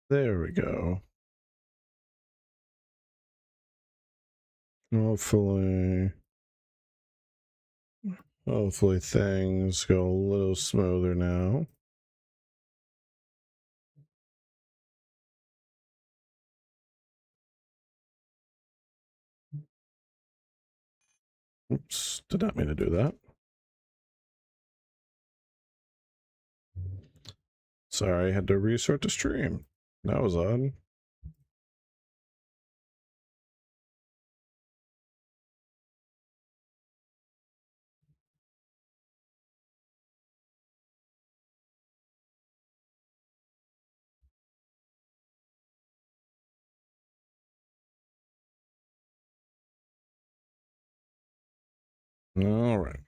There we go. Hopefully things go a little smoother now. Oops, did not mean to do that. Sorry, I had to restart the stream. That was odd. All right.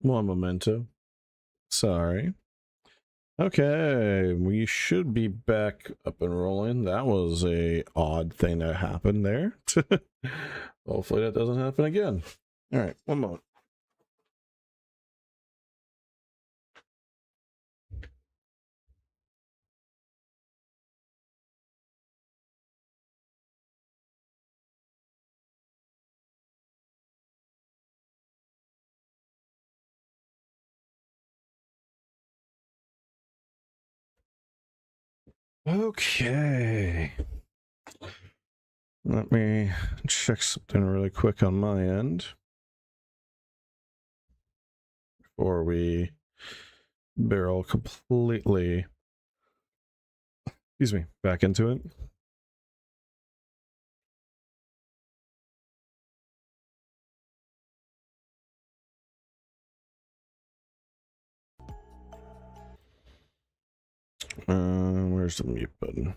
One memento. Sorry. Okay, we should be back up and rolling. That was a odd thing that happened there. Hopefully that doesn't happen again. All right, one moment. Okay. Let me check something really quick on my end before we barrel completely, excuse me, back into it. Where's the mute button?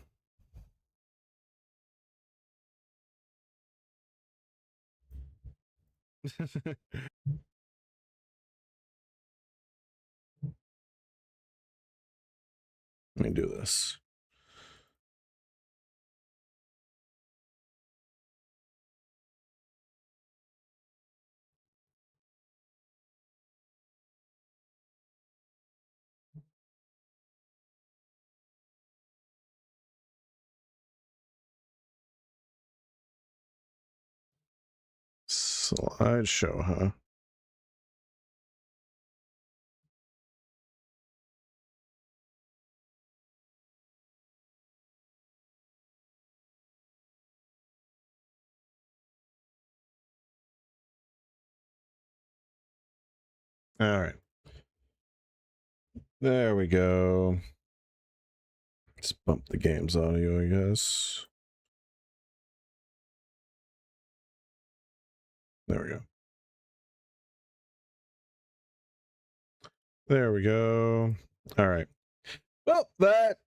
Let me do this. Slideshow, huh? All right. There we go. Let's bump the game's audio, I guess. There we go. There we go. All right. Well, that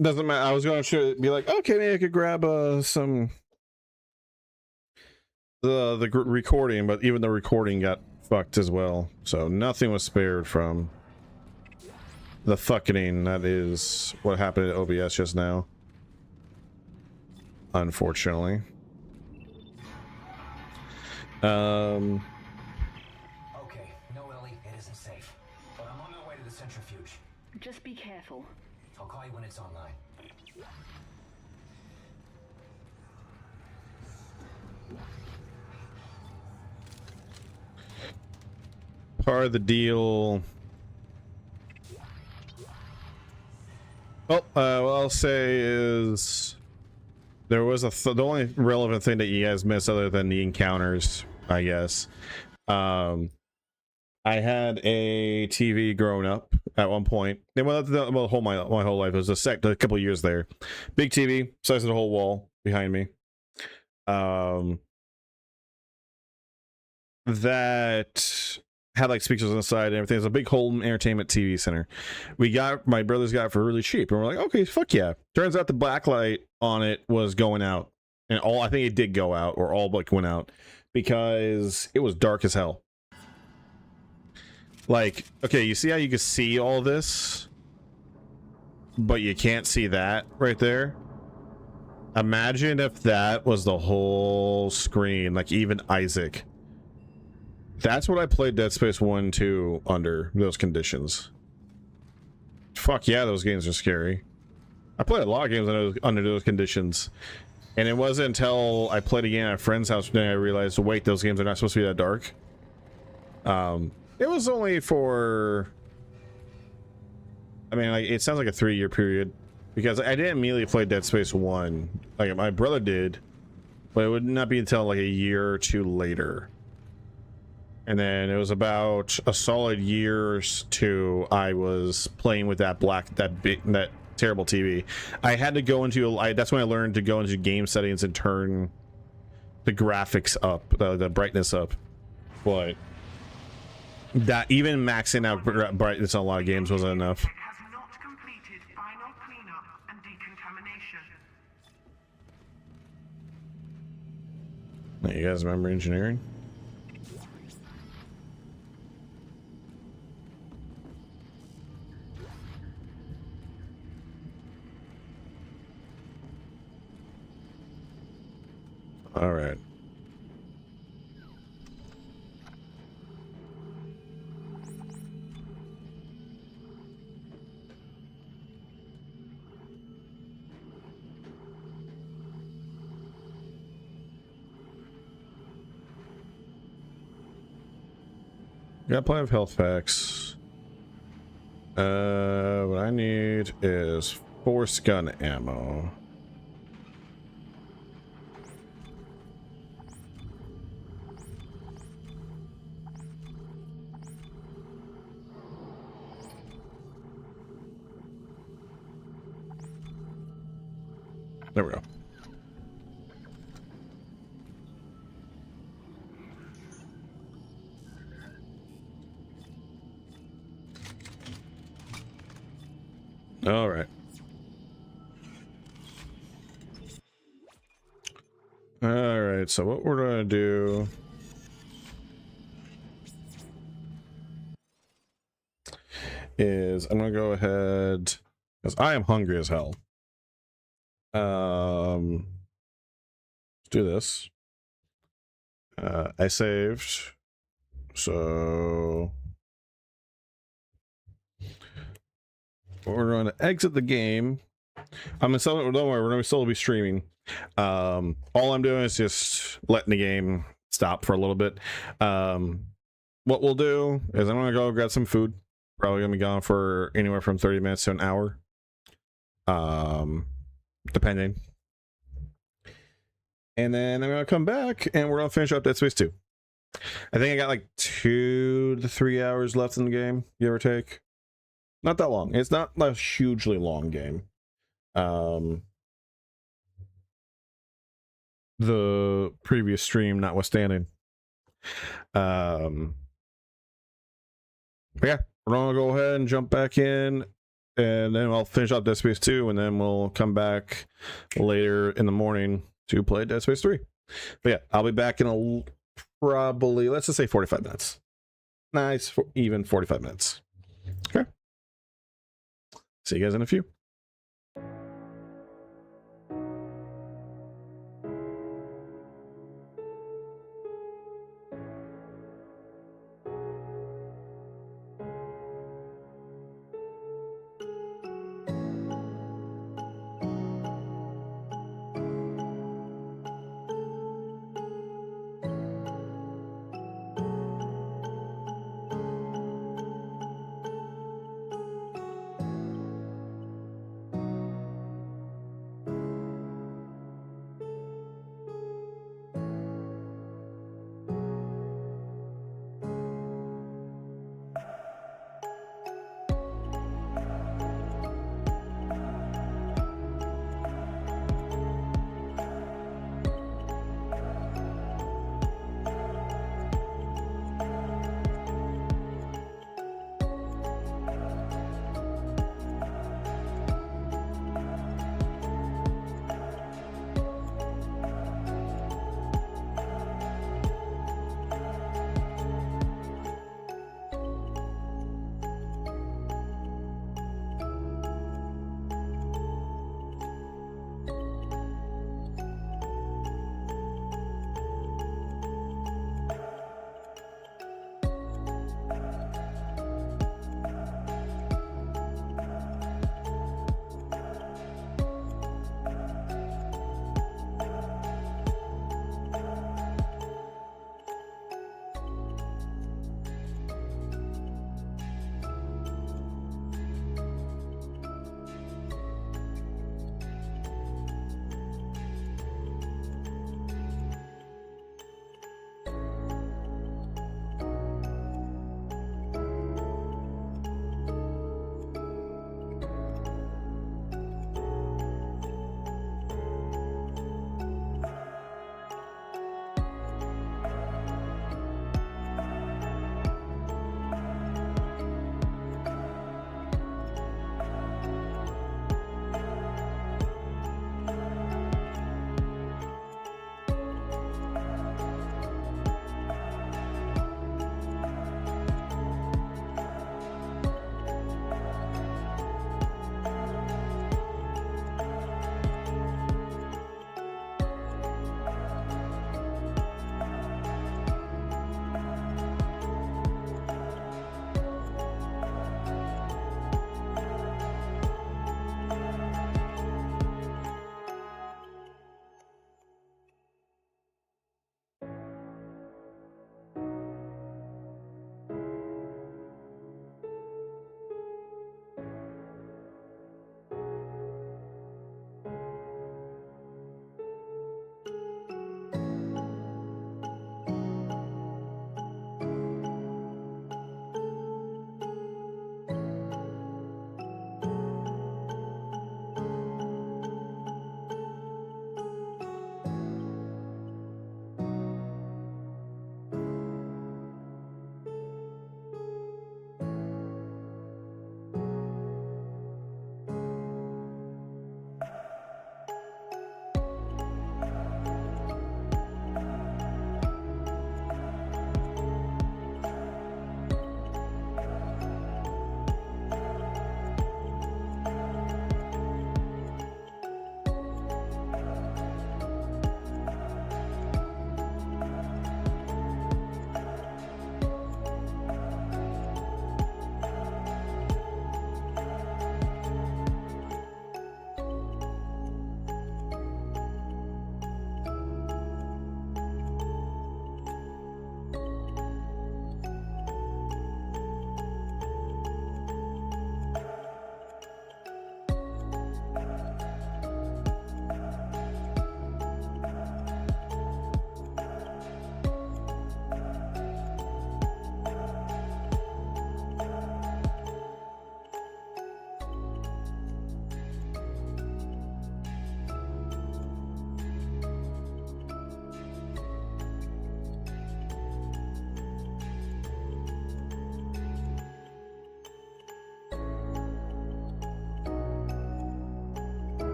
doesn't matter. I was going to be like, okay, maybe I could grab some the recording, but even the recording got fucked as well. So nothing was spared from the fucking that is what happened at OBS just now. Unfortunately. Okay, no, Ellie, it isn't safe. But I'm on my way to the centrifuge. Just be careful. I'll call you when it's online. Part of the deal. Well, what I'll say is there was the only relevant thing that you guys missed other than the encounters, I guess. I had a TV growing up at one point. And my whole life. It was a couple of years there. Big TV, size of the whole wall behind me. That had like speakers on the side and everything. It's a big home entertainment TV center. My brothers got it for really cheap, and we're like, okay, fuck yeah. Turns out the blacklight on it was going out, and I think it did go out, or all but went out, because it was dark as hell. Like, okay, you see how you can see all this, but you can't see that right there? Imagine if that was the whole screen, like even Isaac. That's what I played Dead Space 1 and 2 under those conditions. Fuck yeah, those games are scary. I played a lot of games under those conditions. And it wasn't until I played again at a friend's house that I realized, wait, those games are not supposed to be that dark. It was only for... I mean, like, it sounds like a 3-year period. Because I didn't immediately play Dead Space 1. Like, my brother did. But it would not be until like a year or two later. And then it was about a solid year or two I was playing with that terrible TV. I had to go into that's when I learned to go into game settings and turn the graphics up, the brightness up. But that even maxing out brightness on a lot of games wasn't enough. Has not completed final cleanup and decontamination. You guys remember engineering? All right. Got plenty of health packs. What I need is force gun ammo. There we go. All right. All right, so what we're gonna do is I'm gonna go ahead, because I am hungry as hell. Let's do this. I saved, so we're going to exit the game. Don't worry, we're going to still be streaming. All I'm doing is just letting the game stop for a little bit. What we'll do is I'm going to go grab some food. Probably going to be gone for anywhere from 30 minutes to an hour. Depending. And then I'm going to come back and we're going to finish up Dead Space 2. I think I got like 2 to 3 hours left in the game, give or take. Not that long. It's not a hugely long game. The previous stream notwithstanding. But yeah, we're gonna go ahead and jump back in, and then I'll finish up Dead Space 2, and then we'll come back later in the morning to play Dead Space 3. But yeah, I'll be back in probably, let's just say 45 minutes. Nice, even 45 minutes. Okay. See you guys in a few.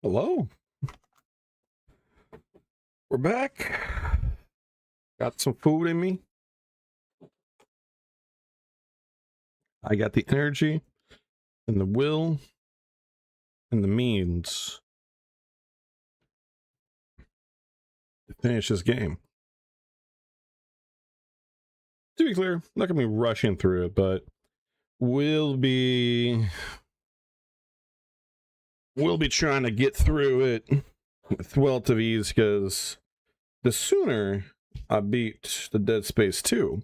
Hello. We're back. Got some food in me. I got the energy and the will and the means to finish this game. To be clear, I'm not gonna be rushing through it, but we'll be trying to get through it with wealth of ease, because the sooner I beat the Dead Space 2,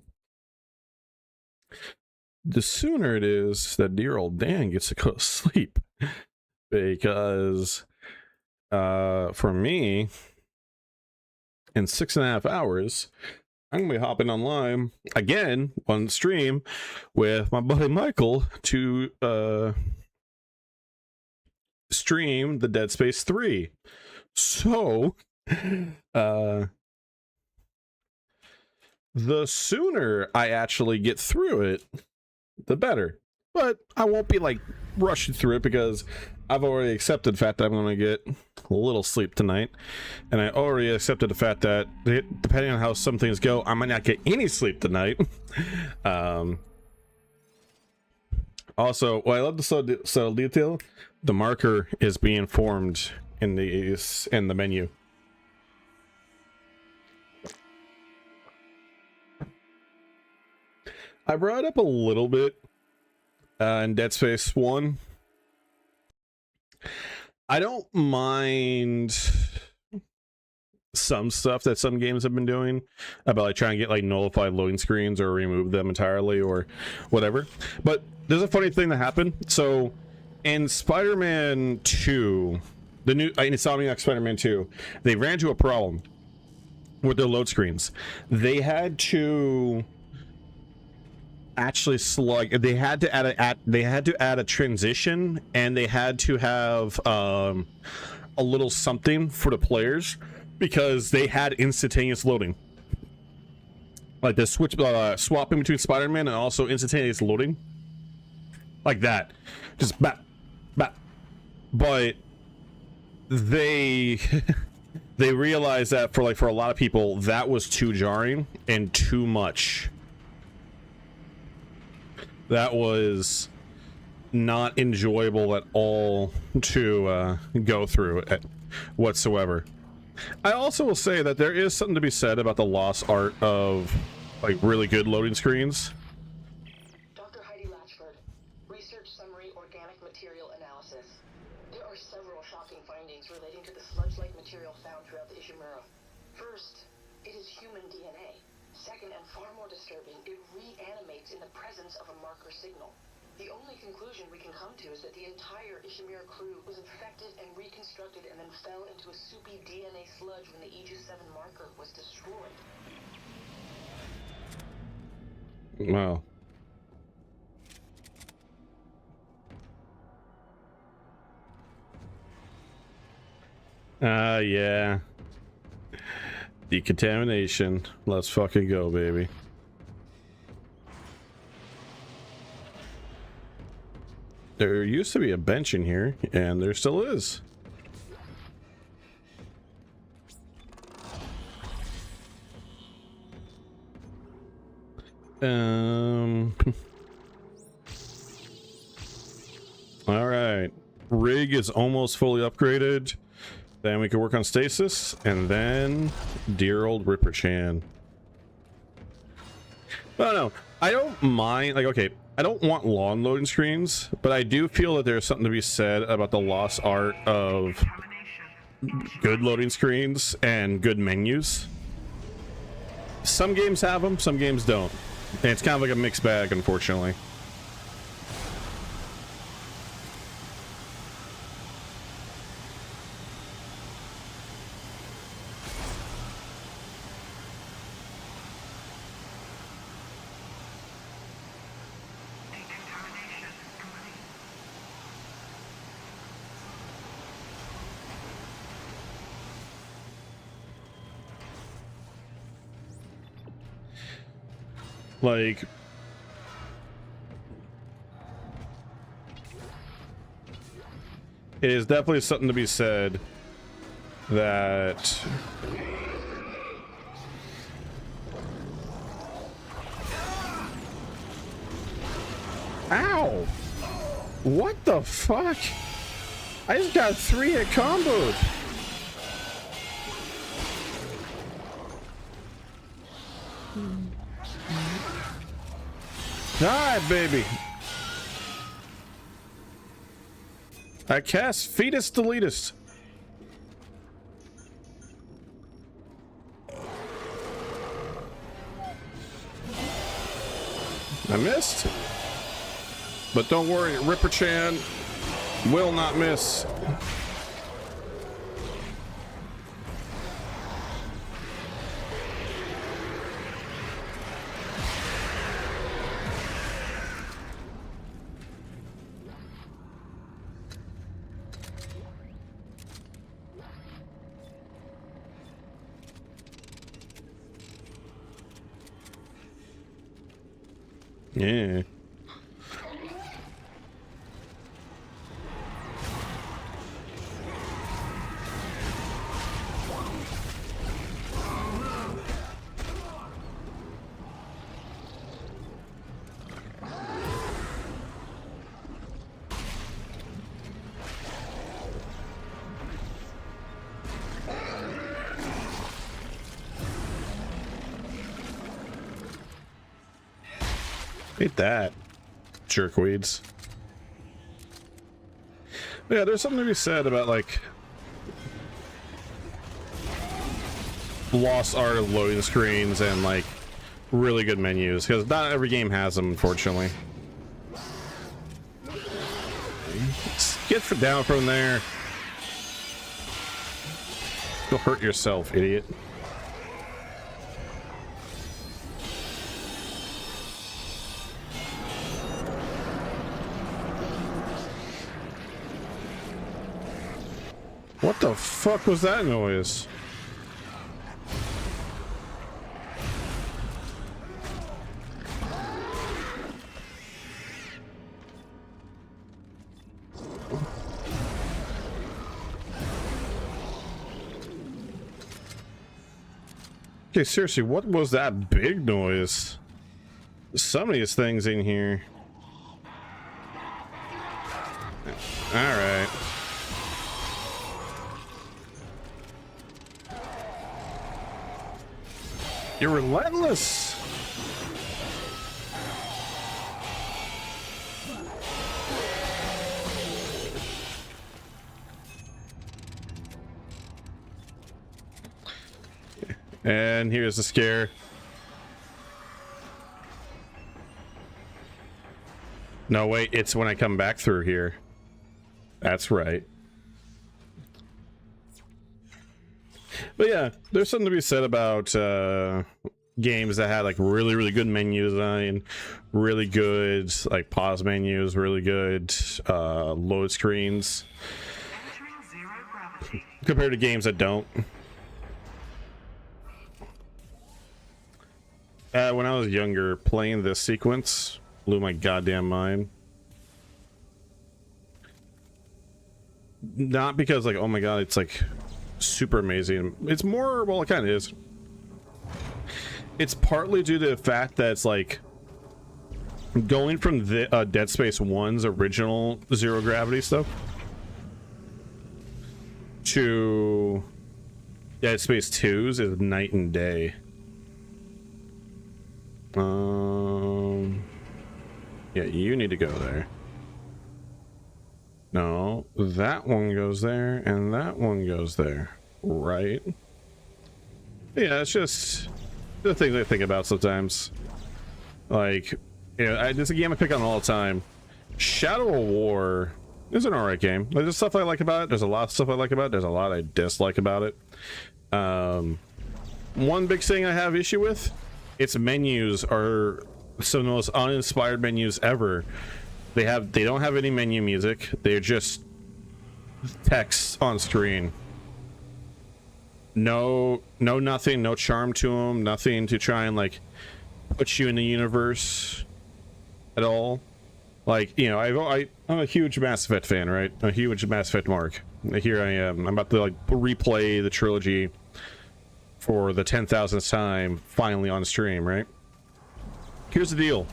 the sooner it is that dear old Dan gets to go to sleep. Because for me, in 6.5 hours, I'm gonna be hopping online again on stream with my buddy Michael to stream the Dead Space 3. So the sooner I actually get through it, the better. But I won't be like rushing through it, because I've already accepted the fact that I'm going to get a little sleep tonight, and I already accepted the fact that depending on how some things go, I might not get any sleep tonight. Also, what I love the subtle detail, the marker is being formed in the menu. I brought up a little bit in Dead Space 1. I don't mind some stuff that some games have been doing about like trying to get like nullified loading screens or remove them entirely or whatever. But there's a funny thing that happened. So in Spider-Man 2, the new Insomniac Spider-Man 2, they ran into a problem with their load screens. They had to actually slug, they had to add a transition, and they had to have a little something for the players, because they had instantaneous loading, like the switch swapping between Spider-Man and also instantaneous loading like that, just bap bap. But they they realized that for a lot of people that was too jarring and too much. That was not enjoyable at all to go through whatsoever. I also will say that there is something to be said about the lost art of like really good loading screens. Dr. Heidi Latchford, research summary, organic material analysis. There are several shocking findings relating to the sludge-like material found throughout the Ishimura. First, it is human DNA. Second, and far more disturbing, it reanimates in the presence of a marker signal. The only conclusion we can come to is that the entire Ishimura crew was infected and reconstructed and then fell into a soupy DNA sludge when the Aegis 7 marker was destroyed. Wow. Yeah. Decontamination. Let's fucking go, baby. There used to be a bench in here, and there still is. All right. Rig is almost fully upgraded. Then we can work on stasis, and then dear old Ripper Chan. I don't know. I don't mind, like, okay, I don't want long loading screens, but I do feel that there's something to be said about the lost art of good loading screens and good menus. Some games have them, some games don't. And it's kind of like a mixed bag, unfortunately. Decontamination complete. Like, it is definitely something to be said that ow, what the fuck? I just got 3 hit comboed. Die, baby. I cast Fetus Deletus. I missed. But don't worry, Ripper Chan will not miss. Yeah. Hate that, jerkweeds. Yeah, there's something to be said about like lost art of loading screens and like really good menus, because not every game has them, unfortunately. Get down from there. You'll hurt yourself, idiot. What the fuck was that noise? Okay, seriously, what was that big noise? Some of these things in here. All right. You're relentless. And here's the scare. No, wait, it's when I come back through here. That's right. But yeah, there's something to be said about games that had like really good menu design, really good like pause menus, really good load screens, Entering zero gravity. compared to games that don't. When I was younger, playing this sequence blew my goddamn mind. Not because like, oh my god, it's like super amazing. It's more, well, it kind of is. It's partly due to the fact that it's like going from the Dead Space 1's original zero gravity stuff to Dead Space 2's is night and day. Yeah, you need to go there. No, that one goes there and that one goes there, right? Yeah, it's just the things I think about sometimes. Like, you know, this is a game I pick on all the time. Shadow of War is an alright game. There's stuff I like about it. There's a lot of stuff I like about it. There's a lot I dislike about it. One big thing I have issue with, its menus are some of the most uninspired menus ever. They don't have any menu music. They're just text on screen. No nothing, no charm to them, nothing to try and like put you in the universe at all. Like, you know, I'm a huge Mass Effect fan, right? A huge Mass Effect mark. Here I am. I'm about to like replay the trilogy for the 10,000th time, finally on stream, right? Here's the deal.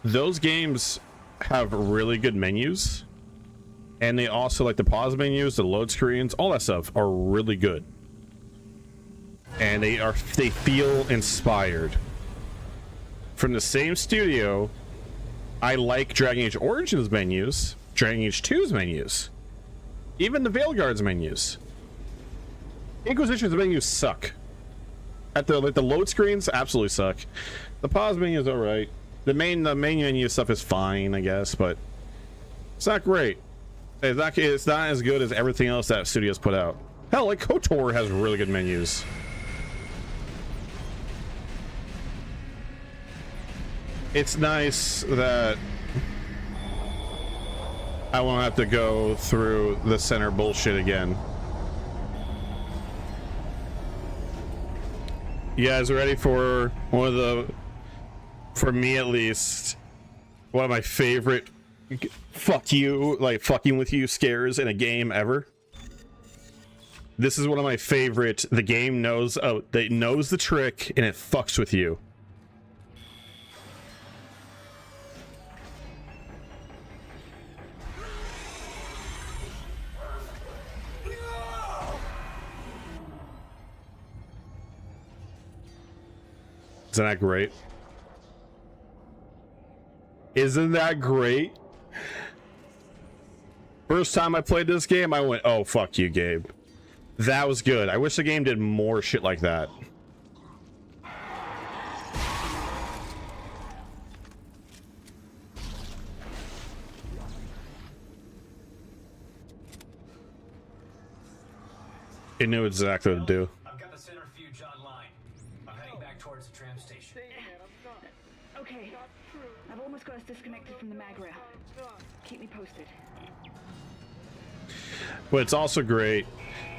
Those games have really good menus, and they also, like, the pause menus, the load screens, all that stuff are really good. And they feel inspired. From the same studio, I like Dragon Age Origins menus, Dragon Age 2's menus, even the Veilguard's menus. Inquisition's menus suck. At the load screens, absolutely suck. The pause menu is alright. The main menu stuff is fine, I guess, but it's not great. It's not as good as everything else that studio's put out. Hell, like KOTOR has really good menus. It's nice that I won't have to go through the center bullshit again. You guys ready for one of the, for me at least, one of my favorite fuck you, like fucking with you scares in a game ever? This is one of my favorite. The game knows, it knows the trick and it fucks with you. Isn't that great? Isn't that great? First time I played this game, I went, oh, fuck you, Gabe. That was good. I wish the game did more shit like that. It knew exactly what to do. I've got the centrifuge online. I'm heading back towards the tram station. Okay, I've almost got us disconnected from the mag rail. Keep me posted. What's also great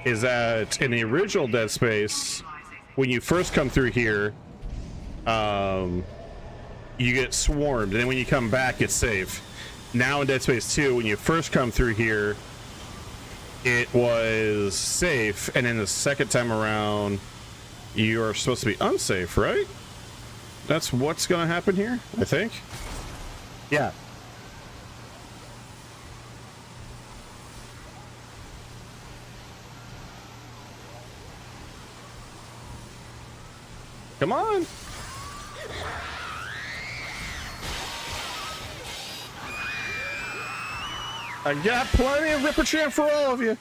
is that in the original Dead Space, when you first come through here, you get swarmed, and then when you come back, it's safe. Now in Dead Space 2, when you first come through here, it was safe, and then the second time around, you are supposed to be unsafe, right? That's what's gonna happen here, I think. Yeah. Come on. I got plenty of Ripper Champ for all of you.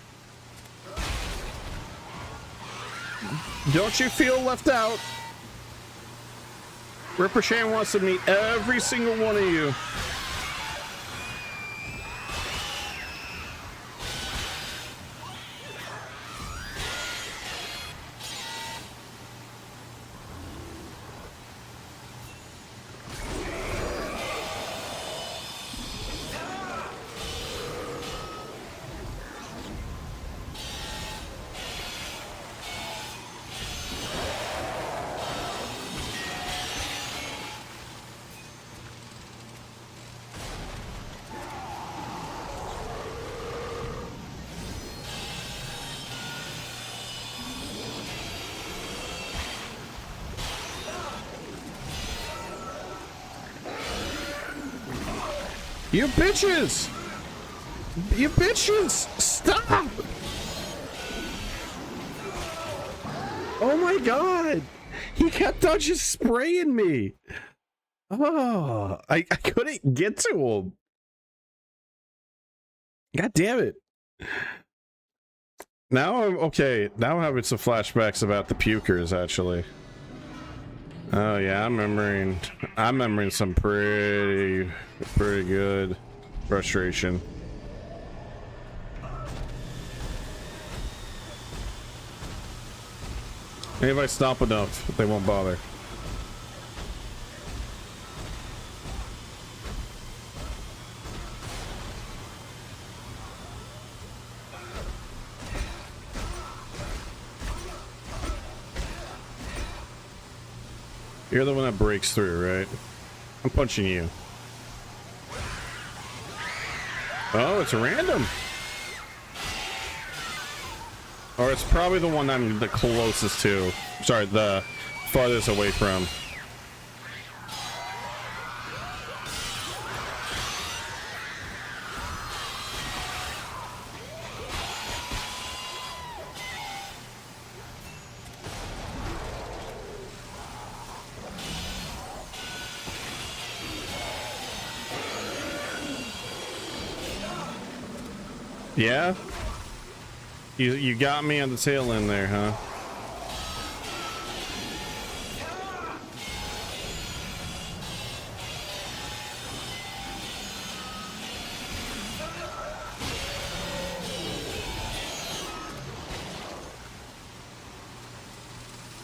Don't you feel left out? Ripper Champ wants to meet every single one of you. You bitches! You bitches! Stop! Oh my god! He kept on just spraying me! Oh, I couldn't get to him. God damn it. Now I'm okay. Now I'm having some flashbacks about the pukers, actually. Oh yeah, I'm remembering some pretty good frustration. Maybe if I stop enough, they won't bother. You're the one that breaks through, right? I'm punching you. Oh, it's random. Or it's probably the one I'm the closest to. Sorry, the farthest away from. Yeah? You got me on the tail end there, huh?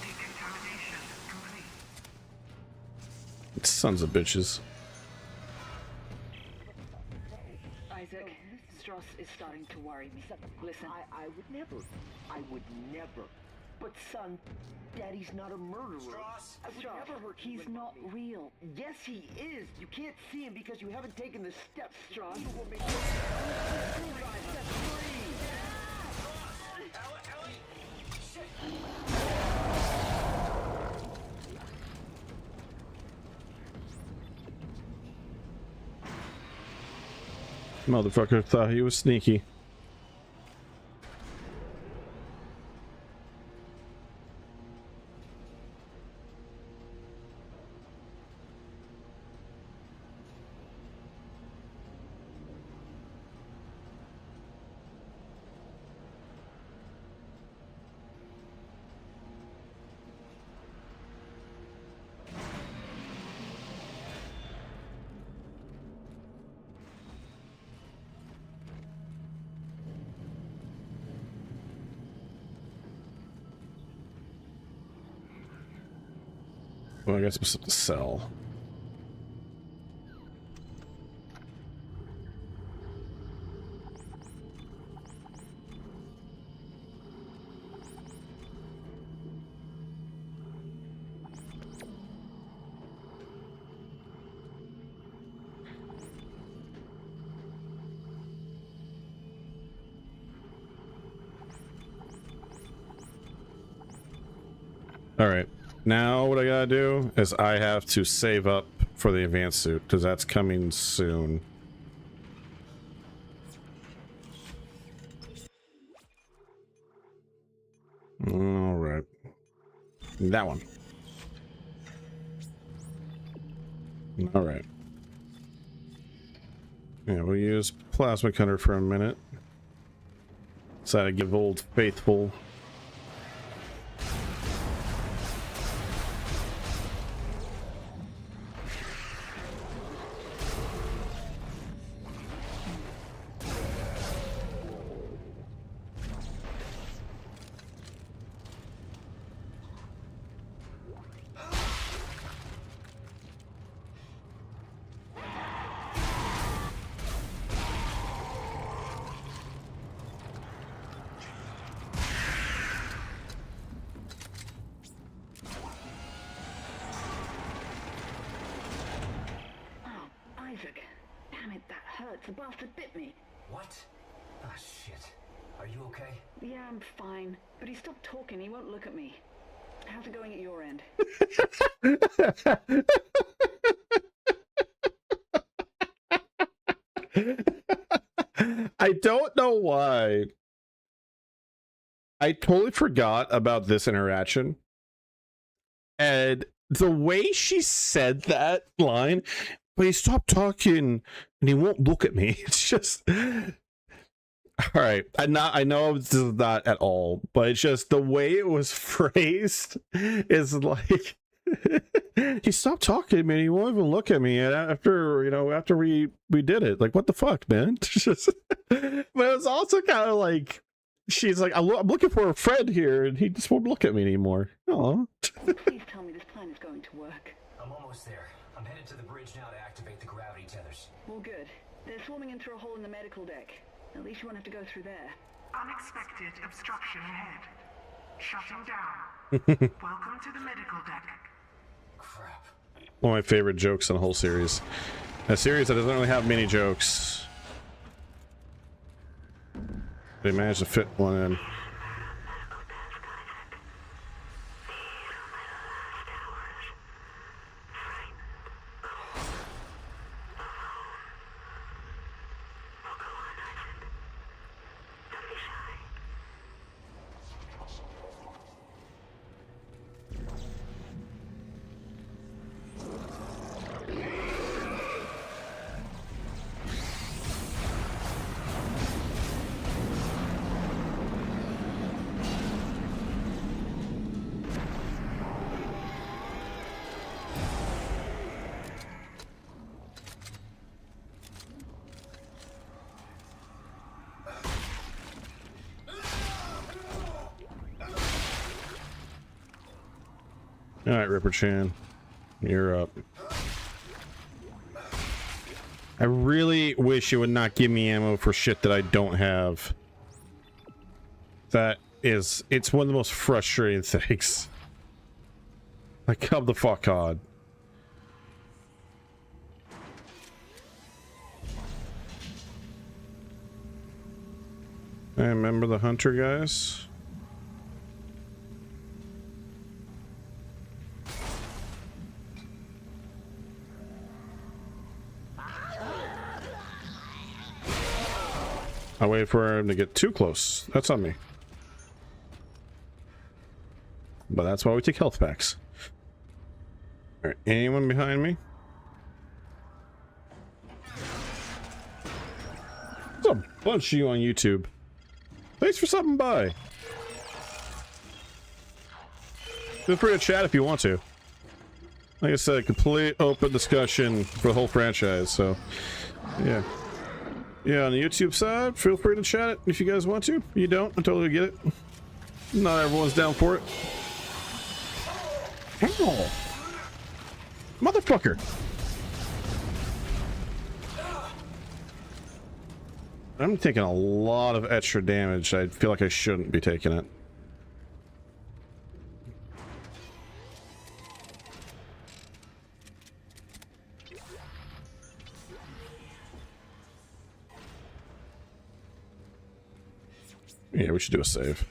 Decontamination complete. Sons of bitches. Isaac, Strauss is starting to worry me. Listen, I would never. But son, Daddy's not a murderer. Strauss! I would Strauss, never hurt you he's and not Mommy. real. Yes, he is. You can't see him because you haven't taken the steps, Strauss. You will make Motherfucker thought he was sneaky. Well, I guess I'm supposed to sell. All right. Now what I gotta do is I have to save up for the advanced suit because that's coming soon. All right. That one. All right. Yeah, we'll use plasma cutter for a minute. So I give Old Faithful. Isaac. Damn it, that hurts. The bastard bit me. What? Ah, shit. Are you okay? Yeah, I'm fine. But he stopped talking. He won't look at me. How's it going at your end? I don't know why. I totally forgot about this interaction. And the way she said that line, but he stopped talking and he won't look at me. It's just all right. I know this is not at all, but it's just the way it was phrased is like he stopped talking to me and he won't even look at me after, you know, after we did it. Like, what the fuck, man? Just, but it was also kind of like she's like, I'm looking for a friend here, and he just won't look at me anymore. Oh. Please tell me this plan is going to work. I'm almost there. I'm headed to the bridge now to activate the gravity tethers. Well, good. They're swarming in through a hole in the medical deck. At least you won't have to go through there. Unexpected obstruction ahead. Shutting down. Welcome to the medical deck. Crap. One of my favorite jokes in the whole series. A series that doesn't really have many jokes. They managed to fit one in. All right, Ripper Chan, you're up. I really wish it would not give me ammo for shit that I don't have. It's one of the most frustrating things. Like, come the fuck on. I remember the hunter guys. I waited for him to get too close. That's on me. But that's why we take health packs. Alright, anyone behind me? There's a bunch of you on YouTube. Thanks for stopping by. Feel free to chat if you want to. Like I said, complete open discussion for the whole franchise, so yeah. Yeah, on the YouTube side, feel free to chat it if you guys want to. You don't, I totally get it. Not everyone's down for it. Ow! Motherfucker! I'm taking a lot of extra damage. I feel like I shouldn't be taking it. Yeah, we should do a save.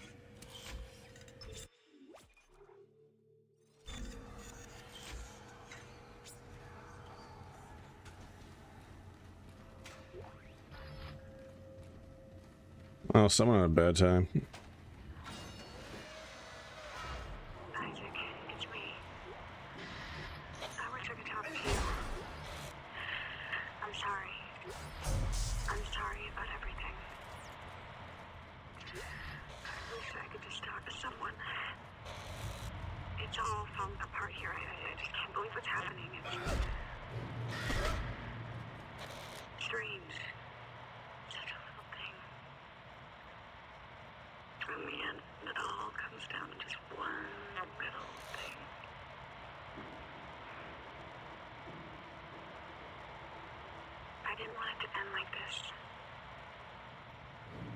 Oh, someone had a bad time. Isaac, it's me. I wish I could talk to you. I'm sorry. I'm sorry about everything. I wish I could just talk to someone. It's all falling apart here. I just can't believe what's happening. It's strange. Such a little thing. In the end, it all comes down to just one little thing. I didn't want it to end like this.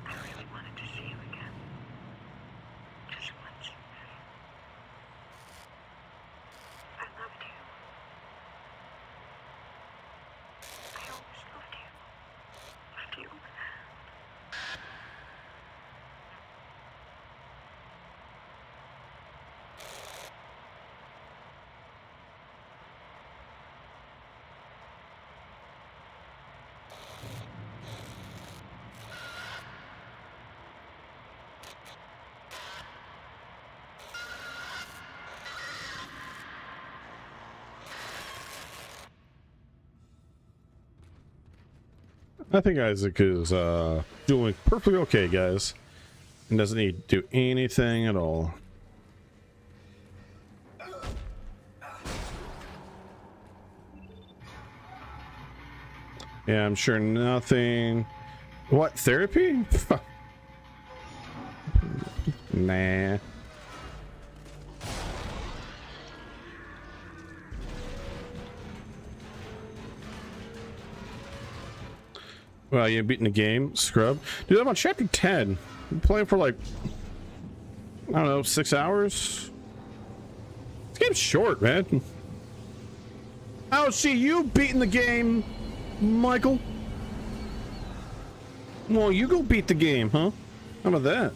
I really wanted to see you again. Just once. I loved you. I always loved you. Loved you. I think Isaac is doing perfectly okay, guys. And doesn't need to do anything at all. Yeah, I'm sure nothing. What, therapy? Nah. Well, you beating the game, scrub? Dude, I'm on chapter 10. I'm playing for like, I don't know, 6 hours? This game's short, man. I'll see you beating the game, Michael. Well, you go beat the game, huh? How about that?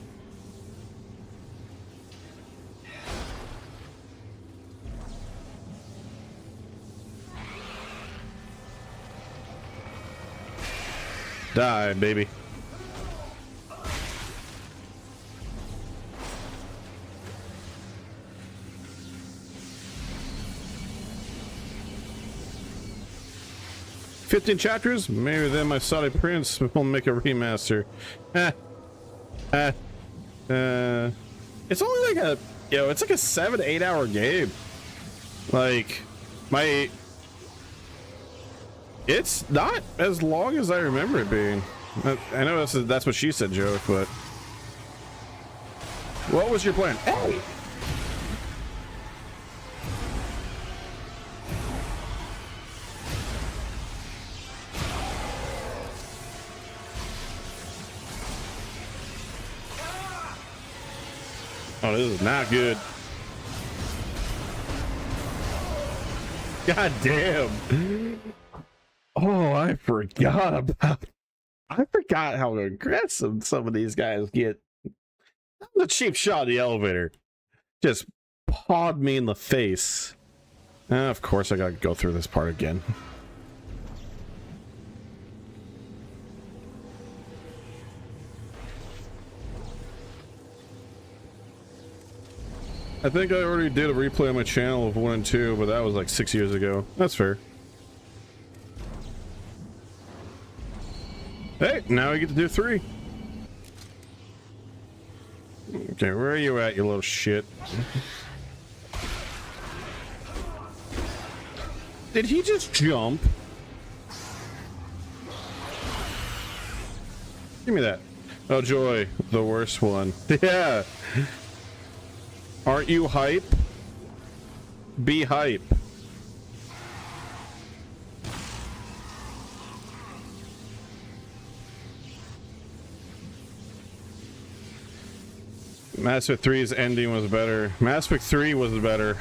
Die, baby. "15 chapters? Maybe then my Saudi prince will make a remaster." It's only like it's like a 7 to 8 hour game. Like, it's not as long as I remember it being. I know that's what she said, joke, but what was your plan? Hey! Oh, this is not good. God damn. Oh, I forgot how aggressive some of these guys get. That was a cheap shot of the elevator. Just pawed me in the face. Of course I gotta go through this part again. I think I already did a replay on my channel of 1 and 2, but that was like 6 years ago. That's fair. Hey, now we get to do 3. Okay, where are you at, you little shit? Did he just jump? Give me that. Oh, joy, the worst one. Yeah. Aren't you hype? Be hype. Mass Effect 3's ending was better. Mass Effect 3 was better.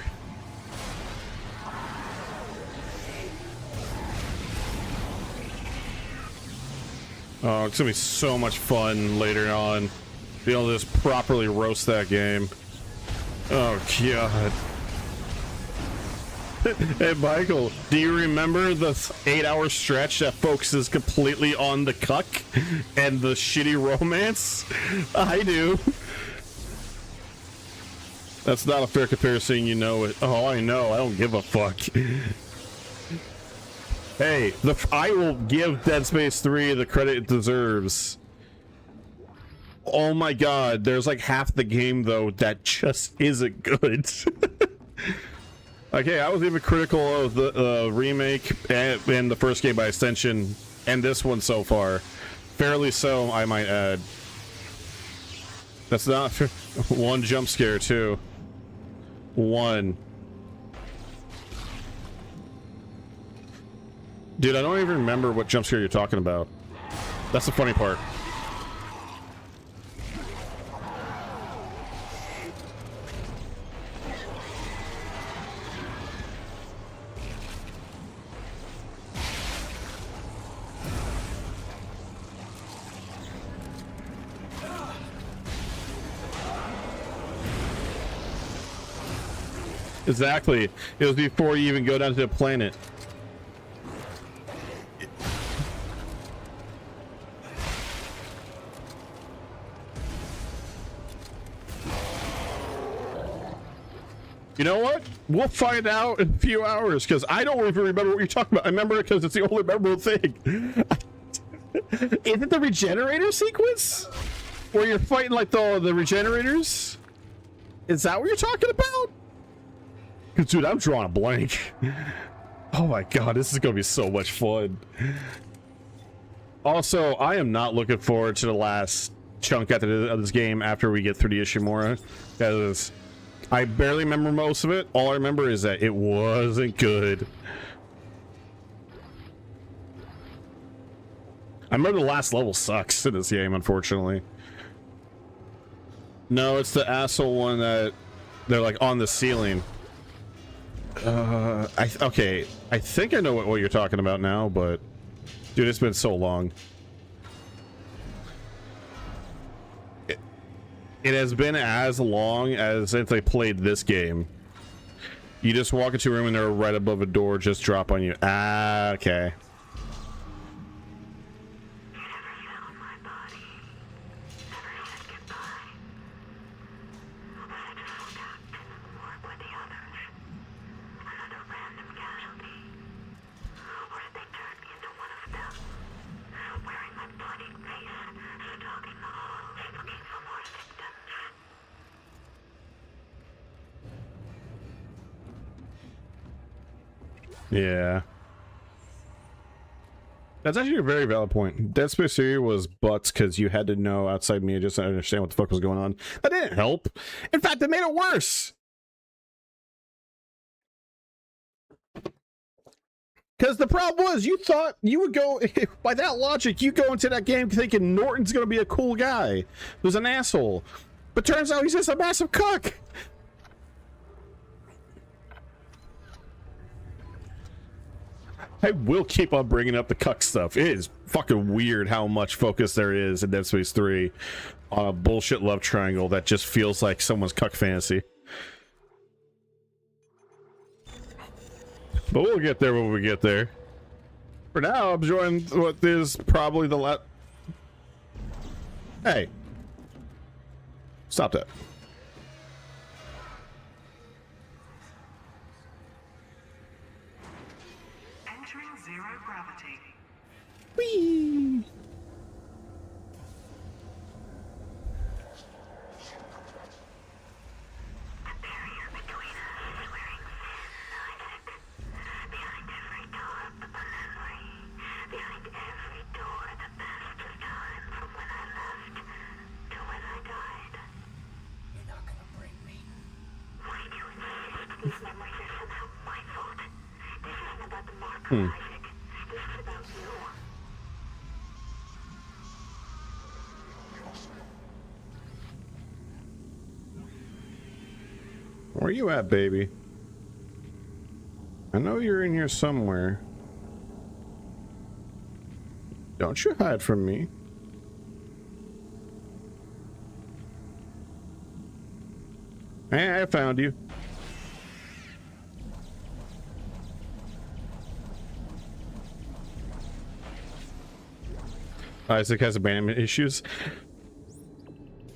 Oh, it's gonna be so much fun later on. Be able to just properly roast that game. Oh, God. Hey, Michael, do you remember the 8-hour stretch that focuses completely on the cuck and the shitty romance? I do. That's not a fair comparison, you know it. Oh, I know. I don't give a fuck. Hey, I will give Dead Space 3 the credit it deserves. Oh my god, there's like half the game though that just isn't good. Okay, I was even critical of the remake and the first game by extension, and this one so far. Fairly so, I might add. That's not one jump scare too. One. Dude, I don't even remember what jump scare you're talking about. That's the funny part. Exactly. It was before you even go down to the planet. You know what? We'll find out in a few hours, because I don't even remember what you're talking about. I remember it because it's the only memorable thing. Is it the regenerator sequence? Where you're fighting like the regenerators? Is that what you're talking about? Because, dude, I'm drawing a blank. Oh my god, this is going to be so much fun. Also, I am not looking forward to the last chunk of this game after we get through the Ishimura, because I barely remember most of it. All I remember is that it wasn't good. I remember the last level sucks in this game, unfortunately. No, it's the asshole one that they're like on the ceiling. Okay, I think I know what you're talking about now, but dude, it's been so long. It has been as long as since they played this game. You just walk into a room and they're right above a door, just drop on you. Ah, okay. Yeah. That's actually a very valid point. Dead Space 3 was butts because you had to know outside me just to understand what the fuck was going on. That didn't help. In fact, it made it worse. Because the problem was, you thought you would go, by that logic, you go into that game thinking Norton's going to be a cool guy who's an asshole. But turns out he's just a massive cuck. I will keep on bringing up the cuck stuff. It is fucking weird how much focus there is in Dead Space 3 on a bullshit love triangle that just feels like someone's cuck fantasy. But we'll get there when we get there. For now, I'm enjoying what is probably the last... Hey. Stop that. Entering zero gravity. Whee! You're not gonna bring me. Why do you insist these memories are somehow my fault? This isn't about the marker, Isaac. This is about you. Where you at, baby? I know you're in here somewhere. Don't you hide from me. Hey, I found you. Isaac has abandonment issues.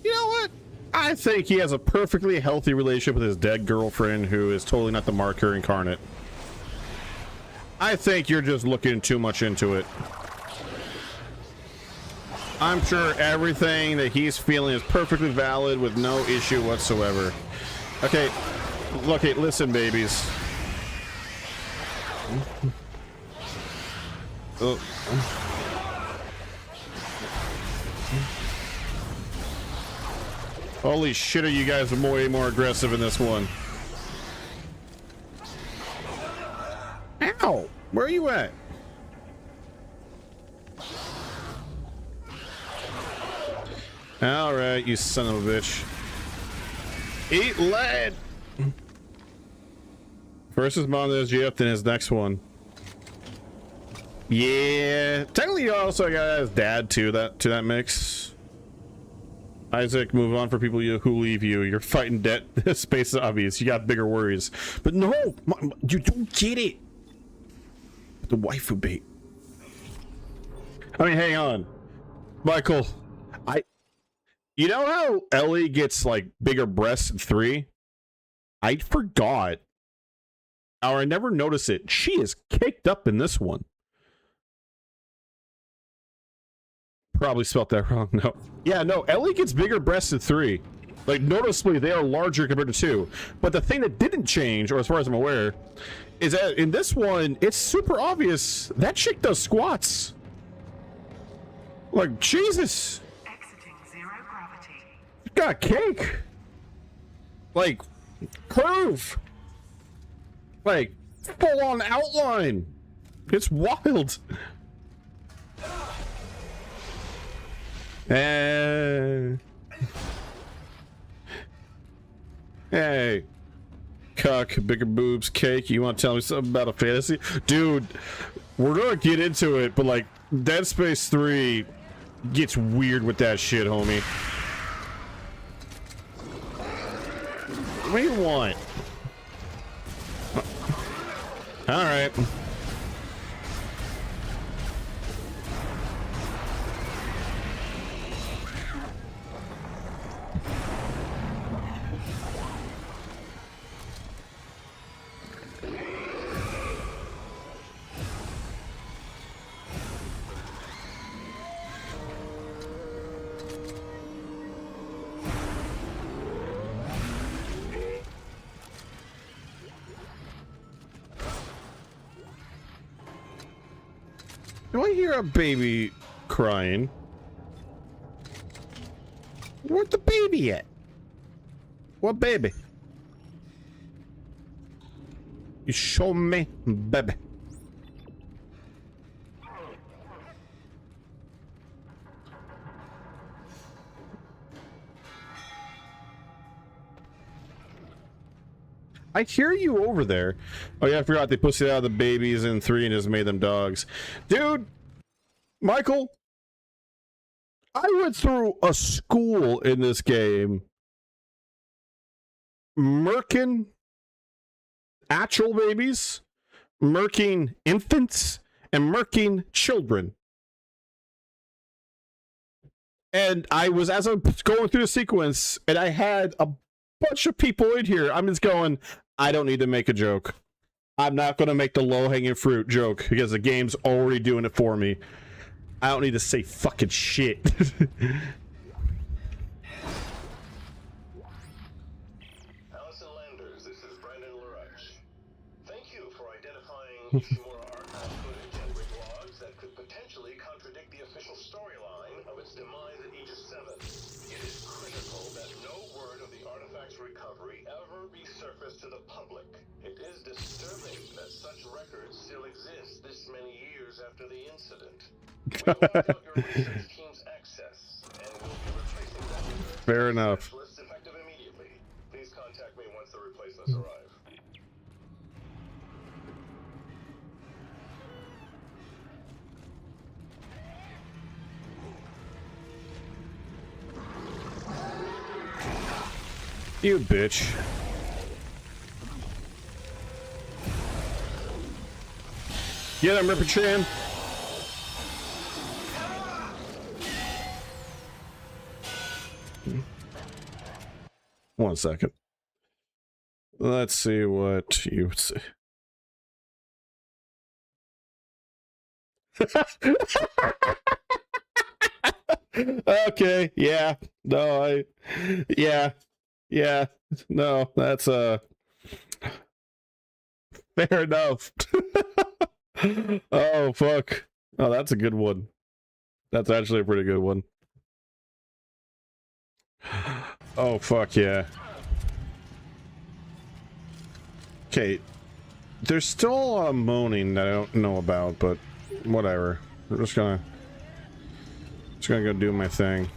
You know what? I think he has a perfectly healthy relationship with his dead girlfriend who is totally not the marker incarnate. I think you're just looking too much into it. I'm sure everything that he's feeling is perfectly valid with no issue whatsoever. Okay, okay, listen, babies. Holy shit, are you guys way more aggressive in this one? Ow! Where are you at? Alright, you son of a bitch. Eat lead! First is Mondes, then his next one. Yeah, technically you also got his dad too, to that mix. Isaac, move on for people who leave you. You're fighting debt. Space is obvious. You got bigger worries. But no, you don't get it. The waifu bait. I mean, hang on, Michael. You know how Ellie gets like bigger breasts in 3? I forgot, or I never noticed it. She is caked up in this one. Probably spelled that wrong. No. Yeah, no, Ellie gets bigger breasts in 3. Like, noticeably, they are larger compared to 2. But the thing that didn't change, or as far as I'm aware, is that in this one, it's super obvious that chick does squats. Like, Jesus. Exiting zero gravity. You got cake. Like, curve. Like, full-on outline. It's wild. Hey, cuck, bigger boobs, cake. You want to tell me something about a fantasy? Dude, we're gonna get into it, but like, Dead Space 3 gets weird with that shit, homie. What do you want? All right. Do I hear a baby crying? Where's the baby at? What baby? You show me, baby. I hear you over there. Oh yeah, I forgot they pushed out the babies in 3 and just made them dogs. Dude, Michael, I went through a school in this game, murking actual babies, murking infants, and murking children. And I was, as I was going through the sequence, and I had a bunch of people in here, I'm just going, I don't need to make a joke. I'm not going to make the low-hanging fruit joke because the game's already doing it for me. I don't need to say fucking shit. Allison Landers, this is Brandon Lurach. Thank you for identifying Ishimura archive footage and rig logs that could potentially contradict the official storyline of its demise at Aegis 7. It is critical that no word of the artifact's recovery ever be surfaced to the public. It is disturbing that such records still exist this many years after the incident. We locked out your research team's access, and we'll be replacing that with Fair enough. specialists effective immediately. Please contact me once the replacements arrive. You bitch. Get him, Ripper Chan. One second. Let's see what you say. Okay, yeah. No, yeah. No, that's fair enough. Oh fuck. Oh, that's a good one. That's actually a pretty good one. Oh fuck yeah. Okay. There's still moaning that I don't know about, but whatever. I'm just gonna go do my thing.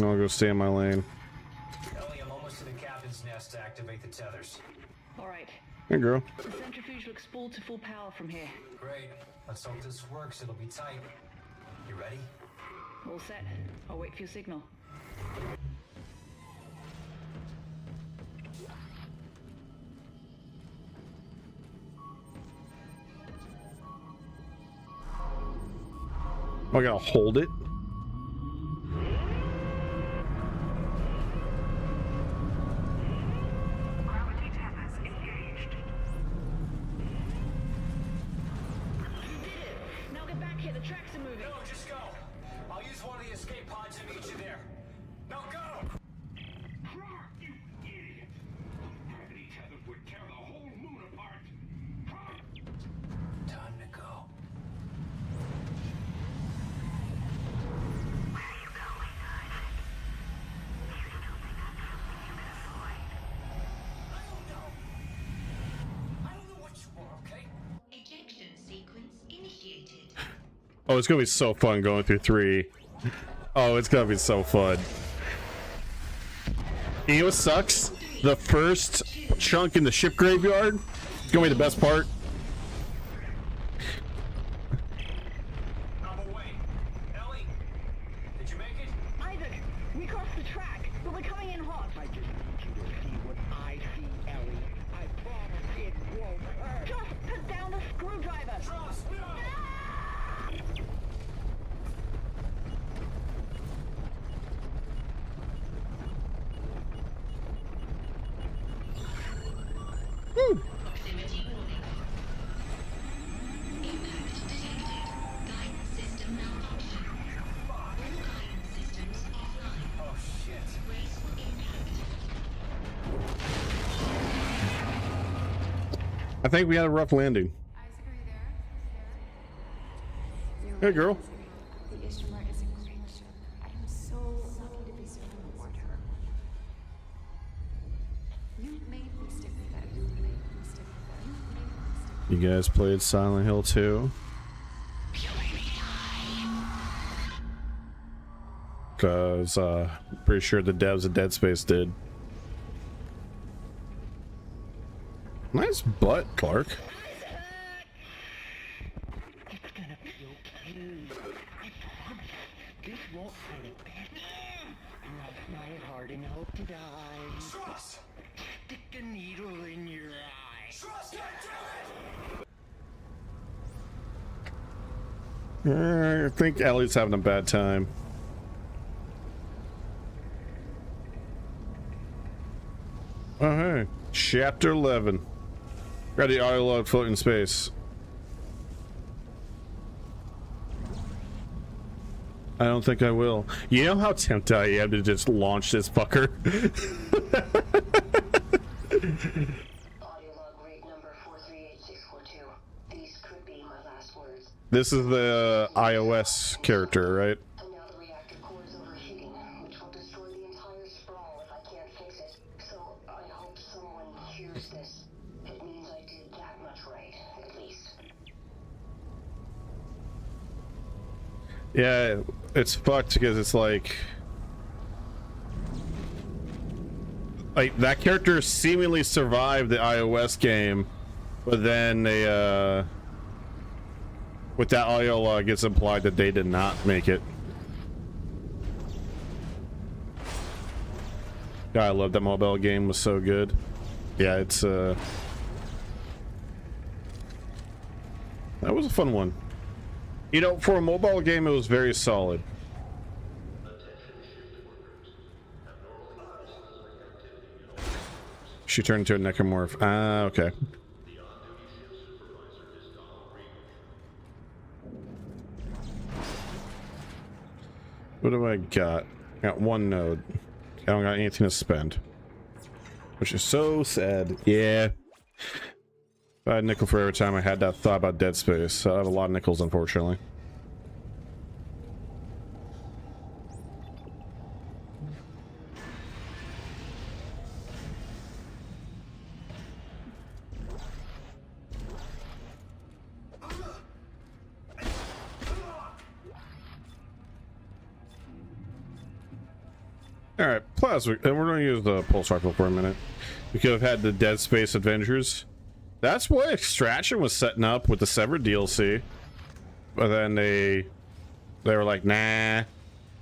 I'll go stay in my lane. Ellie, I'm almost to the captain's nest to activate the tethers. All right. Hey girl. The centrifuge looks full to full power from here. Great. Let's hope this works. It'll be tight. You ready? All set. I'll wait for your signal. I gotta hold it. Gravity tethers engaged. Now get back here. The tracks are moving. No, just go. I'll use one of the escape pods to meet you there. Now go! You idiot! Gravity tethers would tear the whole moon apart. Time to go. Where are you going, Isaac? You still think that's something you can avoid? I don't know. I don't know what you want, okay? Ejection sequence initiated. Oh, it's gonna be so fun going through 3. Oh, it's gonna be so fun. You know what sucks? The first chunk in the ship graveyard is gonna be the best part. I'm away. Ellie, did you make it? Isaac, we crossed the track. But we're coming in hot. I just need you to see what I see, Ellie. I promise it won't hurt. Just put down the screwdriver. Trust me! Proximity warning. Impact detected. Guidance system malfunction. All guidance systems offline. Oh shit. Graceful impact. I think we had a rough landing. Isaac, are you there? Hey, girl. The Ishimura is a great ship. I am so lucky to be serving aboard her. You made me stick with it. You made me stick with it. You made me stick with You guys played Silent Hill 2? Because, pretty sure the devs of Dead Space did. Nice butt, Clark. It's gonna be okay. I promise. This won't hurt a bit. Cross my heart and hope to die. Trust! Stick a needle in your eye. Trust! God damn it! I think Ellie's having a bad time. Oh, hey. Chapter 11. Got the audio log floating in space. I don't think I will. You know how tempted I am to just launch this fucker? Audio log rate number 438642. These could be my last words. This is the iOS character, right? And now the reactor core is overheating, which will destroy the entire sprawl if I can't fix it. So I hope someone hears this. It means I did that much right, at least. Yeah, it's fucked because it's like that character seemingly survived the iOS game, but then they with that audio log it's implied that they did not make it. God, I love that mobile game, was so good. Yeah, it's that was a fun one. You know, for a mobile game, it was very solid. She turned into a necromorph. Ah, okay. What do I got? I got one node. I don't got anything to spend. Which is so sad. Yeah. I had a nickel for every time I had that thought about Dead Space. So I have a lot of nickels, unfortunately. Alright, plasma, and we're going to use the pulse rifle for a minute. We could have had the Dead Space Adventures. That's what Extraction was setting up with the Severed DLC. But then they were like, nah,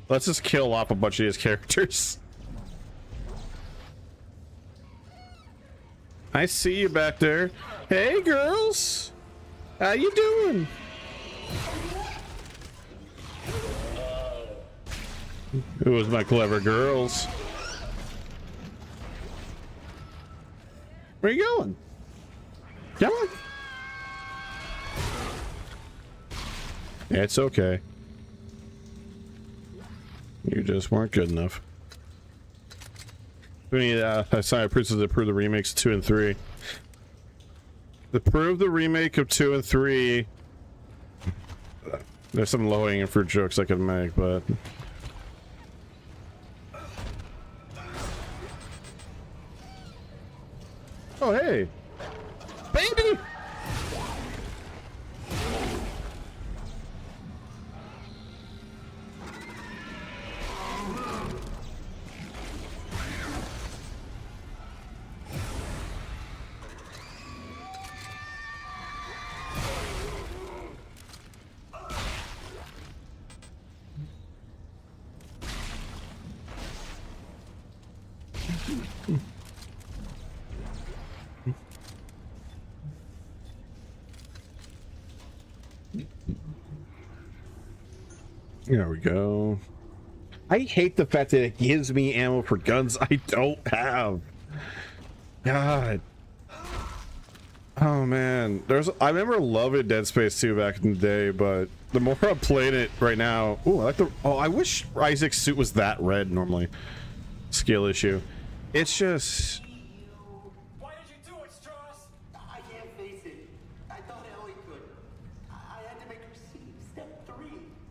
let's just kill off a bunch of these characters. I see you back there. Hey girls, how you doing? Who was my clever girls? Where you going? Come on. Yeah, it's okay. You just weren't good enough. We need Science Princess to approve the remakes of 2 and 3. To approve the remake of 2 and 3. There's some low-hanging fruit jokes I could make, but oh, hey! Baby! There we go. I hate the fact that it gives me ammo for guns I don't have. God. Oh man, I remember loving Dead Space 2 back in the day, but the more I'm playing it right now, ooh, I like the. Oh, I wish Isaac's suit was that red normally. Skill issue. It's just. Why did you do it, Strauss? I can't face it. I thought Ellie could. I had to make her see step 3.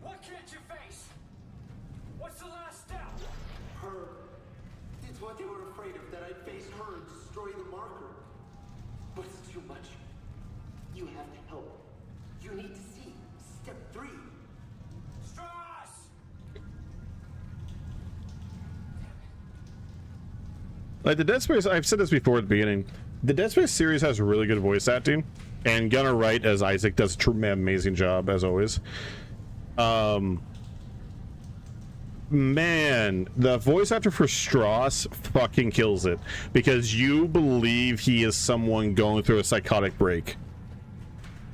What can't you face? What's the last step? Her. It's what they were afraid of, that I'd face her and destroy the marker. But it's too much. You have to help. You need to see step 3. Strauss! Like the Dead Space, I've said this before at the beginning. The Dead Space series has really good voice acting, and Gunnar Wright as Isaac does an amazing job as always. Man, the voice actor for Strauss fucking kills it because you believe he is someone going through a psychotic break.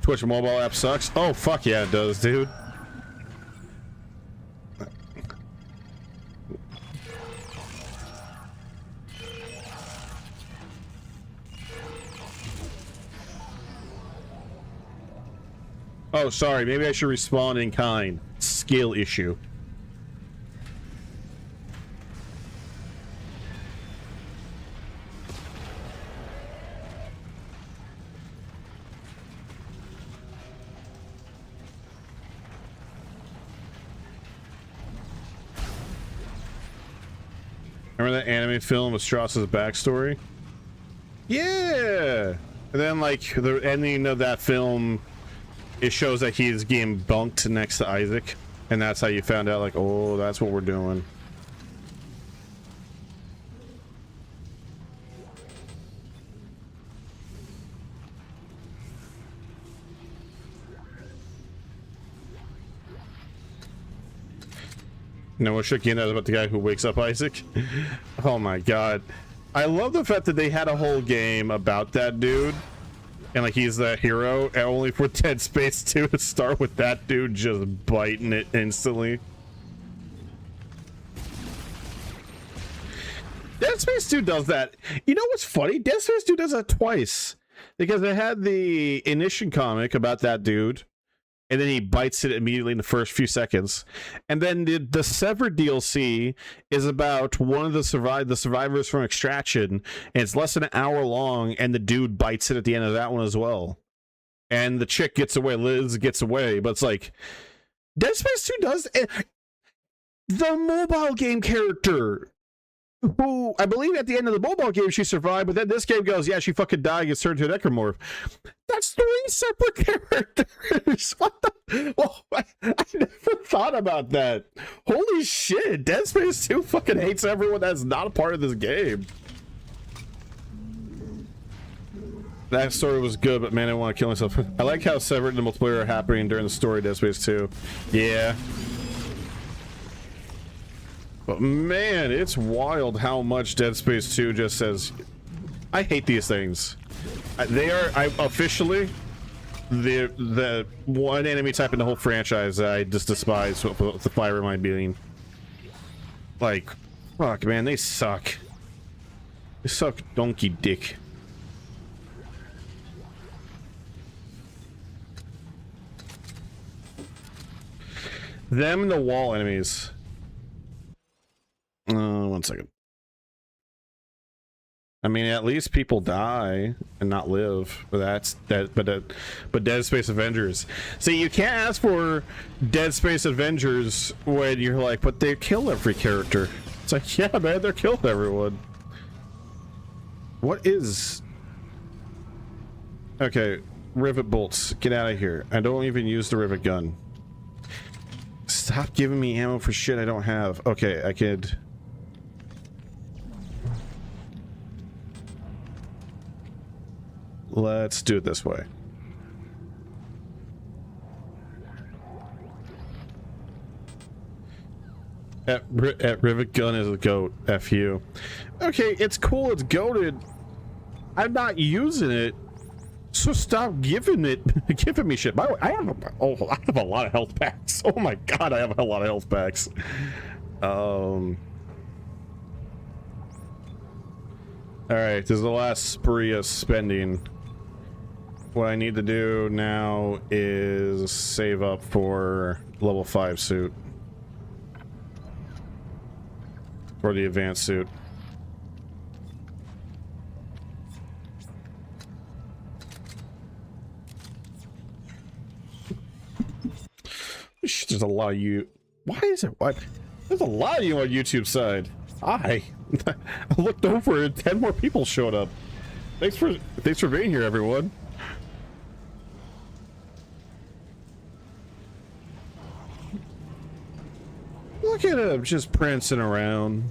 Twitch mobile app sucks. Oh fuck yeah, it does, dude. Oh, sorry. Maybe I should respond in kind. Skill issue. Remember that anime film with Strauss's backstory? Yeah! And then, like, the ending of that film, it shows that he's getting bunked next to Isaac. And that's how you found out, like, oh, that's what we're doing. No one shook in about the guy who wakes up Isaac. Oh my god. I love the fact that they had a whole game about that dude. And like he's the hero, and only for Dead Space 2 to start with that dude just biting it instantly. Dead Space 2 does that. You know what's funny? Dead Space 2 does that twice. Because they had the Initiation comic about that dude. And then he bites it immediately in the first few seconds. And then the Severed DLC is about one of the survivors from Extraction. And it's less than an hour long. And the dude bites it at the end of that one as well. And the chick gets away. Liz gets away. But it's like, Dead Space 2 does... The mobile game character, who I believe at the end of the mobile game she survived, but then this game goes, yeah, she fucking died, gets turned into an ectomorph. That's 3 separate characters. What the? Well, I never thought about that. Holy shit, Dead Space 2 fucking hates everyone that's not a part of this game. That story was good, but man, I want to kill myself. I like how Severed and the multiplayer are happening during the story of Dead Space 2. Yeah. But man, it's wild how much Dead Space 2 just says, I hate these things. They are officially the one enemy type in the whole franchise that I just despise with the fire in my being. Like, fuck man, they suck. They suck donkey dick. Them and the wall enemies. 1 second. I mean, at least people die and not live. But that's that. But Dead Space Avengers. See, you can't ask for Dead Space Avengers when you're like, but they kill every character. It's like, yeah, man, they're killing everyone. What is? Okay, rivet bolts. Get out of here. I don't even use the rivet gun. Stop giving me ammo for shit I don't have. Okay, I could. Let's do it this way. At Rivet Gun is a goat. F you. Okay, it's cool. It's goated. I'm not using it, so stop giving me shit. By the way, I have a lot of health packs. Oh my god, I have a lot of health packs. All right, this is the last spree of spending. What I need to do now is save up for level 5 suit. For the advanced suit. There's a lot of you. Why is it? What? There's a lot of you on YouTube side. I looked over and 10 more people showed up. Thanks for being here, everyone. Look at him, just prancing around.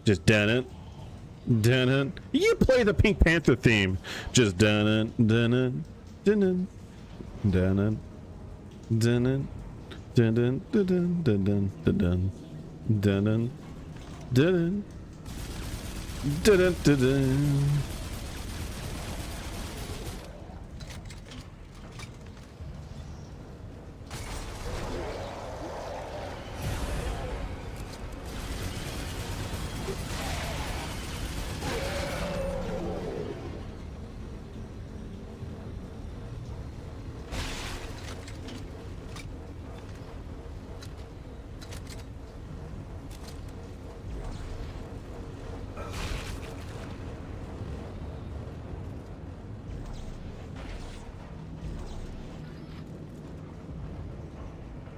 Just done it. Dun it. You play the Pink Panther theme. Just dun it, dun it, dun it, dun it, dun it, dun it, dun dun dun dun dun dun dun dun dun.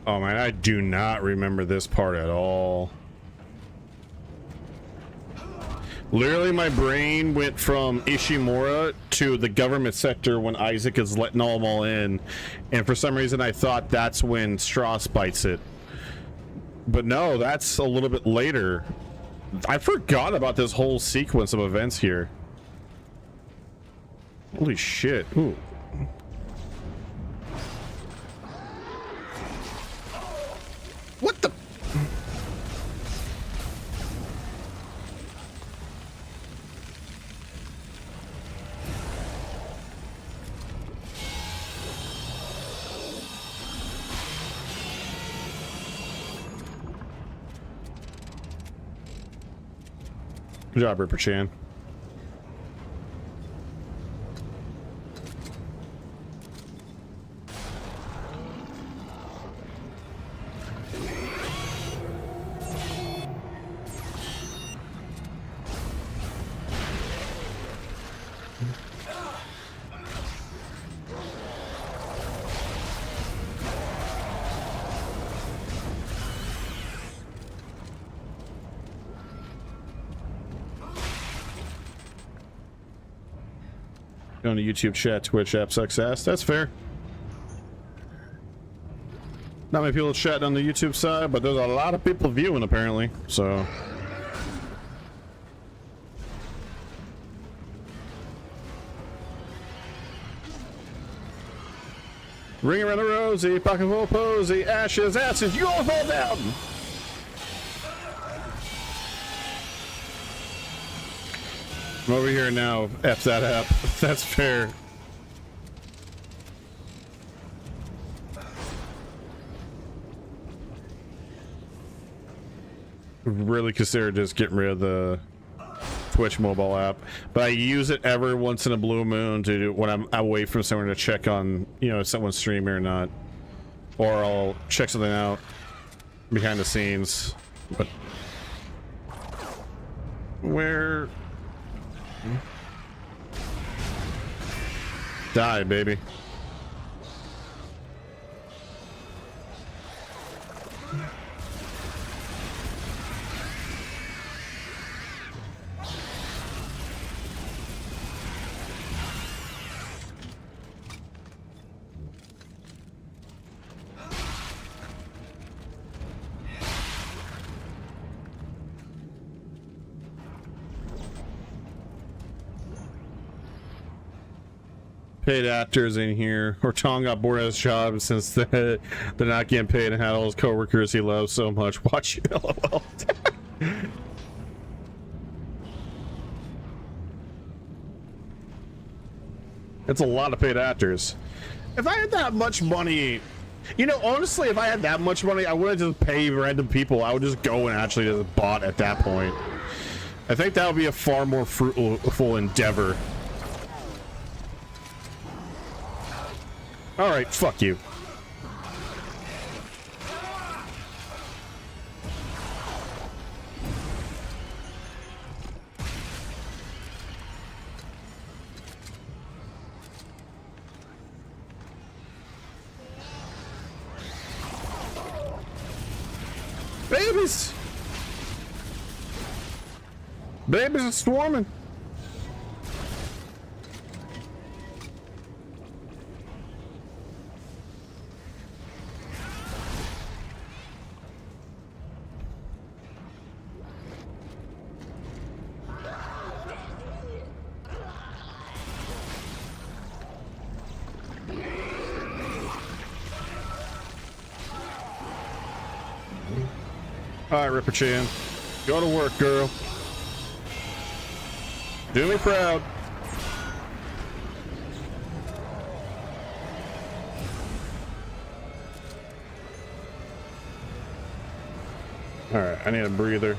Oh man, I do not remember this part at all. Literally, my brain went from Ishimura to the government sector when Isaac is letting them all in, and for some reason I thought that's when Strauss bites it. But no, that's a little bit later. I forgot about this whole sequence of events here. Holy shit. Ooh. What the? Good job, Ripper Chan. Going to YouTube chat, Twitch app success. That's fair. Not many people chatting on the YouTube side, but there's a lot of people viewing apparently. So ring around the rosy, pocket full of posy, ashes, ashes, you all fall down. I'm over here now. F that app. That's fair. Really consider just getting rid of the Twitch mobile app, but I use it every once in a blue moon to do when I'm away from somewhere to check on, you know, if someone's streaming or not, or I'll check something out behind the scenes. But where? Die, baby. paid actors in here. Or Tom got bored of his job since they're not getting paid and had all his coworkers he loves so much. Watch you, LOL. It's a lot of paid actors. If I had that much money, you know, honestly, if I had that much money, I wouldn't just pay random people. I would just go and actually just bot at that point. I think that would be a far more fruitful endeavor. All right, fuck you. Babies! Babies are swarming. All right, Ripper Chan. Go to work, girl. Do me proud. All right, I need a breather.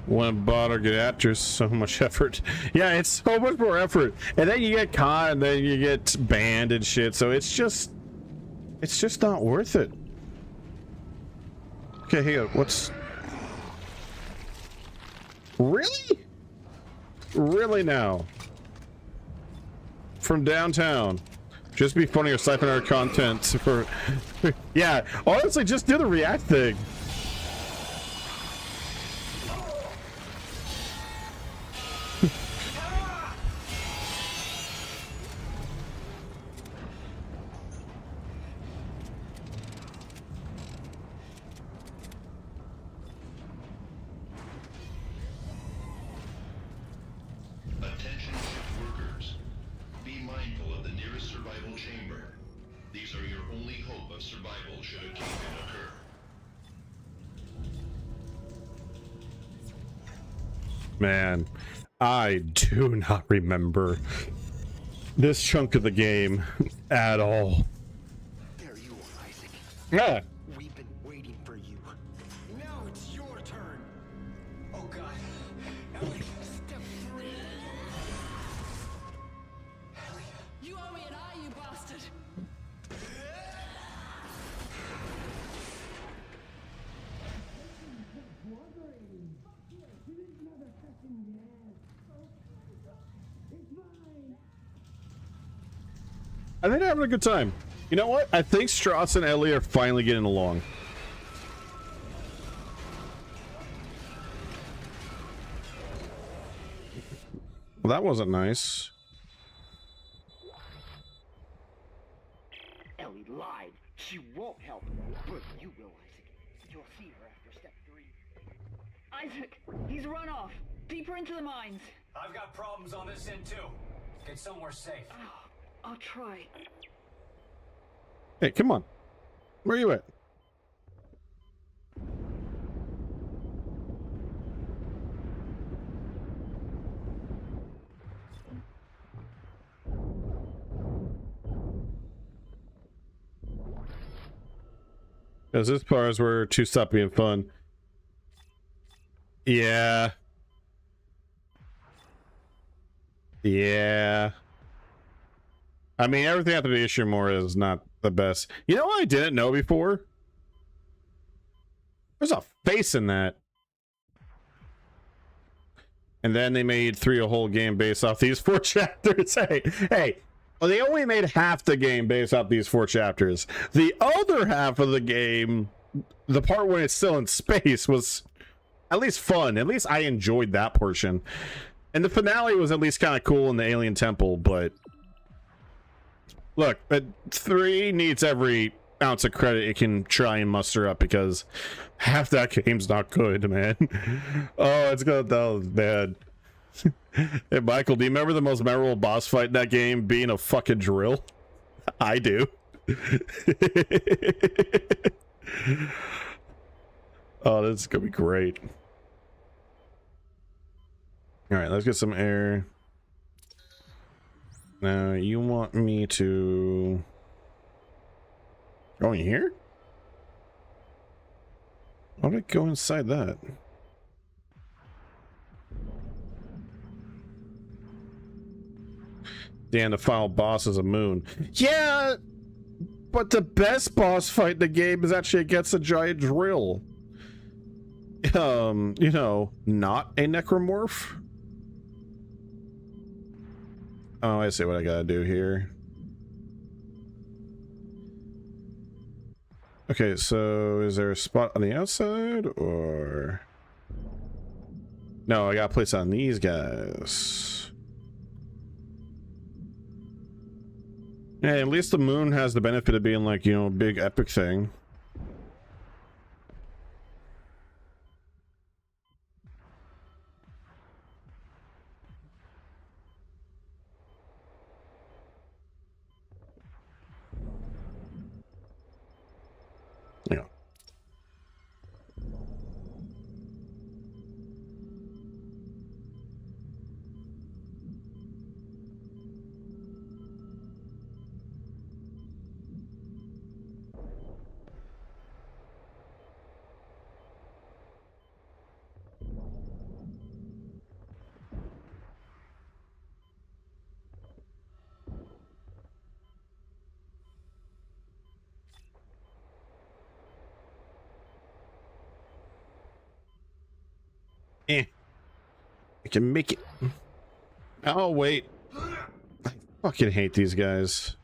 One bot or get actors, so much effort. Yeah, it's so much more effort, and then you get caught, and then you get banned and shit. So it's just not worth it. Okay, here. What's really now? From downtown, just be funny or siphon our content for. Yeah, honestly, just do the react thing. Man, I do not remember this chunk of the game at all. There you are, Isaac. Yeah. We've been waiting for you. Now it's your turn. Oh God. Ellie, step 3. Ellie. You owe me an eye, you bastard! I think they're having a good time. You know what? I think Strauss and Ellie are finally getting along. Well, that wasn't nice. Ellie lied. She won't help. But you will, Isaac. You'll see her after step 3. Isaac, he's run off. Deeper into the mines. I've got problems on this end too. Get somewhere safe. I'll try. Hey, come on. Where are you at? Because this part is where two stop being fun. Yeah. Yeah. I mean, everything after the Ishimura is not the best. You know what I didn't know before? There's a face in that. And then they made 3 a whole game based off these 4 chapters. Hey. Well, they only made half the game based off these 4 chapters. The other half of the game, the part when it's still in space, was at least fun. At least I enjoyed that portion. And the finale was at least kind of cool in the Alien Temple, but look, but 3 needs every ounce of credit it can try and muster up because half that game's not good, man. Oh, it's gonna that was bad. Hey, Michael, do you remember the most memorable boss fight in that game being a fucking drill? I do. Oh, this is gonna be great. All right, let's get some air. Now, you want me to go in here? Why would I go inside that? Dan, the final boss is a moon. Yeah, but the best boss fight in the game is actually against a giant drill. You know, not a necromorph. Oh, I see what I gotta do here. Okay, so is there a spot on the outside or no? I gotta place on these guys. Hey, at least the moon has the benefit of being like, you know, a big epic thing. Yeah. I can make it. Oh, wait. I fucking hate these guys.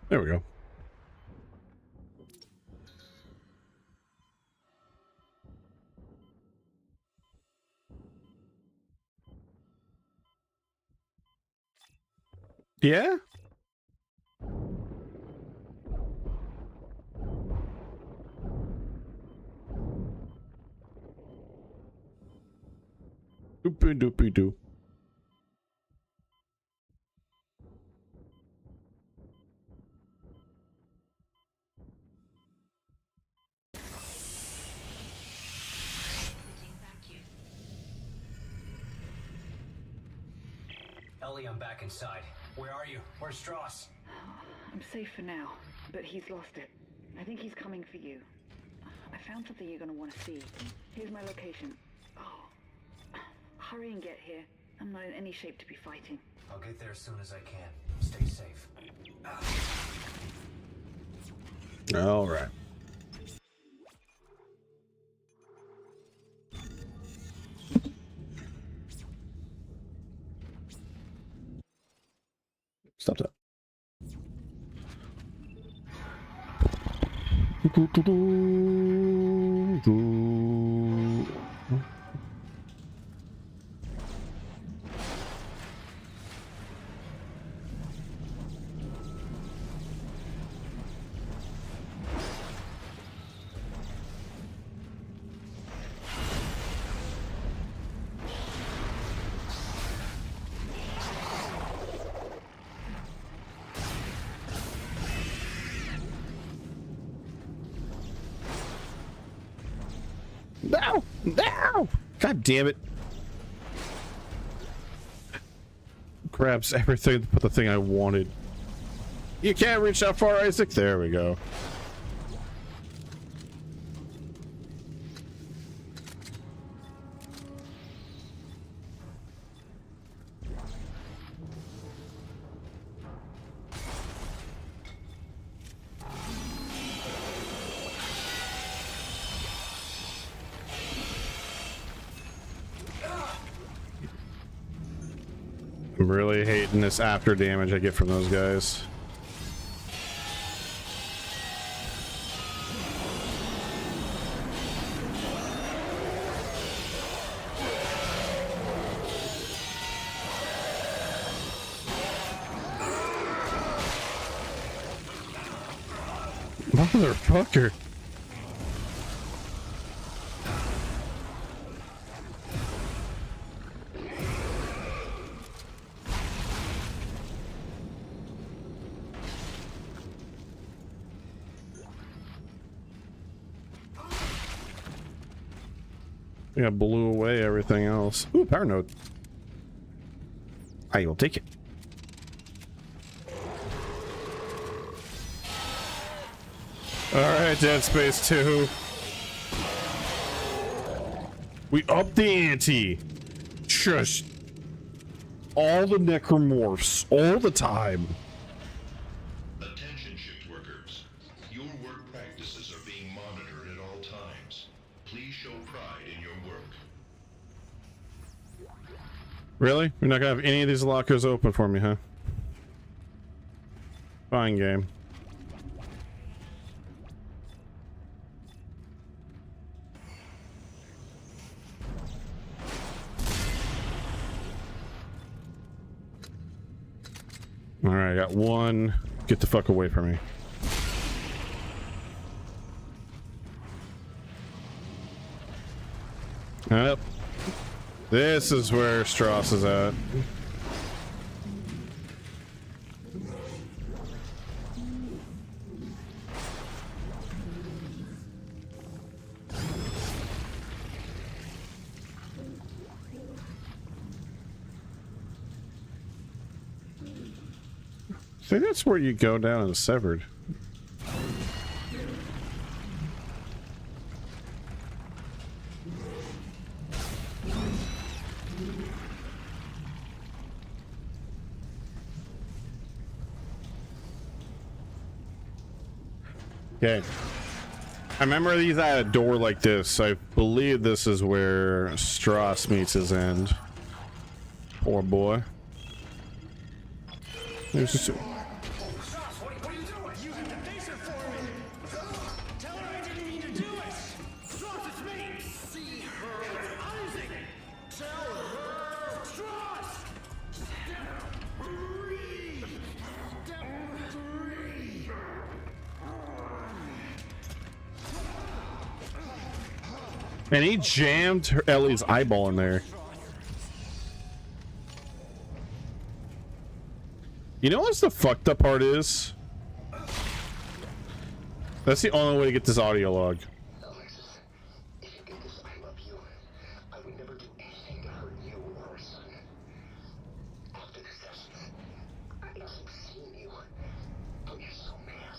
There we go. Yeah? Doopy doopy doo. Ellie, I'm back inside. Where are you? Where's Strauss? I'm safe for now, but he's lost it. I think he's coming for you. I found something you're gonna want to see. Here's my location. Oh, hurry and get here. I'm not in any shape to be fighting. I'll get there as soon as I can. Stay safe. All right. Stop that. No! No! God damn it. Grabs everything but the thing I wanted. You can't reach that far, Isaac. There we go. I'm really hating this after damage I get from those guys. Motherfucker. Yeah, blew away everything else. Ooh, power node. I will take it. Alright, Dead Space 2. We up the ante. Just all the necromorphs, all the time. Attention shift workers. Your work practices are being monitored at all times. Please show pride in your work. Really? You're not gonna have any of these lockers open for me, huh? Fine game. Alright, I got one. Get the fuck away from me. Yep. This is where Strauss is at. I think that's where you go down and severed. Okay. I remember these had a door like this. I believe this is where Strauss meets his end. Poor boy. There's just... What are you doing? You have to face her for me. Tell her I didn't mean to do it. Strauss, it's me. See her. It's Isaac. Tell her. Strauss. Step 3. Step 3. And he jammed Ellie's eyeball in there. You know what's the fucked up part is? That's the only way to get this audio log. Alexis, if you get this, I love you. I would never do anything to hurt you or our son. After the sessions, I keep seeing you. But you're so mad.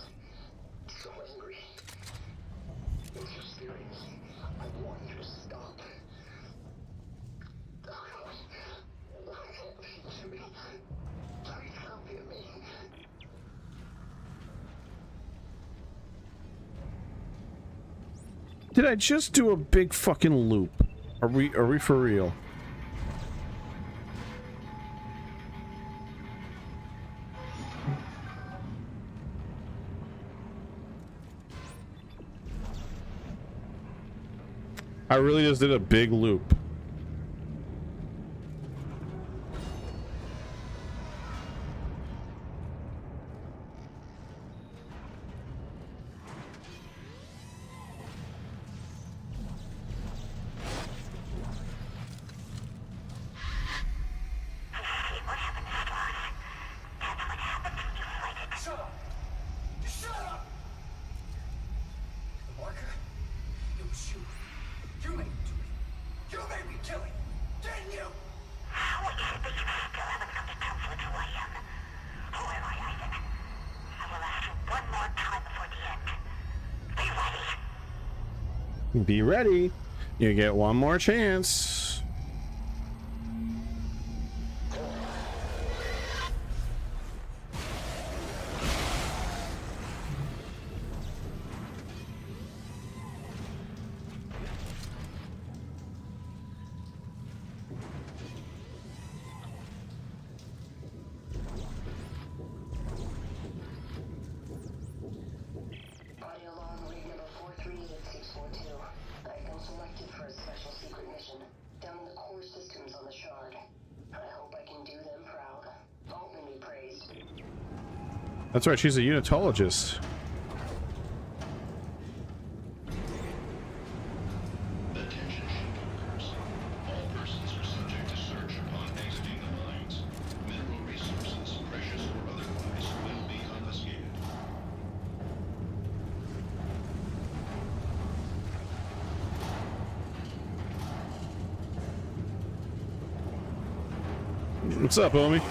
So angry. It's so serious. I want you to stop. Oh, God. What happened to me? Please help me. Did I just do a big fucking loop? Are we for real? I really just did a big loop. Shut up. Shut up. The marker. It was you. You made me do it. You made me kill it. Didn't you? What you think you still haven't come to terms with who I am? Who am I, Isaac? I will ask you one more time before the end. Be ready. Be ready. You get one more chance. That's right, she's a unitologist. Attention shipbuilders. All persons are subject to search upon exiting the mines. Mineral resources, precious or otherwise, will be confiscated. What's up, homie?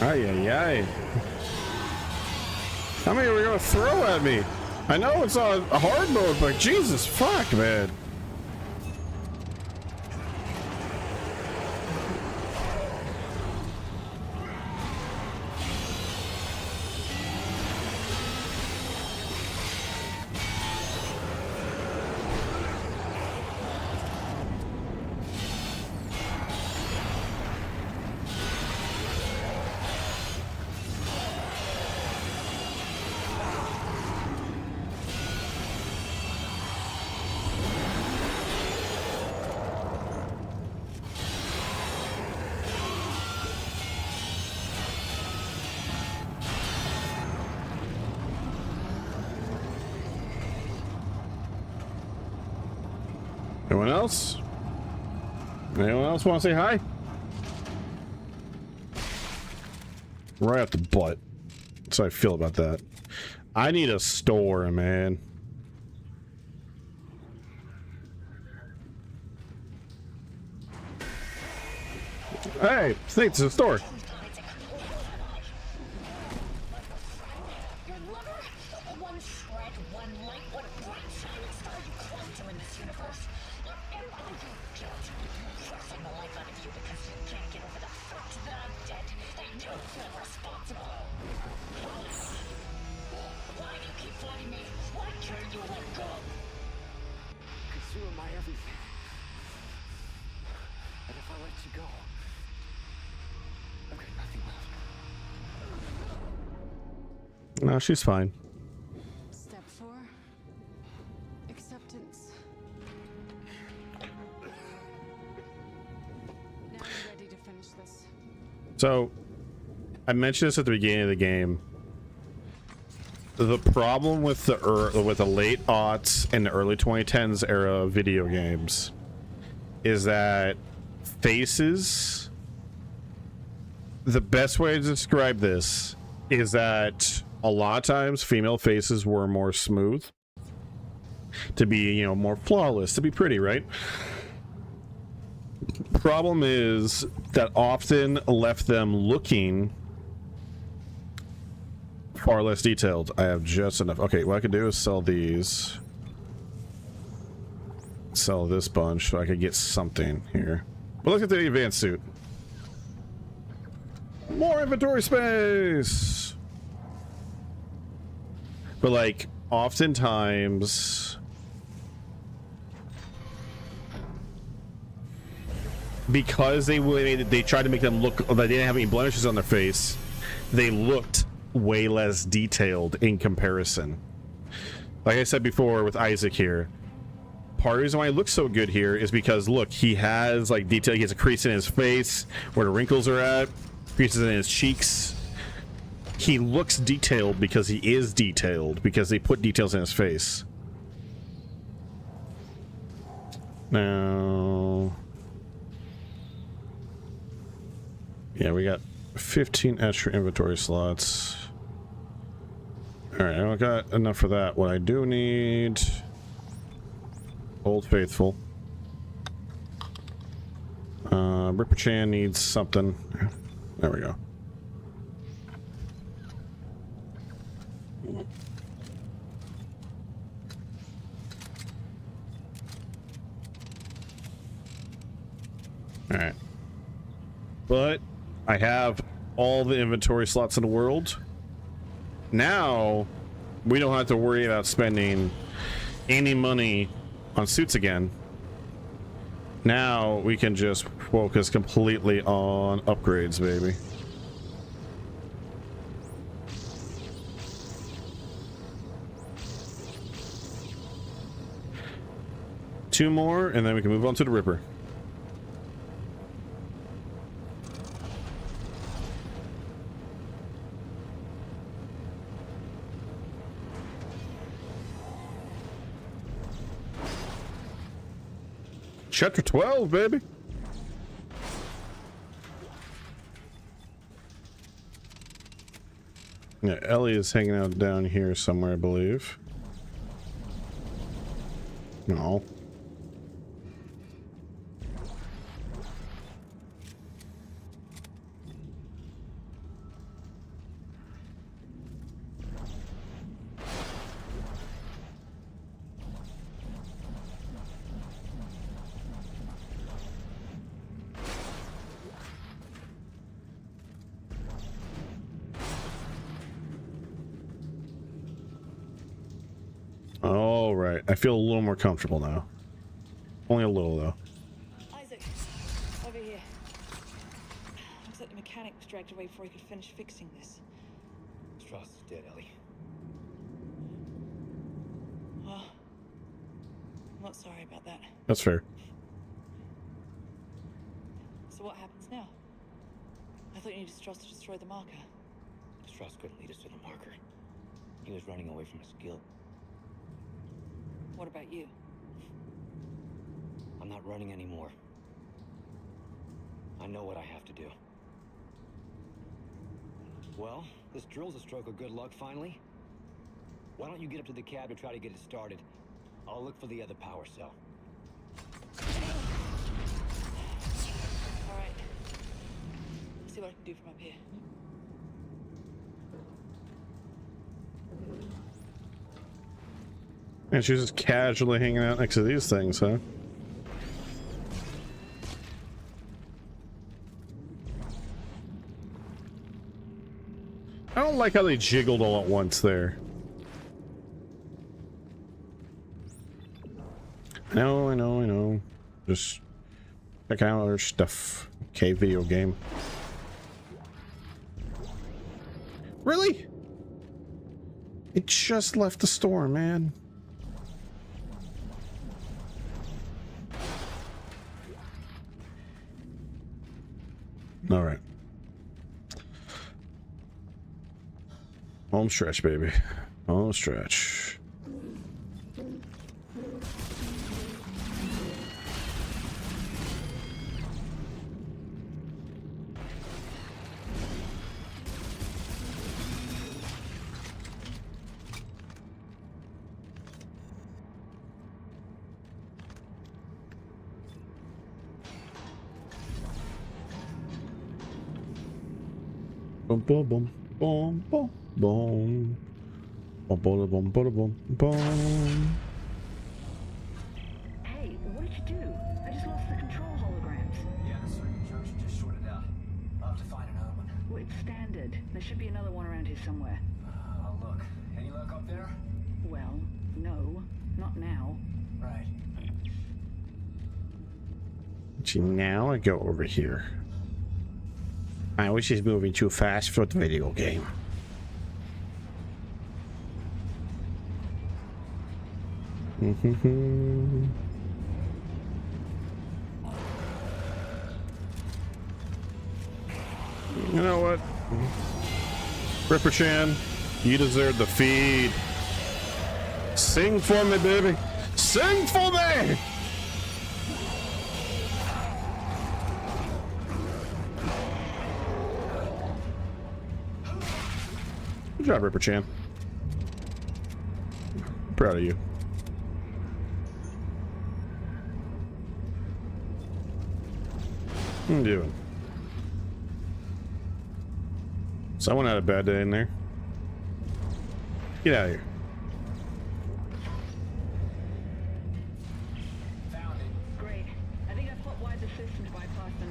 Ay, ay, ay. How many are we gonna throw at me? I know it's on a hard mode, but Jesus fuck, man. Anyone else? Anyone else want to say hi? Right up the butt. That's how I feel about that. I need a store, man. Hey, thanks, it's a store. Your lover, one shred, one light, what a bright shining star you clung to in this universe. And all your guilt, forcing the life out of you because you can't get over the fact that I'm dead and you feel responsible. Why do you keep fighting me? Why can't you let go? Because you are my everything. And if I let you go, I've got nothing left. No, she's fine. Step 4. Acceptance. Now you're ready to finish this. So, I mentioned this at the beginning of the game. The problem with the late aughts and the early 2010s era video games is that faces. The best way to describe this is that a lot of times female faces were more smooth, to be, you know, more flawless, to be pretty, right? Problem is that often left them looking far less detailed. I have just enough. Okay, what I could do is sell these. Sell this bunch so I could get something here. But look at the advanced suit. More inventory space! But like, oftentimes because they tried to make them look, they didn't have any blemishes on their face, they looked way less detailed in comparison. Like I said before with Isaac here, part of the reason why he looks so good here is because look, he has like detail. He has a crease in his face where the wrinkles are at, creases in his cheeks. He looks detailed because he is detailed, because they put details in his face. Now, yeah, we got 15 extra inventory slots. All right, I don't got enough for that. What I do need, Old Faithful. Ripper Chan needs something. There we go. All right. But I have all the inventory slots in the world. Now we don't have to worry about spending any money on suits again. Now we can just focus completely on upgrades, baby. Two more, and then we can move on to the Ripper. Chapter 12, baby. Yeah, Ellie is hanging out down here somewhere, I believe. No. All right, I feel a little more comfortable now. Only a little, though. Isaac, over here. Looks like the mechanic was dragged away before he could finish fixing this. Strauss is dead, Ellie. Well, I'm not sorry about that. That's fair. So what happens now? I thought you needed Strauss to destroy the marker. Strauss couldn't lead us to the marker. He was running away from his guild. What about you? I'm not running anymore. I know what I have to do. Well, this drill's a stroke of good luck finally. Why don't you get up to the cab to try to get it started? I'll look for the other power cell. All right. See what I can do from up here. And she's just casually hanging out next to these things, huh? I don't like how they jiggled all at once there. I know. Just check out our stuff. Okay, video game. Really? It just left the store, man. All right. Home stretch, baby. Home stretch. Boom, boom, boom, boom, boom, boom, boom, boom, boom, boom, boom. Hey, what did you do? I just lost the control holograms. Yeah, the circuit junction just shorted out. I'll have to find another one. Well, it's standard. There should be another one around here somewhere. I'll look. Any luck up there? Well, no, not now. Right. See, now I go over here. I wish he's moving too fast for the video game. You know what? Ripper Chan, you deserve the feed. Sing for me, baby. Sing for me! Good job, Ripper Chan. Proud of you. What are you doing? Someone had a bad day in there. Get out of here. Great. I think I've hot-wired the system to bypass the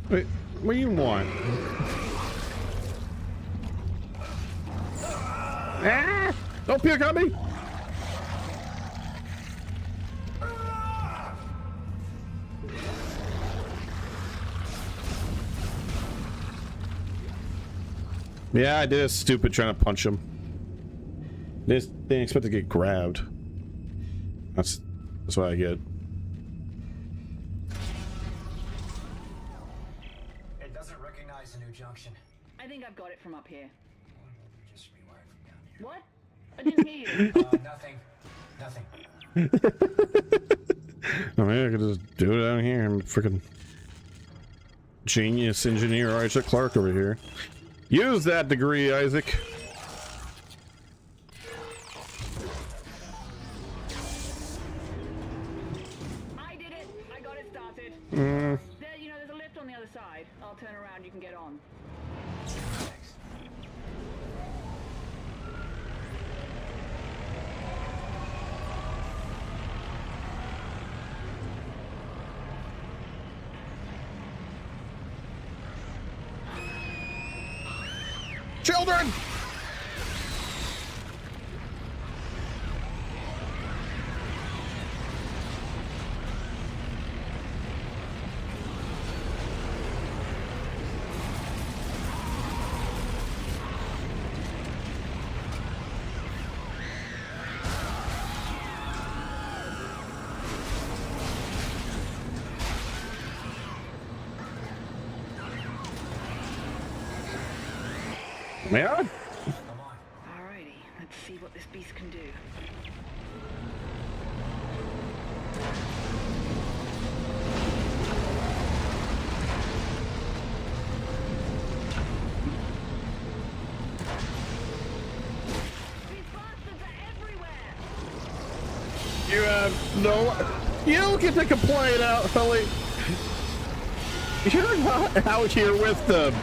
Wait, what do you want? Ah! Don't puke on me! Yeah, I did a stupid trying to punch him. Didn't expect to get grabbed. That's what I get. It doesn't recognize a new junction. I think I've got it from up here. Just rewired from down here. What? I didn't hear you. Nothing. Nothing. I mean, I could just do it down here. I'm freaking genius engineer Isaac Clarke over here. Use that degree, Isaac. I did it. I got it started. Mm. There, you know, there's a lift on the other side. I'll turn around. You can get on. Thanks. Children! Yeah? Come on. Alrighty, let's see what this beast can do. These bastards are everywhere! You have no... You don't get to complain out, Philly. You're not out here with them.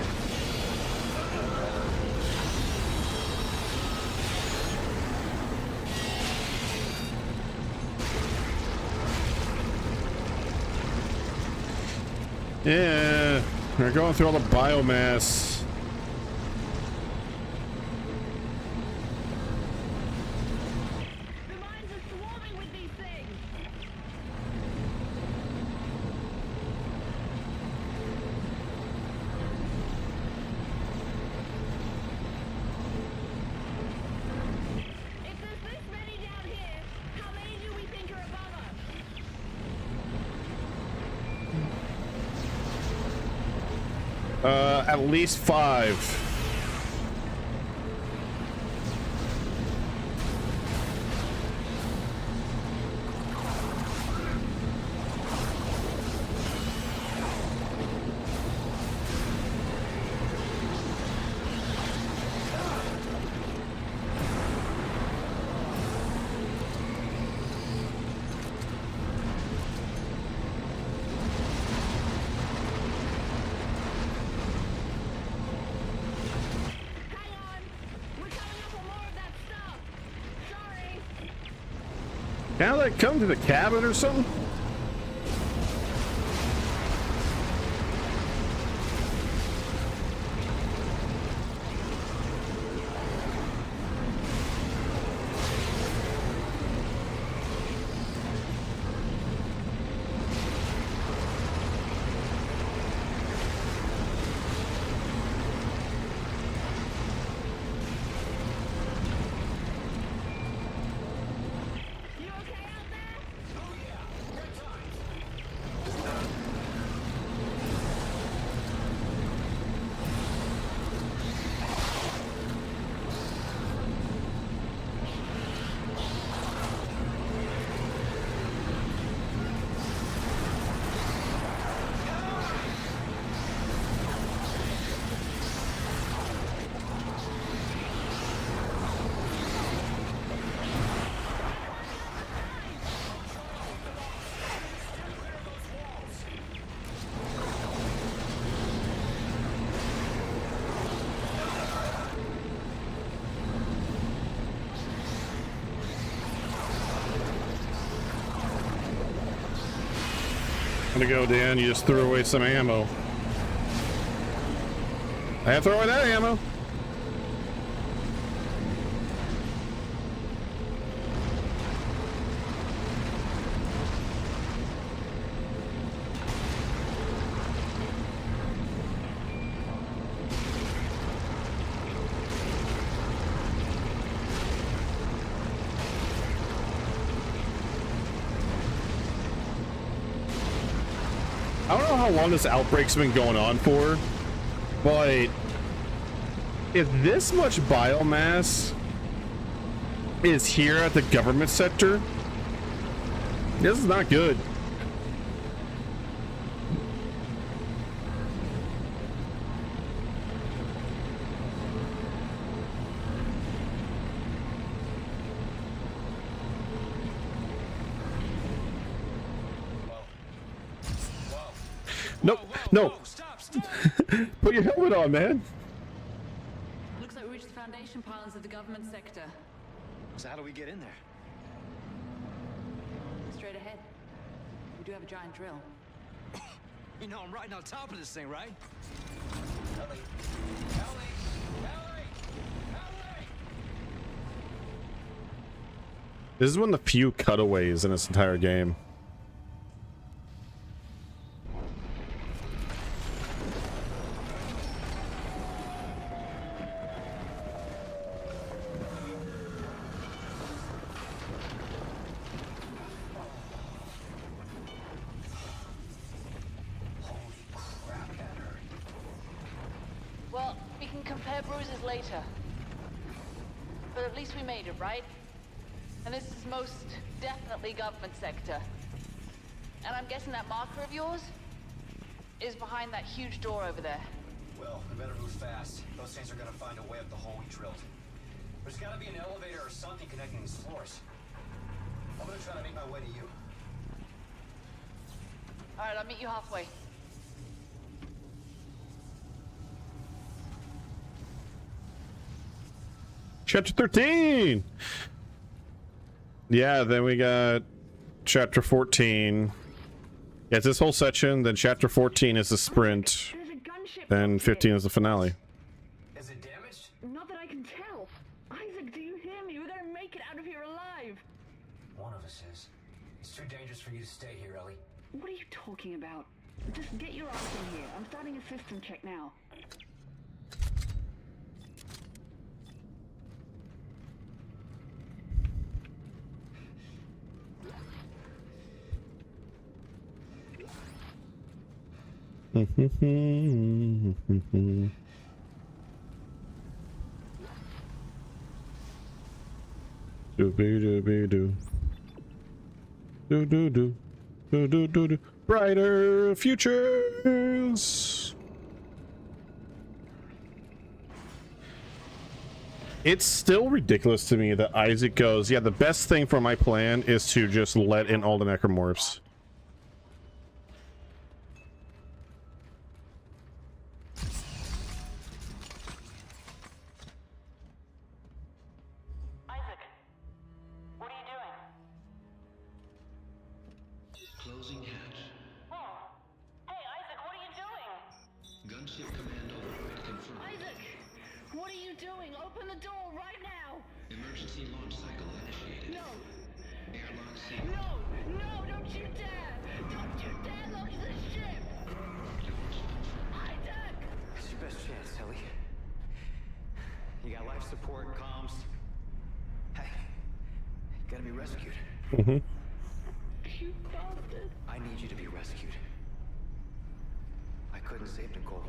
Yeah, we're going through all the biomass. The mines are swarming with these things! If there's this many down here, how many do we think are above us? At least 5. Hang on! We're coming up on more of that stuff! Sorry! Can't they come to the cabin or something? You okay out there? Oh yeah. Good times. Gonna go, Dan. You just threw away some ammo. I have to throw away that ammo. I don't know how long this outbreak's been going on for, but if this much biomass is here at the government sector, this is not good. Nope, no. Put your helmet on, man. Looks like we reached the foundation pylons of the government sector. So how do we get in there? Straight ahead. We do have a giant drill. You know I'm right on top of this thing, right? Ellie! This is one of the few cutaways in this entire game. Well, we can compare bruises later. But at least we made it, right? And this is most definitely government sector. And I'm guessing that marker of yours is behind that huge door over there. Well, we better move fast. Those things are gonna find a way up the hole we drilled. There's gotta be an elevator or something connecting these floors. I'm gonna try to make my way to you. Alright, I'll meet you halfway. Chapter 13. Yeah, then we got chapter 14. Yeah, it's this whole section. Then chapter 14 is the sprint. Then 15 is the finale. Is it damaged? Not that I can tell. Isaac, do you hear me? We're gonna make it out of here alive. One of us is. It's too dangerous for you to stay here, Ellie. What are you talking about? Just get your ass in here. I'm starting a system check now. Doo-be-doo-be-doo. Do-do-do. Do-do-do-do. Brighter futures. It's still ridiculous to me that Isaac goes, yeah, the best thing for my plan is to just let in all the necromorphs. Closing hatch. Oh. Hey, Isaac, what are you doing? Gunship command override confirmed. Isaac, what are you doing? Open the door right now. Emergency launch cycle initiated. No. Airlock sealed. No, no, don't you dare. Don't you dare launch the ship. Isaac! It's your best chance, Ellie. You got life support, comms. Hey, you gotta be rescued. You bastard. I need you to be rescued. I couldn't save Nicole,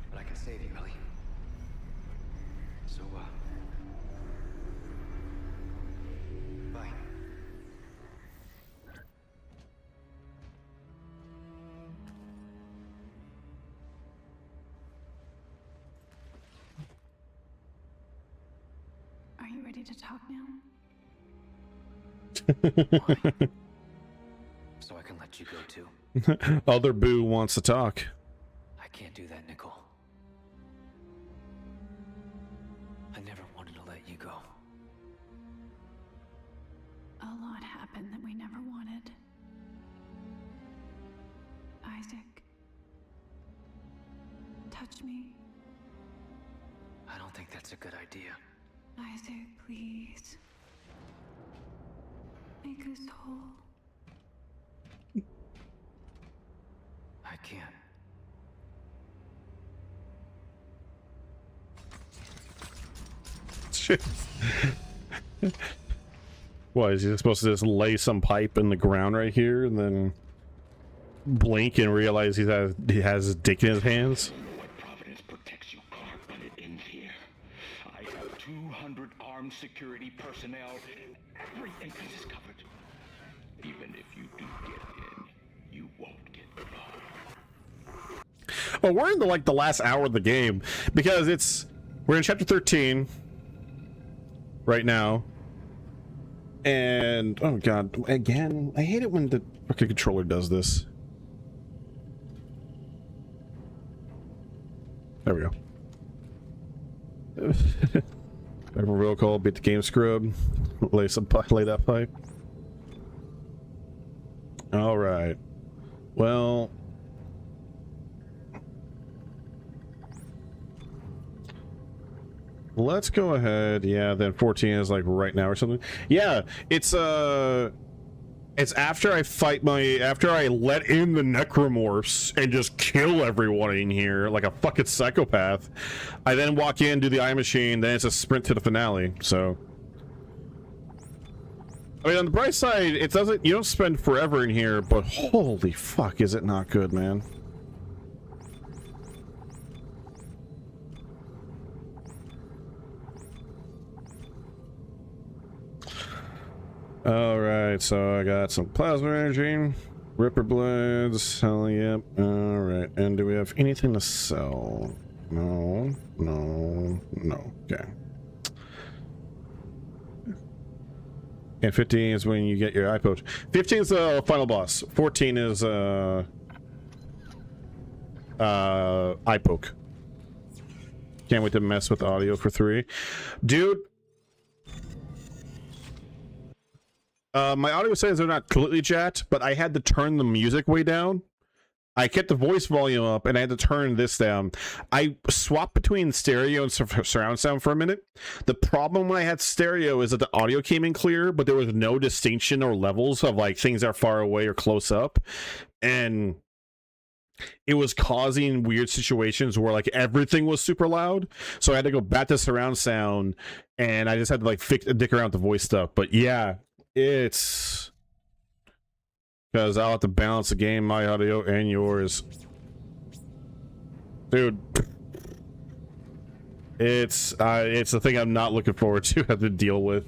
but I can save you, Ellie. So, bye. Are you ready to talk now? So I can let you go too. Other Boo wants to talk. I can't do that, Nicole. I never wanted to let you go. A lot happened that we never wanted. Isaac, touch touch me. I don't think that's a good idea. Isaac, please. Make us whole. I can't. Shit. What, is he supposed to just lay some pipe in the ground right here and then blink and realize he has his dick in his hands? What Providence protects you, Clark, but it ends here. I have 200 armed security personnel. Every entrance is covered. Even if you do get in, you won't get far. Oh, we're in the last hour of the game because we're in chapter 13 right now. And oh god, again, I hate it when the fucking controller does this. There we go. Roll call, beat the game scrub, lay that pipe. All right. Well, let's go ahead. Yeah, then 14 is like right now or something. Yeah, it's after I let in the necromorphs and just kill everyone in here like a fucking psychopath. I then walk in, do the eye machine, then it's a sprint to the finale. So I mean, on the bright side, you don't spend forever in here, but holy fuck, is it not good, man. Alright, so I got some plasma energy, Ripper blades, hell yep, alright, and do we have anything to sell? No, okay. And 15 is when you get your eye poach. 15 is the final boss. 14 is eye poke. Can't wait to mess with audio for 3. Dude, my audio settings are not completely jacked, but I had to turn the music way down. I kept the voice volume up and I had to turn this down. I swapped between stereo and surround sound for a minute. The problem when I had stereo is that the audio came in clear, but there was no distinction or levels of like things that are far away or close up. And it was causing weird situations where like everything was super loud. So I had to go back to surround sound and I just had to like dick around with the voice stuff. But yeah, it's because I'll have to balance the game, my audio and yours. Dude, it's the thing I'm not looking forward to have to deal with.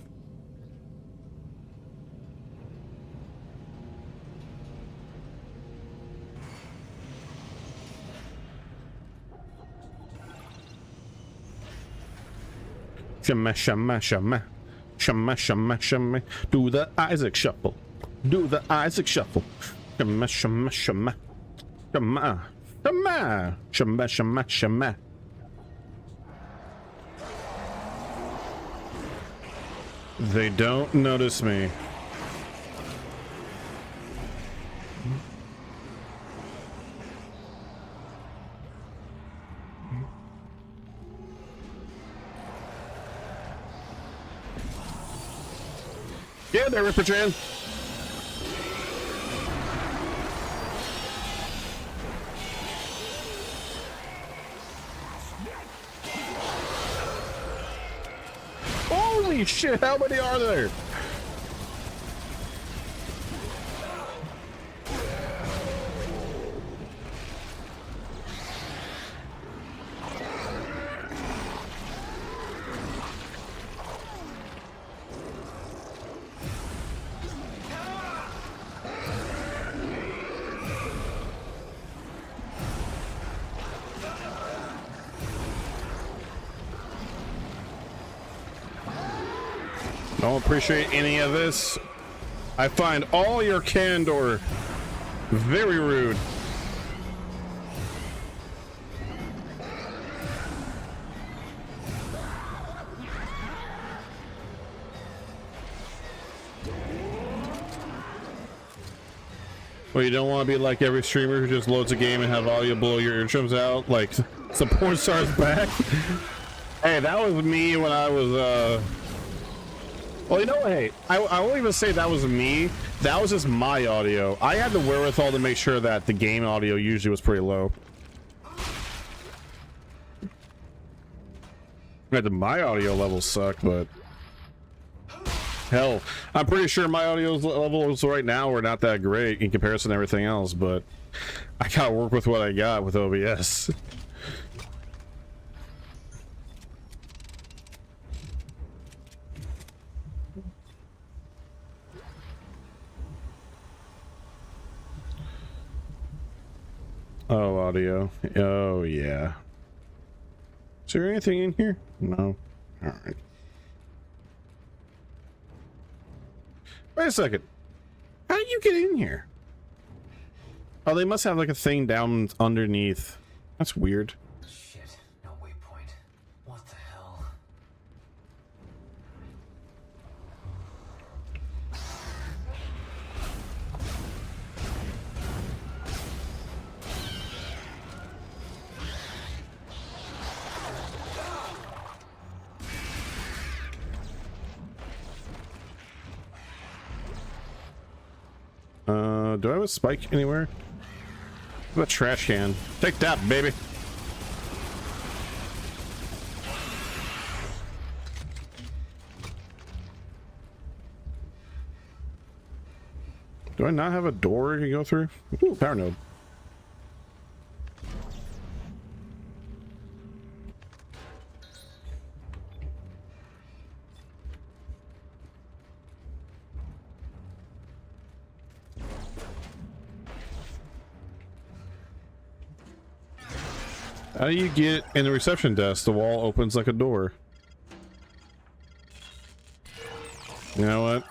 Shama, shama, shama. Shama, shama, shama. Do the Isaac shuffle. Do the Isaac shuffle. Shama, shama, shama. Shama, shama. Shama, shama, shama. They don't notice me. Yeah, there, Ripper Chan. Holy shit, how many are there? Don't appreciate any of this. I find all your candor very rude. Well, you don't want to be like every streamer who just loads a game and have audio blow your eardrums out. Like, So porn star's back. Hey, that was me when I was well, you know what? Hey, I won't even say that was me. That was just my audio. I had the wherewithal to make sure that the game audio usually was pretty low. My audio levels suck, but hell, I'm pretty sure my audio levels right now are not that great in comparison to everything else, but I gotta work with what I got with OBS. Oh, audio. Oh, yeah. Is there anything in here? No. All right. Wait a second. How did you get in here? Oh, they must have like a thing down underneath. That's weird. Shit, no waypoint. What the hell? Do I have a spike anywhere? What about a trash can? Take that, baby. Do I not have a door I can go through? Ooh, power node. How do you get in the reception desk? The wall opens like a door. You know what?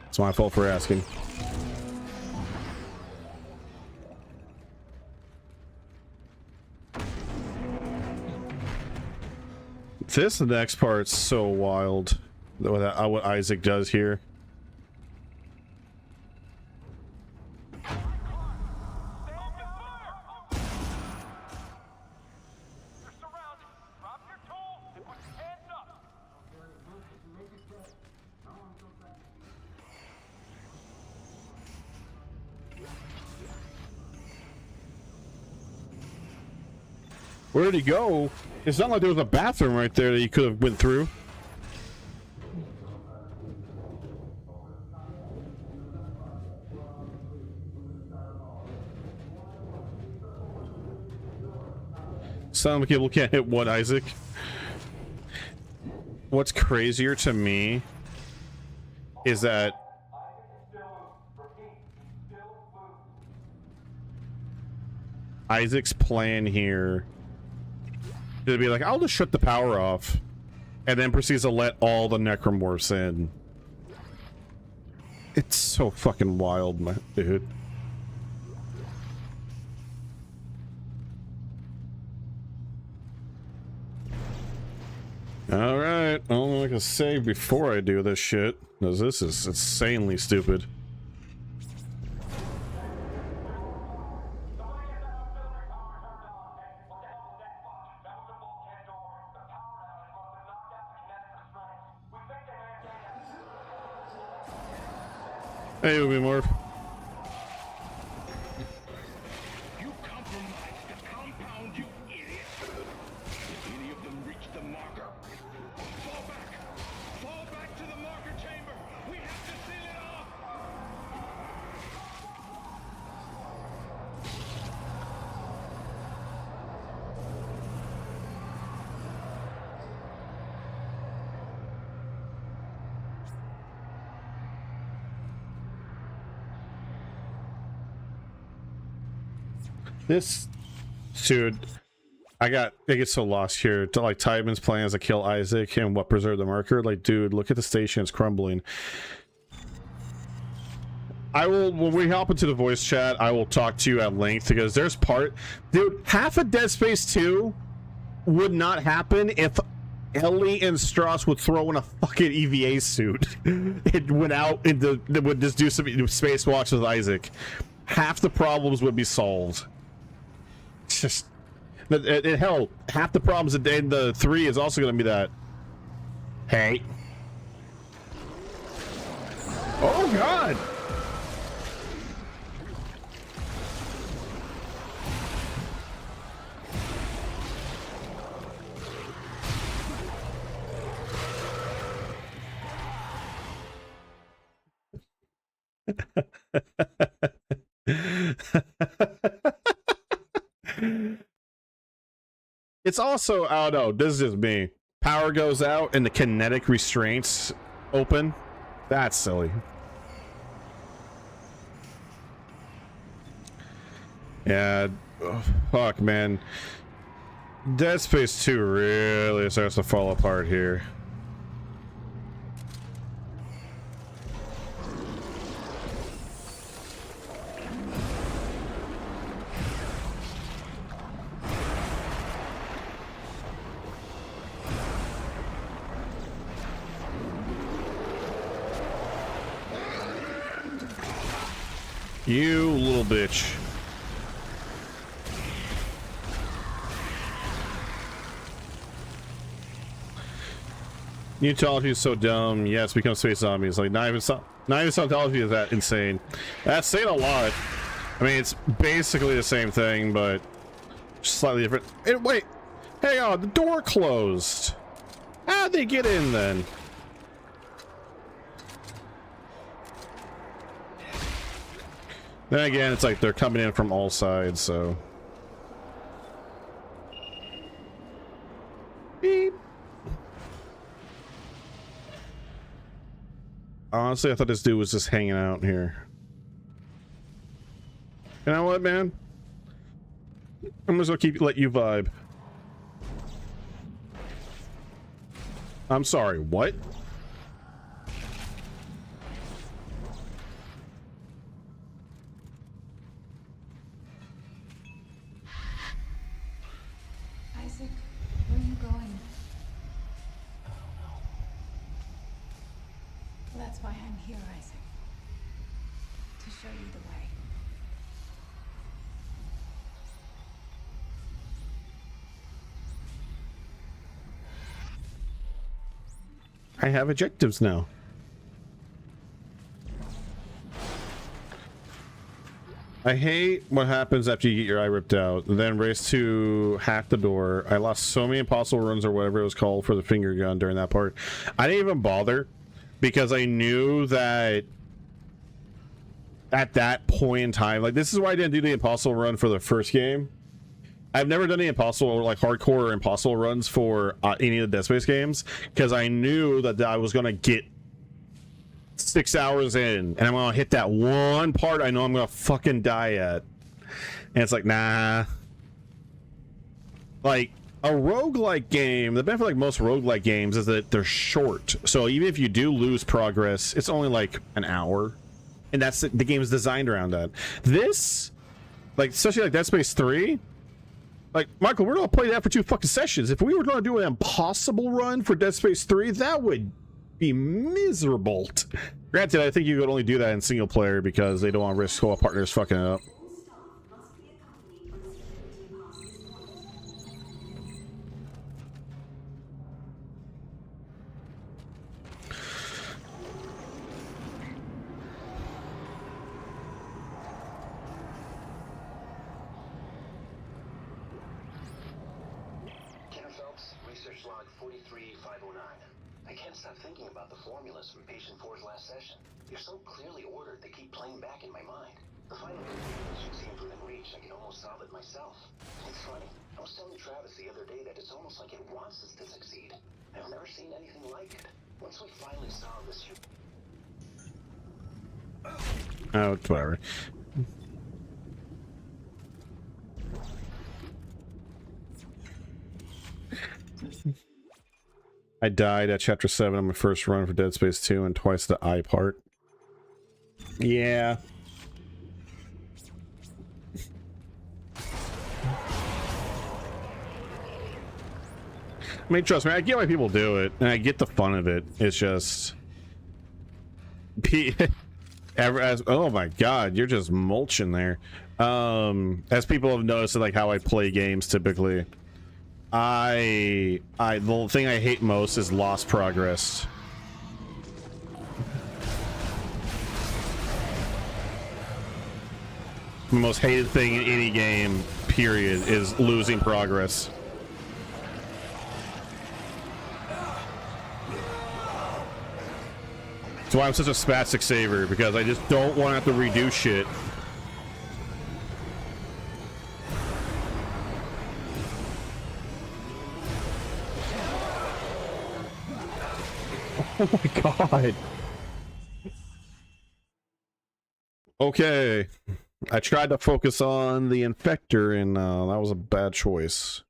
It's my fault for asking. This next part's so wild. What Isaac does here. Where did he go? It's not like there was a bathroom right there that he could have went through. Some people can't hit one Isaac. What's crazier to me is that Isaac's plan here to be like, I'll just shut the power off, and then proceeds to let all the necromorphs in. It's so fucking wild, my dude. All right, I'll make a save before I do this shit, because this is insanely stupid. Hey, Ubi Morph. You compromised the compound, you idiot! If any of them reach the marker, fall back! Fall back to the marker chamber! We have to seal it off! This dude, I get so lost here. To like Tideman's plans to kill Isaac and what preserved the marker. Like, dude, look at the station, it's crumbling. I will, when we hop into the voice chat, I will talk to you at length, because there's dude, half of Dead Space 2 would not happen if Ellie and Strauss would throw in a fucking EVA suit. It went out into, would just do some spacewalks with Isaac. Half the problems would be solved. It's just hell, half the problems in the 3 is also going to be that. Hey. Oh God. It's also, I don't know, this is just me. Power goes out and the kinetic restraints open. That's silly. Yeah, oh, fuck, man. Dead Space 2 really starts to fall apart here. You little bitch. Neutology is so dumb. Yes, become space zombies. Like not even Scientology is that insane. That's saying a lot. I mean, it's basically the same thing, but slightly different. And wait, hang on, the door closed. How'd they get in then? Then again, it's like they're coming in from all sides, so. Beep. Honestly, I thought this dude was just hanging out here. You know what, man? I'm just gonna let you vibe. I'm sorry, what? Isaac, where are you going? I don't know. Well, that's why I'm here, Isaac. To show you the way. I have objectives now. I hate what happens after you get your eye ripped out. Then race to hack the door. I lost so many impossible runs or whatever it was called for the finger gun during that part. I didn't even bother because I knew that at that point in time, like this is why I didn't do the impossible run for the first game. I've never done any impossible or like hardcore or impossible runs for any of the Dead Space games because I knew that I was gonna get 6 hours in and I'm gonna hit that one part I know I'm gonna fucking die at, and it's like, nah. Like a roguelike game, the benefit like most roguelike games is that they're short, so even if you do lose progress, it's only like an hour, and that's the game is designed around that. This, like especially like Dead Space 3, like, Michael, we're gonna play that for 2 fucking sessions. If we were gonna do an impossible run for Dead Space 3, that would be miserable. Granted, I think you could only do that in single player because they don't want to risk co-op partners fucking it up. Kenner Phelps, research log 43509. I can't stop thinking about the formulas from patient 4's last session. They're so clearly ordered, they keep playing back in my mind. The final conclusion seems within reach. I can almost solve it myself. It's funny. I was telling Travis the other day that it's almost like it wants us to succeed. I've never seen anything like it. Once we finally solve this, Oh, whatever. I died at Chapter 7 on my first run for Dead Space 2 and twice the eye part. Yeah. I mean, trust me, I get why people do it, and I get the fun of it. It's just... Oh my god, you're just mulching there. As people have noticed, like how I play games typically, the thing I hate most is lost progress. The most hated thing in any game, period, is losing progress. That's why I'm such a spastic saver, because I just don't want to have to redo shit. Oh my god. Okay. I tried to focus on the infector, and that was a bad choice.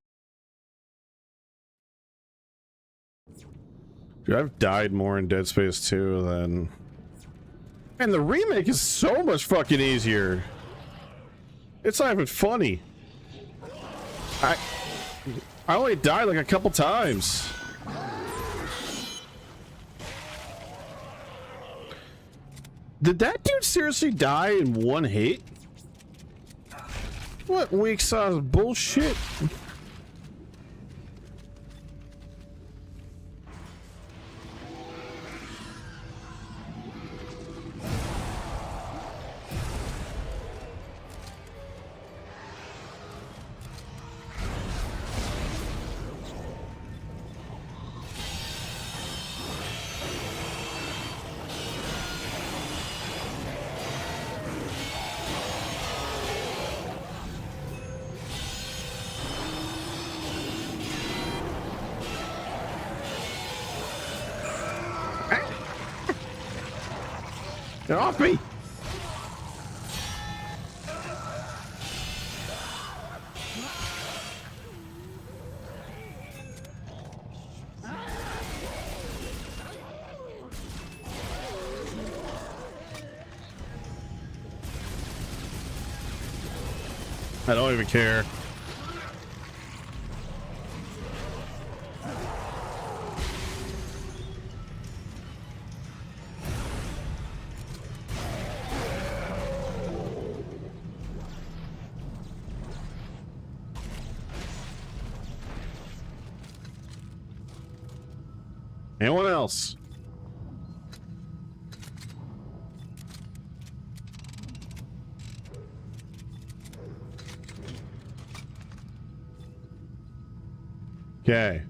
Dude, I've died more in Dead Space 2 than... And the remake is so much fucking easier. It's not even funny. I only died like a couple times. Did that dude seriously die in one hit? What weak sauce bullshit? Get off me! I don't even care. Anyone else? Okay.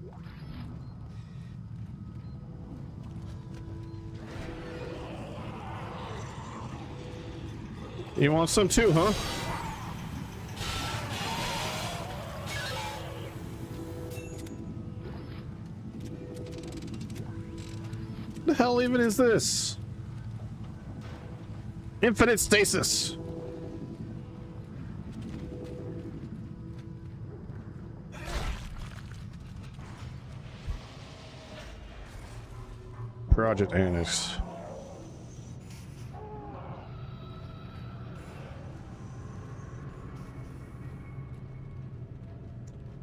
You want some too, huh? The hell even is this? Infinite stasis. Project Annex.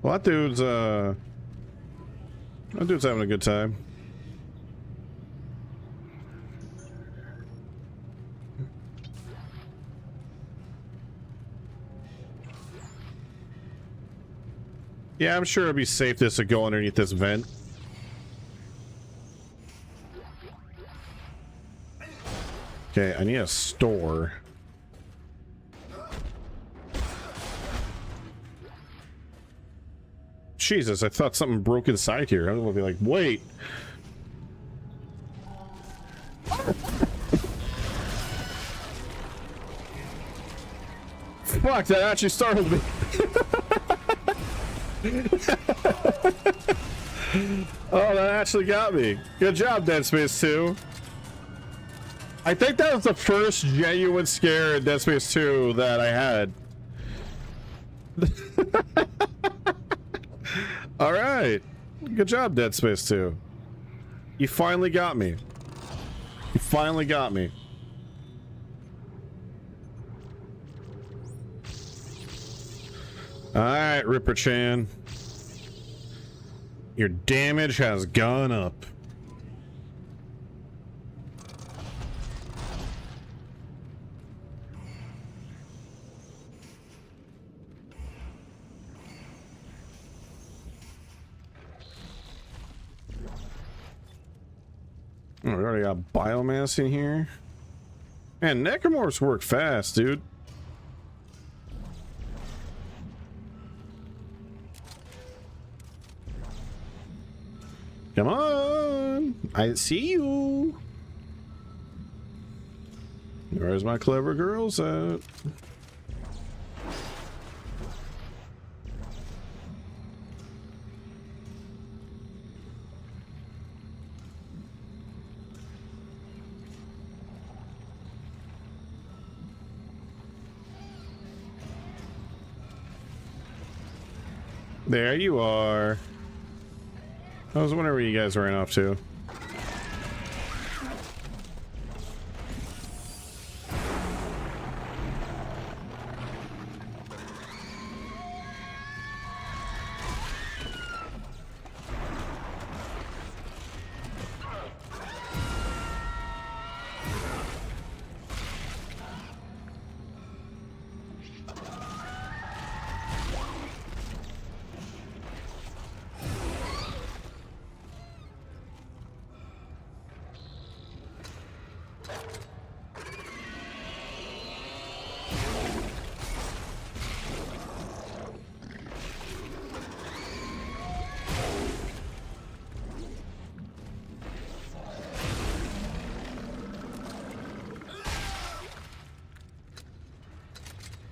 Well, that dude's having a good time. Yeah, I'm sure it'd be safe just to go underneath this vent. Okay, I need a store. Jesus, I thought something broke inside here. I was gonna be like, wait. Fuck, that actually startled me. Oh, that actually got me. Good job, Dead Space 2. I think that was the first genuine scare in Dead Space 2 that I had. Alright. Good job, Dead Space 2. You finally got me. You finally got me. Alright, Ripper Chan. Your damage has gone up. We already got biomass in here. Man, necromorphs work fast, dude. Come on! I see you! Where's my clever girls at? There you are. I was wondering where you guys ran off to.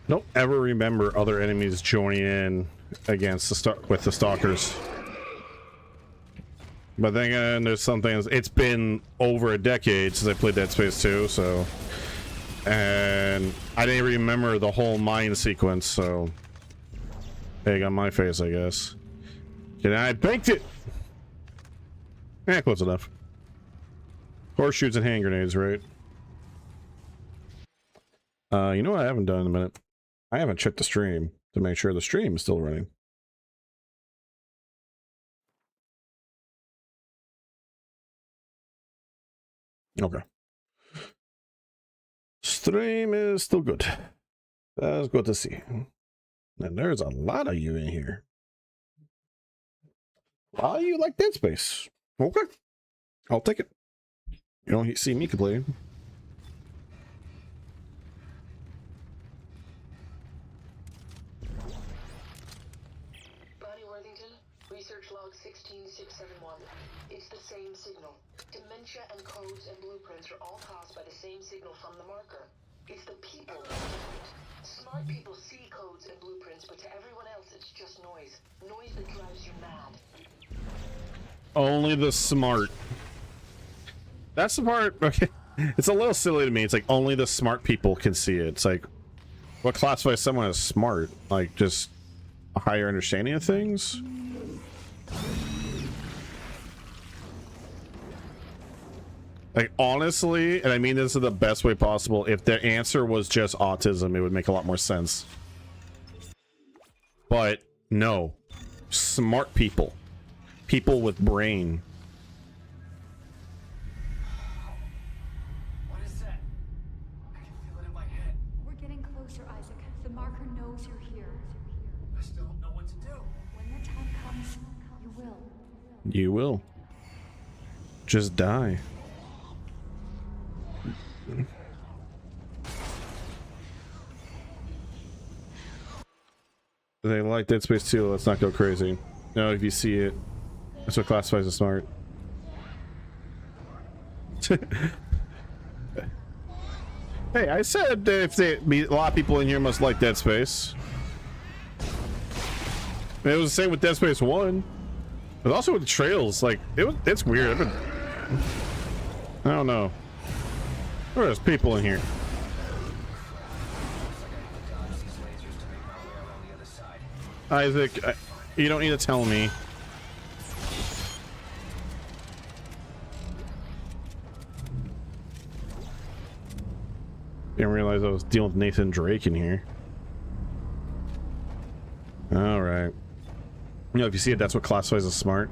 Don't ever remember other enemies joining in against the stalkers. But then again, there's something. It's been over a decade since I played Dead Space 2, so, and I didn't remember the whole mine sequence. So, egg on my face, I guess. And I banked it. Close enough. Horseshoes and hand grenades, right? You know what I haven't done in a minute? I haven't checked the stream to make sure the stream is still running. Okay. Stream is still good. That's good to see. And there's a lot of you in here. Why you like Dead Space? Okay. I'll take it. You don't see me complain. Research log 16671. It's the same signal. Dementia and codes and blueprints are all caused by the same signal from the marker. It's the people that are different. Smart people see codes and blueprints, but to everyone else it's just noise. Noise that drives you mad. Only the smart. That's the part, okay. It's a little silly to me. It's like only the smart people can see it. It's like, what classifies someone as smart? Like just a higher understanding of things? Like honestly, and I mean this in the best way possible, if the answer was just autism, it would make a lot more sense. But no, smart people, people with brain. What is that? I can feel it in my head. We're getting closer, Isaac. The marker knows you're here. I still don't know what to do. When the time comes, you will. You will. Just die. They like Dead Space 2, let's not go crazy. No, if you see it, that's what classifies as smart. Hey, I said that if a lot of people in here must like Dead Space. And it was the same with Dead Space 1. But also with the trails, like, it's weird. I don't know. There's people in here. Isaac, you don't need to tell me. Didn't realize I was dealing with Nathan Drake in here. All right. You know, if you see it, that's what classifies as smart.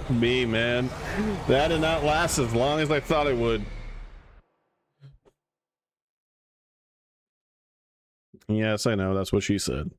Me, man. That did not last as long as I thought it would. Yes, I know. That's what she said.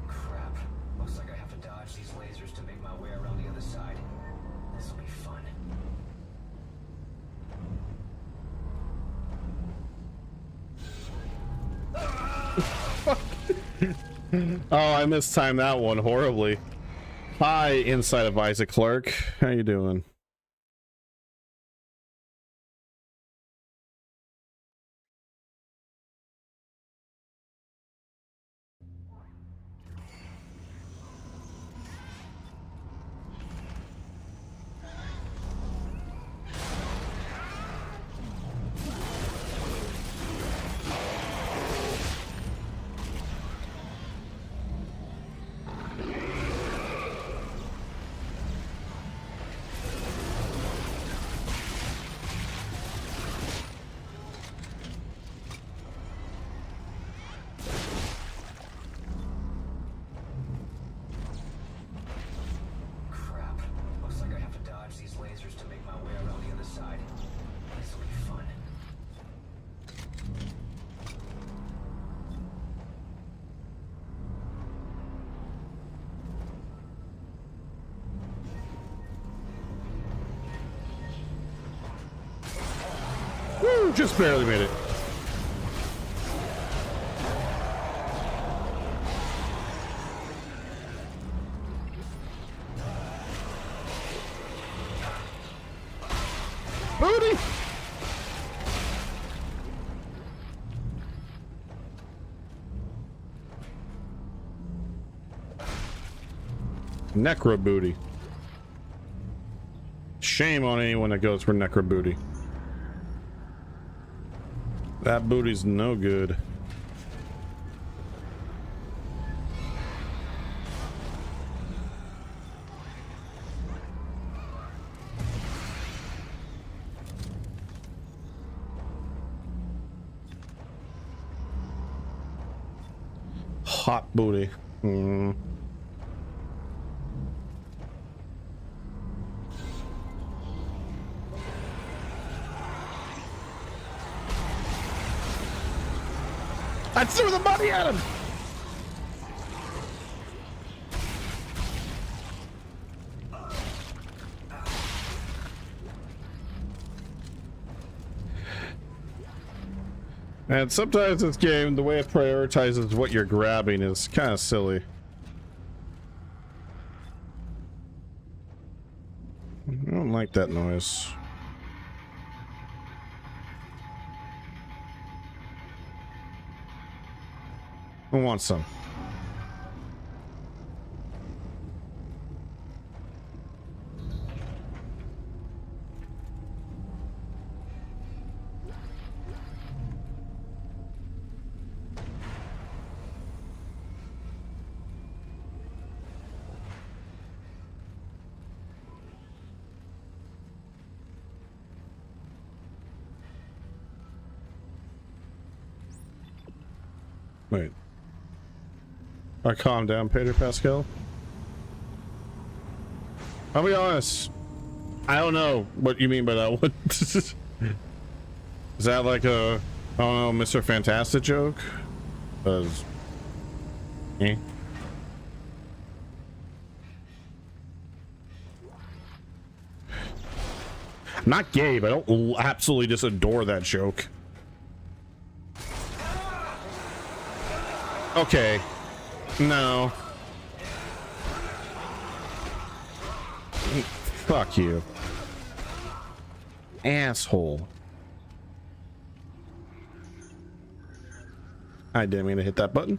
Crap. Looks like I have to dodge these lasers to make my way around the other side. This'll be fun. Oh, I mistimed that one horribly. Hi, inside of Isaac Clarke. How you doing? Crap. Looks like I have to dodge these lasers to make my way around the other side. This'll be fun. Woo, just barely made it. Booty! Necro booty. Shame on anyone that goes for necro booty. That booty's no good. Hot booty. I threw the money at him. And sometimes this game, the way it prioritizes what you're grabbing is kind of silly. I don't like that noise. I want some. Wait. Calm down, Pedro Pascal. I'll be honest. I don't know what you mean by that one. Is that like a, I don't know, Mr. Fantastic joke? Eh? I'm not gay, but I don't absolutely just adore that joke. Okay. No. Fuck you. I didn't mean to hit that button.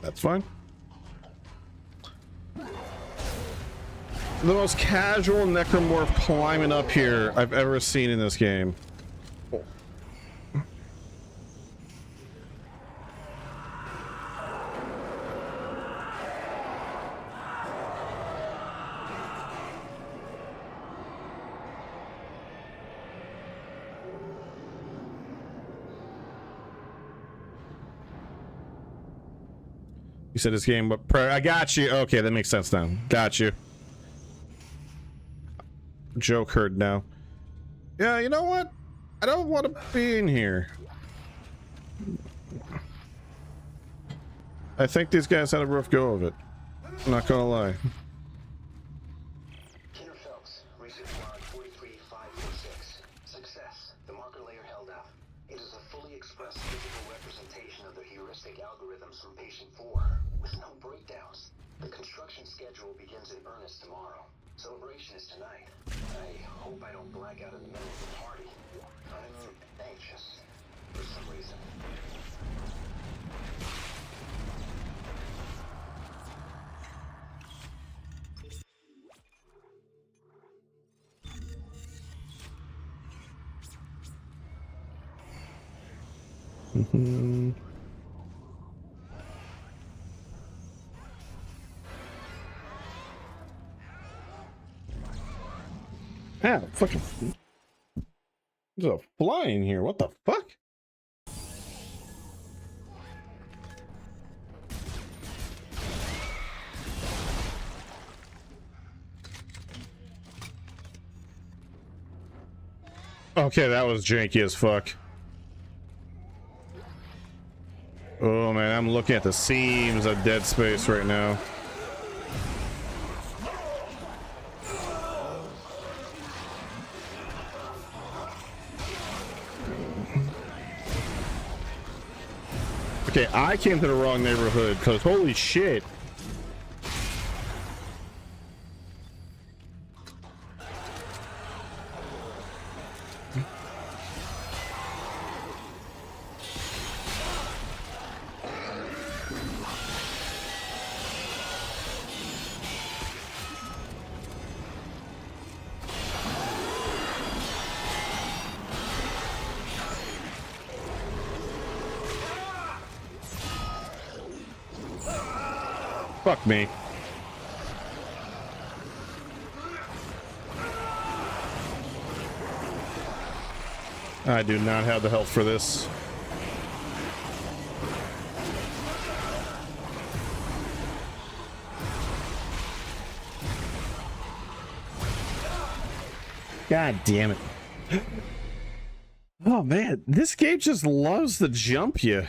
That's fine. The most casual necromorph climbing up here I've ever seen in this game. You said this game, but I got you. Okay, that makes sense now. Got you. Joke heard now. Yeah, you know what? I don't want to be in here. I think these guys had a rough go of it. I'm not gonna lie. Kinder Phelps, research log 43546. Success. The marker layer held up. It is a fully expressed physical representation of the heuristic algorithms from patient 4, with no breakdowns. The construction schedule begins in earnest tomorrow. Celebration is tonight. I hope I don't black out in the middle of the party. I'm anxious for some reason. Yeah, fucking. There's a fly in here. What the fuck? Okay, that was janky as fuck. Oh man, I'm looking at the seams of Dead Space right now. Okay, I came to the wrong neighborhood because holy shit. Fuck me. I do not have the health for this. God damn it. Oh man, this game just loves to jump you.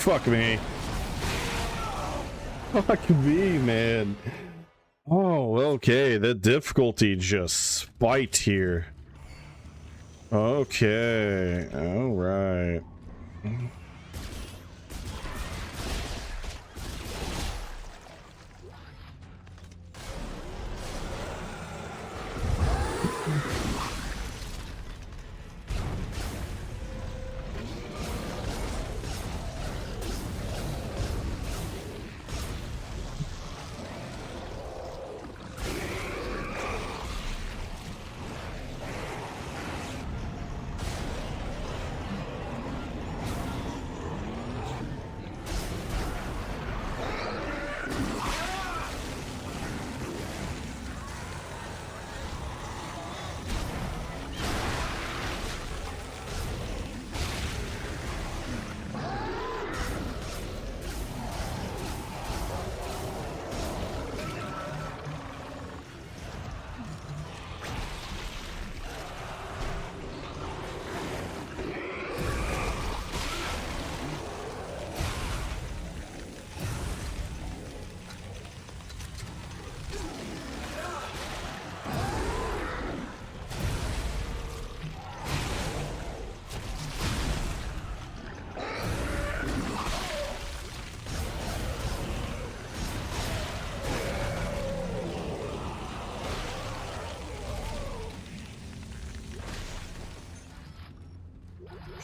Fuck me. Fuck me, man. Oh, okay. The difficulty just spiked here. Okay. All right.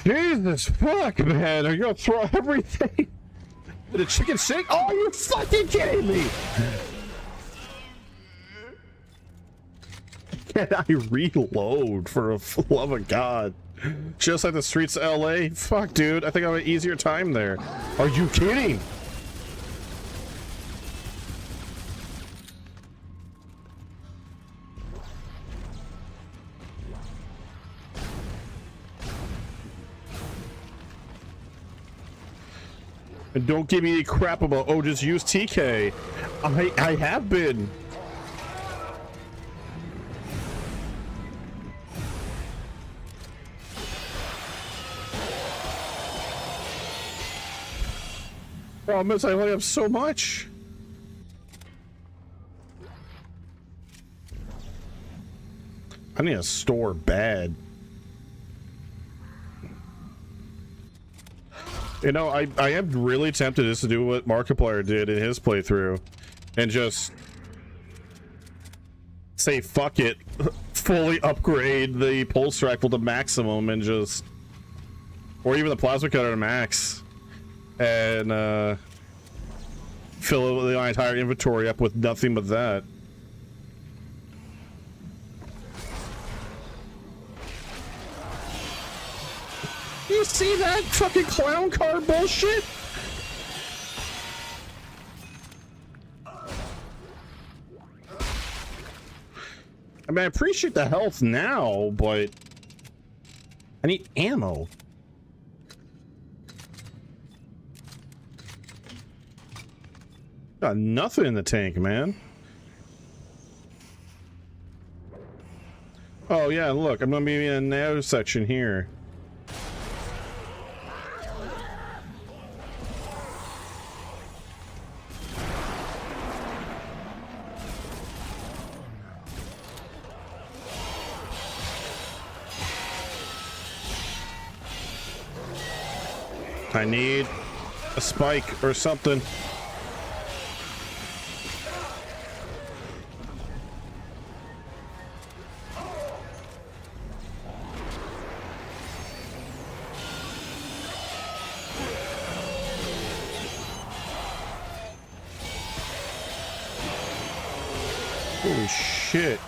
Jesus fuck, man. Are you gonna throw everything? The chicken sink? Oh, you're fucking kidding me! Can I reload for the love of God? Just like the streets of LA? Fuck, dude. I think I have an easier time there. Are you kidding? And don't give me any crap about, oh, just use TK. I have been. Problem is, I only have so much. I need a store bad. You know, I am really tempted just to do what Markiplier did in his playthrough and just say fuck it, fully upgrade the pulse rifle to maximum and just, or even the plasma cutter to max, and fill the entire inventory up with nothing but that. You see that fucking clown car bullshit? I mean, I appreciate the health now, but I need ammo. Got nothing in the tank, man. Oh yeah, look, I'm gonna be in a narrow section here. I need a spike or something. Holy shit.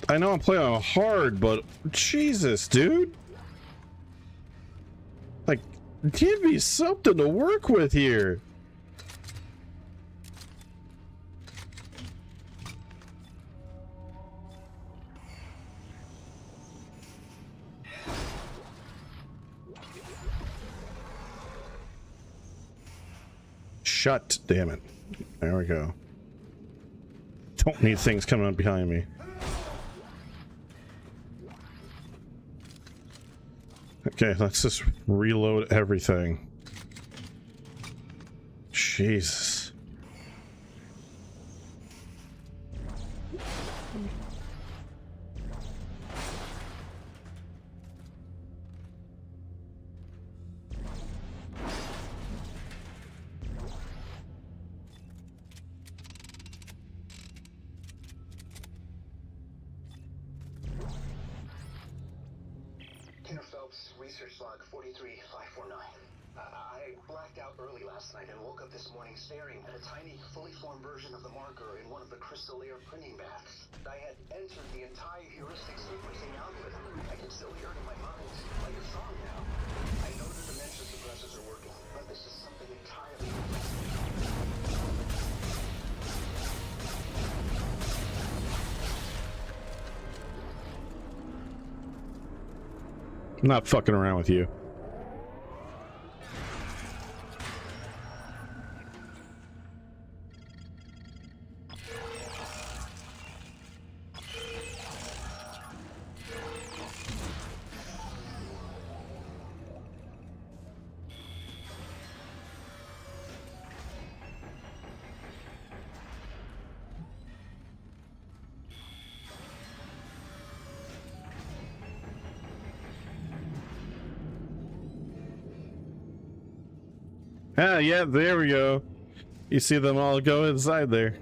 I know I'm playing on hard, but Jesus, dude. Like, give me something to work with here. Shut, damn it. There we go. Don't need things coming up behind me. Okay, let's just reload everything. Jesus. Research log 43549. I blacked out early last night and woke up this morning staring at a tiny, fully formed version of the marker in one of the crystal layer printing baths. I had entered the entire heuristic sequencing algorithm. I can still hear it in my mind, like a song now. I know the dementia suppressors are working, but this is something entirely different. I'm not fucking around with you. Ah, yeah, there we go. You see them all go inside there.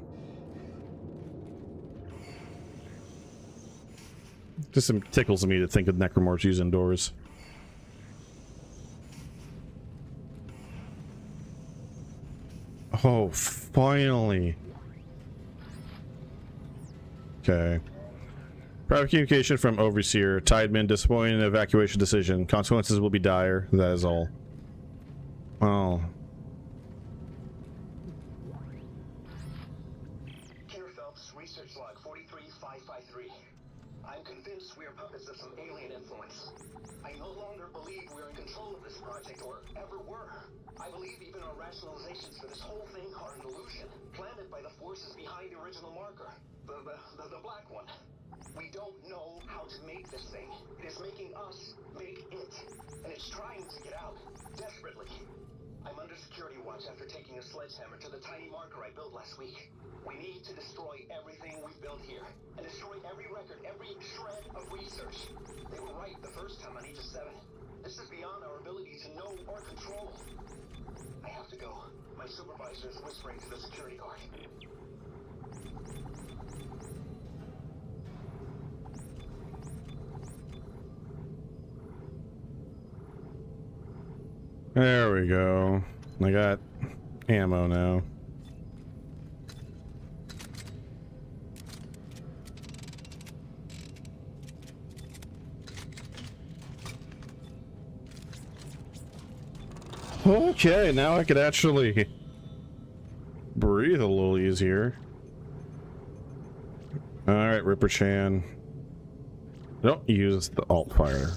Just some tickles me to think of necromorphs using doors. Oh, finally. Okay. Private communication from Overseer. Tideman, disappointing evacuation decision. Consequences will be dire. That is all. Oh. Here, Phelps, research log 43553. I'm convinced we are puppets of some alien influence. I no longer believe we're in control of this project, or ever were. I believe even our rationalizations for this whole thing are an illusion, planted by the forces behind the original marker. The black one. We don't know how to make this thing. It is making us make it. And it's trying to get out. Desperately. I'm under security watch after taking a sledgehammer to the tiny marker I built last week. We need to destroy everything we've built here. And destroy every record, every shred of research. They were right the first time on Aegis 7. This is beyond our ability to know or control. I have to go. My supervisor is whispering to the security guard. There we go. I got ammo now. Okay, now I could actually breathe a little easier. Alright, Ripper Chan. Don't use the alt fire.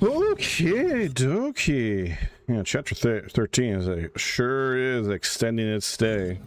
Okay, dokie. Yeah, chapter 13 is sure is extending its stay.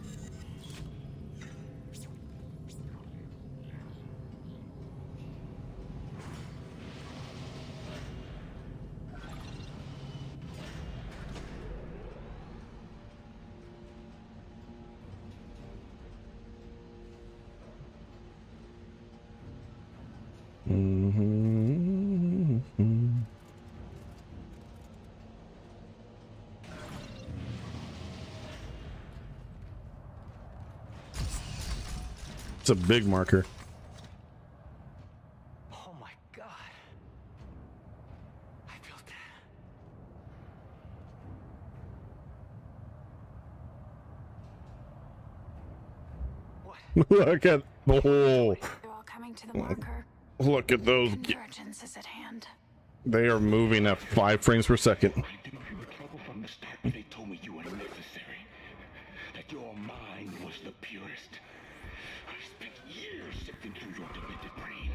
It's a big marker. Oh my god. I built that. What? Look at the hole. They're all coming to the marker. Look at those. Convergence is at hand. They are moving at 5 frames per second. I knew you were trouble from the start, but they told me you were necessary. That your mind was the purest. I spent years sifting through your demented brain.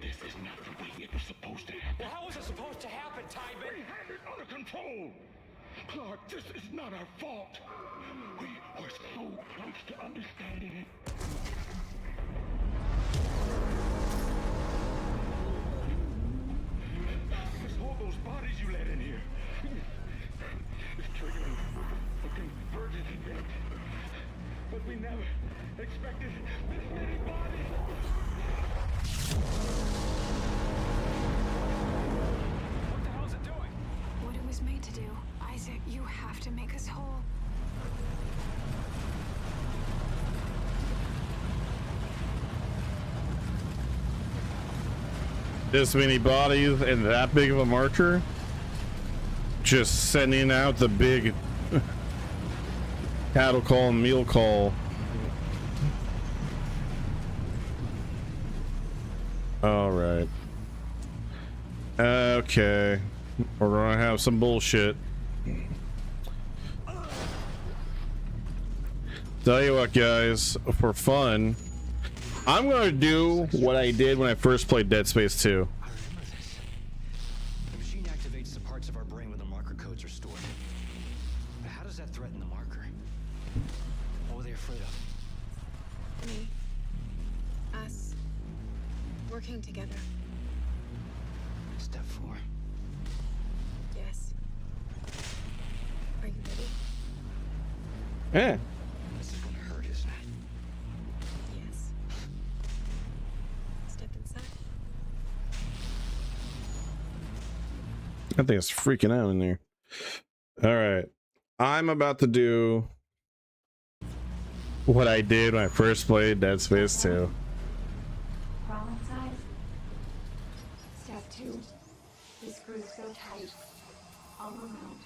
This is not the way it was supposed to happen. Well, how was it supposed to happen, Tideman? We had it under control. Clark, this is not our fault. We were so close to understanding it. It's all those bodies you let in here. It's triggering a convergence event. But we never expected this many bodies. What the hell is it doing? What it was made to do. Isaac, you have to make us whole. This many bodies and that big of a marker? Just sending out the big cattle call and meal call. Alright. Okay. We're gonna have some bullshit. Tell you what, guys, for fun, I'm gonna do what I did when I first played Dead Space 2. I remember this. The machine activates the parts of our brain where the marker codes are stored. But how does that threaten the marker? What were they afraid of? Me. Us. Working together. Step 4. Yeah. This is gonna hurt, isn't it? Yes. Step inside. I think it's freaking out in there. All right. I'm about to do what I did when I first played Dead Space 2. Crawl inside. Step 2. The screws so tight. All around.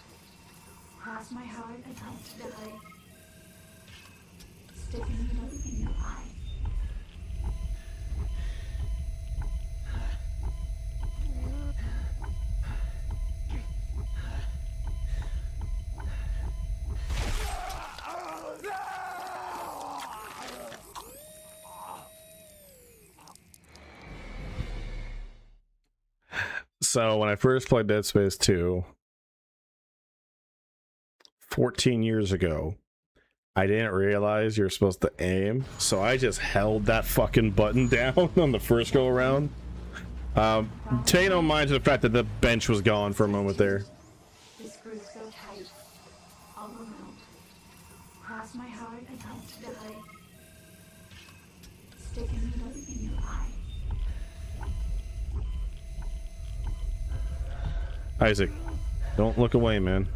Cross my heart and hope to die. Stick a needle in your eye. So when I first played Dead Space 2, 14 years ago, I didn't realize you're supposed to aim, so I just held that fucking button down on the first go around. Take no mind to the fact that the bench was gone for a moment there. The screws so tight. All around. Cross my heart and hope to die. Stick a needle in your eye. Isaac, don't look away, man.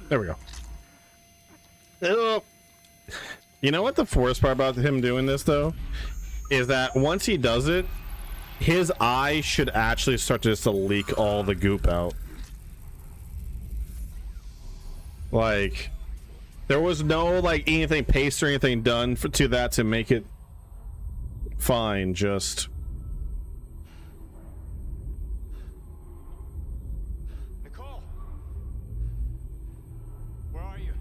There we go. Oh. You know what the worst part about him doing this, though? Is that once he does it, his eye should actually start just to leak all the goop out. Like, there was no, like, anything paste or anything done to that to make it fine, just... Nicole! Where are you?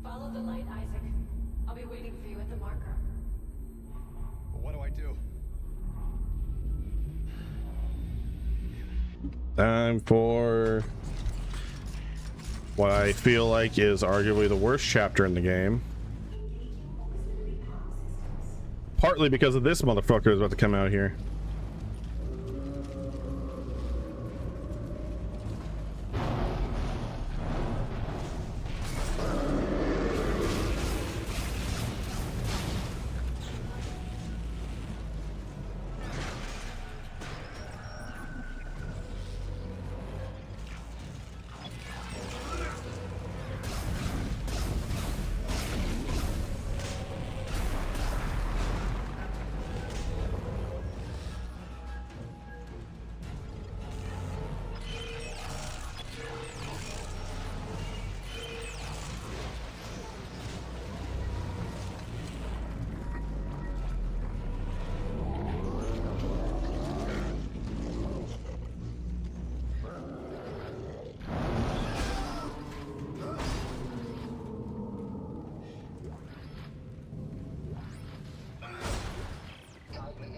Follow the light, Isaac. I'll be waiting for you at the marker. Well, what do I do? Time for what I feel like is arguably the worst chapter in the game. Partly because of this motherfucker is about to come out here.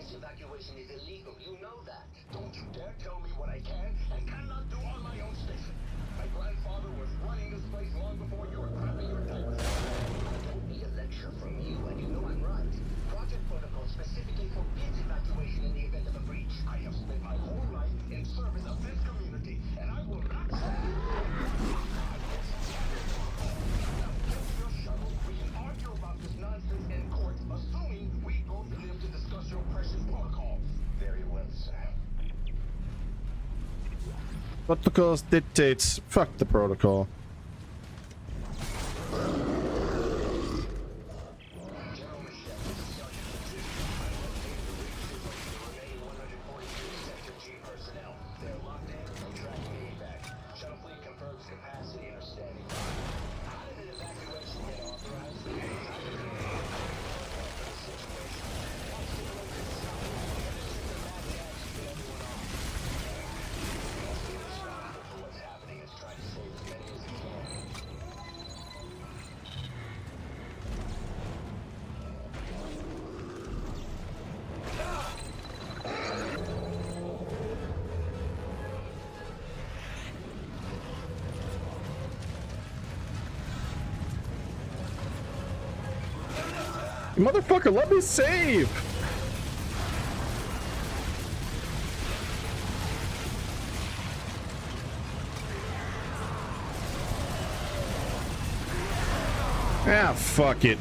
Evacuation is illegal. You know that. Don't you dare tell me what I can and cannot do on my own station. My grandfather was running this place long before you were crapping your diapers. I don't need a lecture from you, and you know I'm right. Project Protocol specifically forbids evacuation in the event of a breach. I have spent my whole life in service of this community, and I will not stand. Now get your shuttle. We can argue about this nonsense in court, assuming we both live to discuss your precious protocol. Very well, sir. Protocols dictates. Fuck the protocol. Shuttle fleet confirms capacity and are standing by. Not in an evacuation Motherfucker, let me save! Ah, fuck it.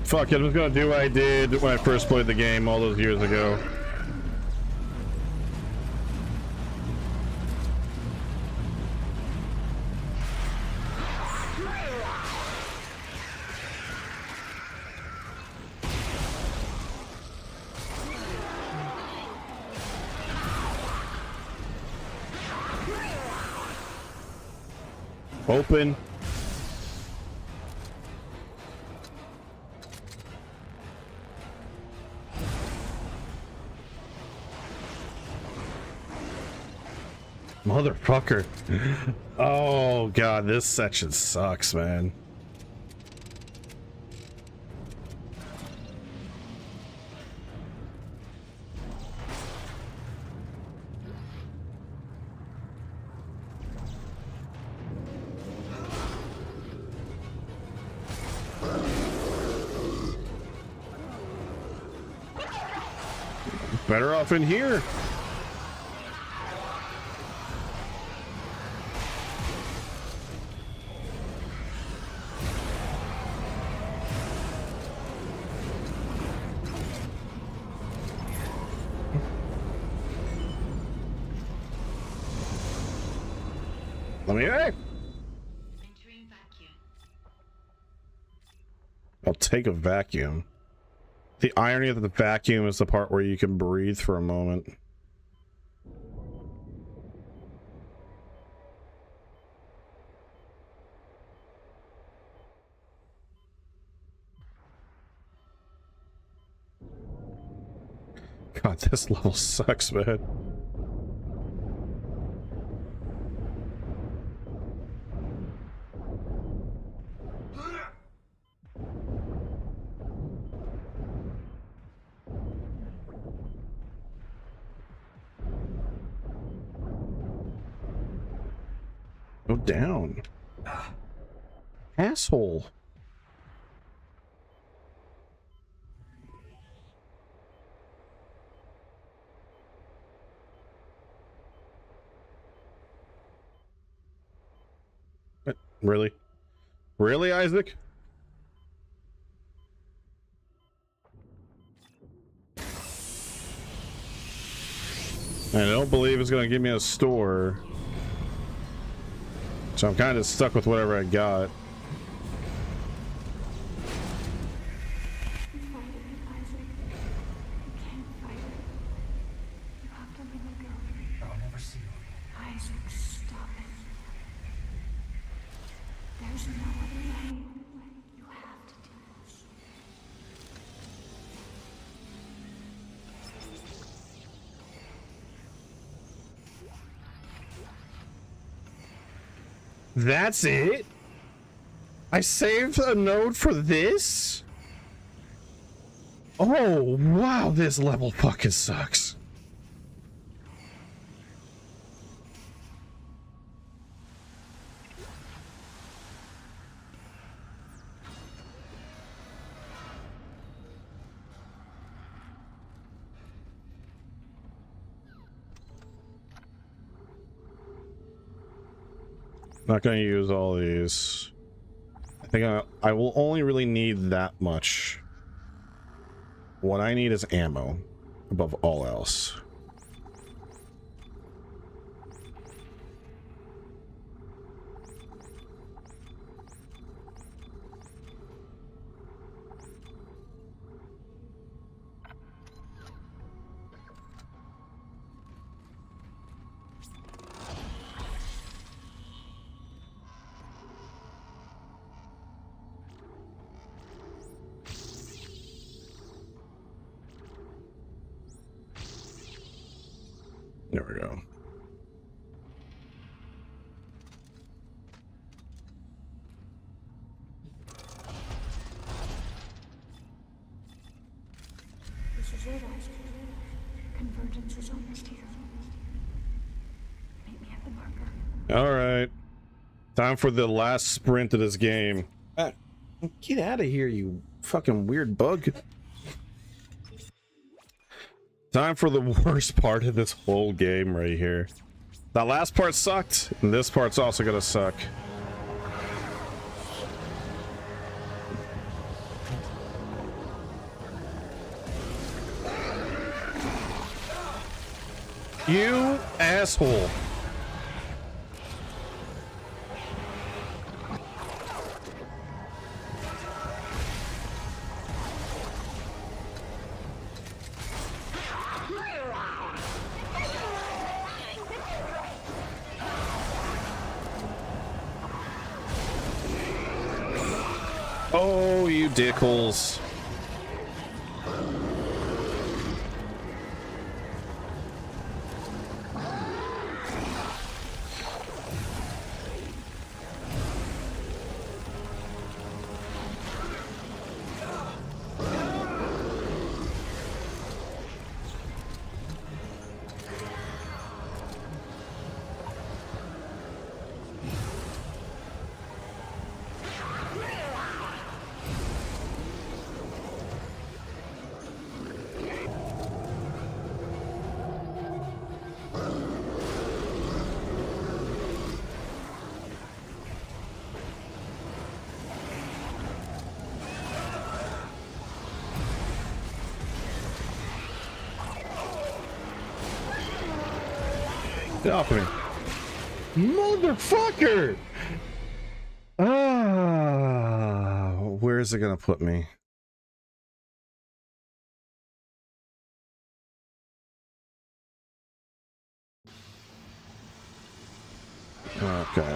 Fuck it, I'm just gonna do what I did when I first played the game all those years ago. Open. Motherfucker. Oh god, this section sucks, man. Better off in here. Let me in. I'll take a vacuum. The irony of the vacuum is the part where you can breathe for a moment. God, this level sucks, man. Go down. Asshole. Really? Really, Isaac? I don't believe it's going to give me a store. So I'm kind of stuck with whatever I got. That's it? I saved a node for this? Oh, wow, this level fucking sucks. Not gonna use all these. I think I will only really need that much. What I need is ammo above all else. There we go. This is it, Isaac. Convergence is almost here. All right. Time for the last sprint of this game. Get out of here, you fucking weird bug. Time for the worst part of this whole game right here. That last part sucked, and this part's also gonna suck. You asshole. Oh, you dickholes. Get off of me. Motherfucker! Ah, where is it gonna put me? Okay.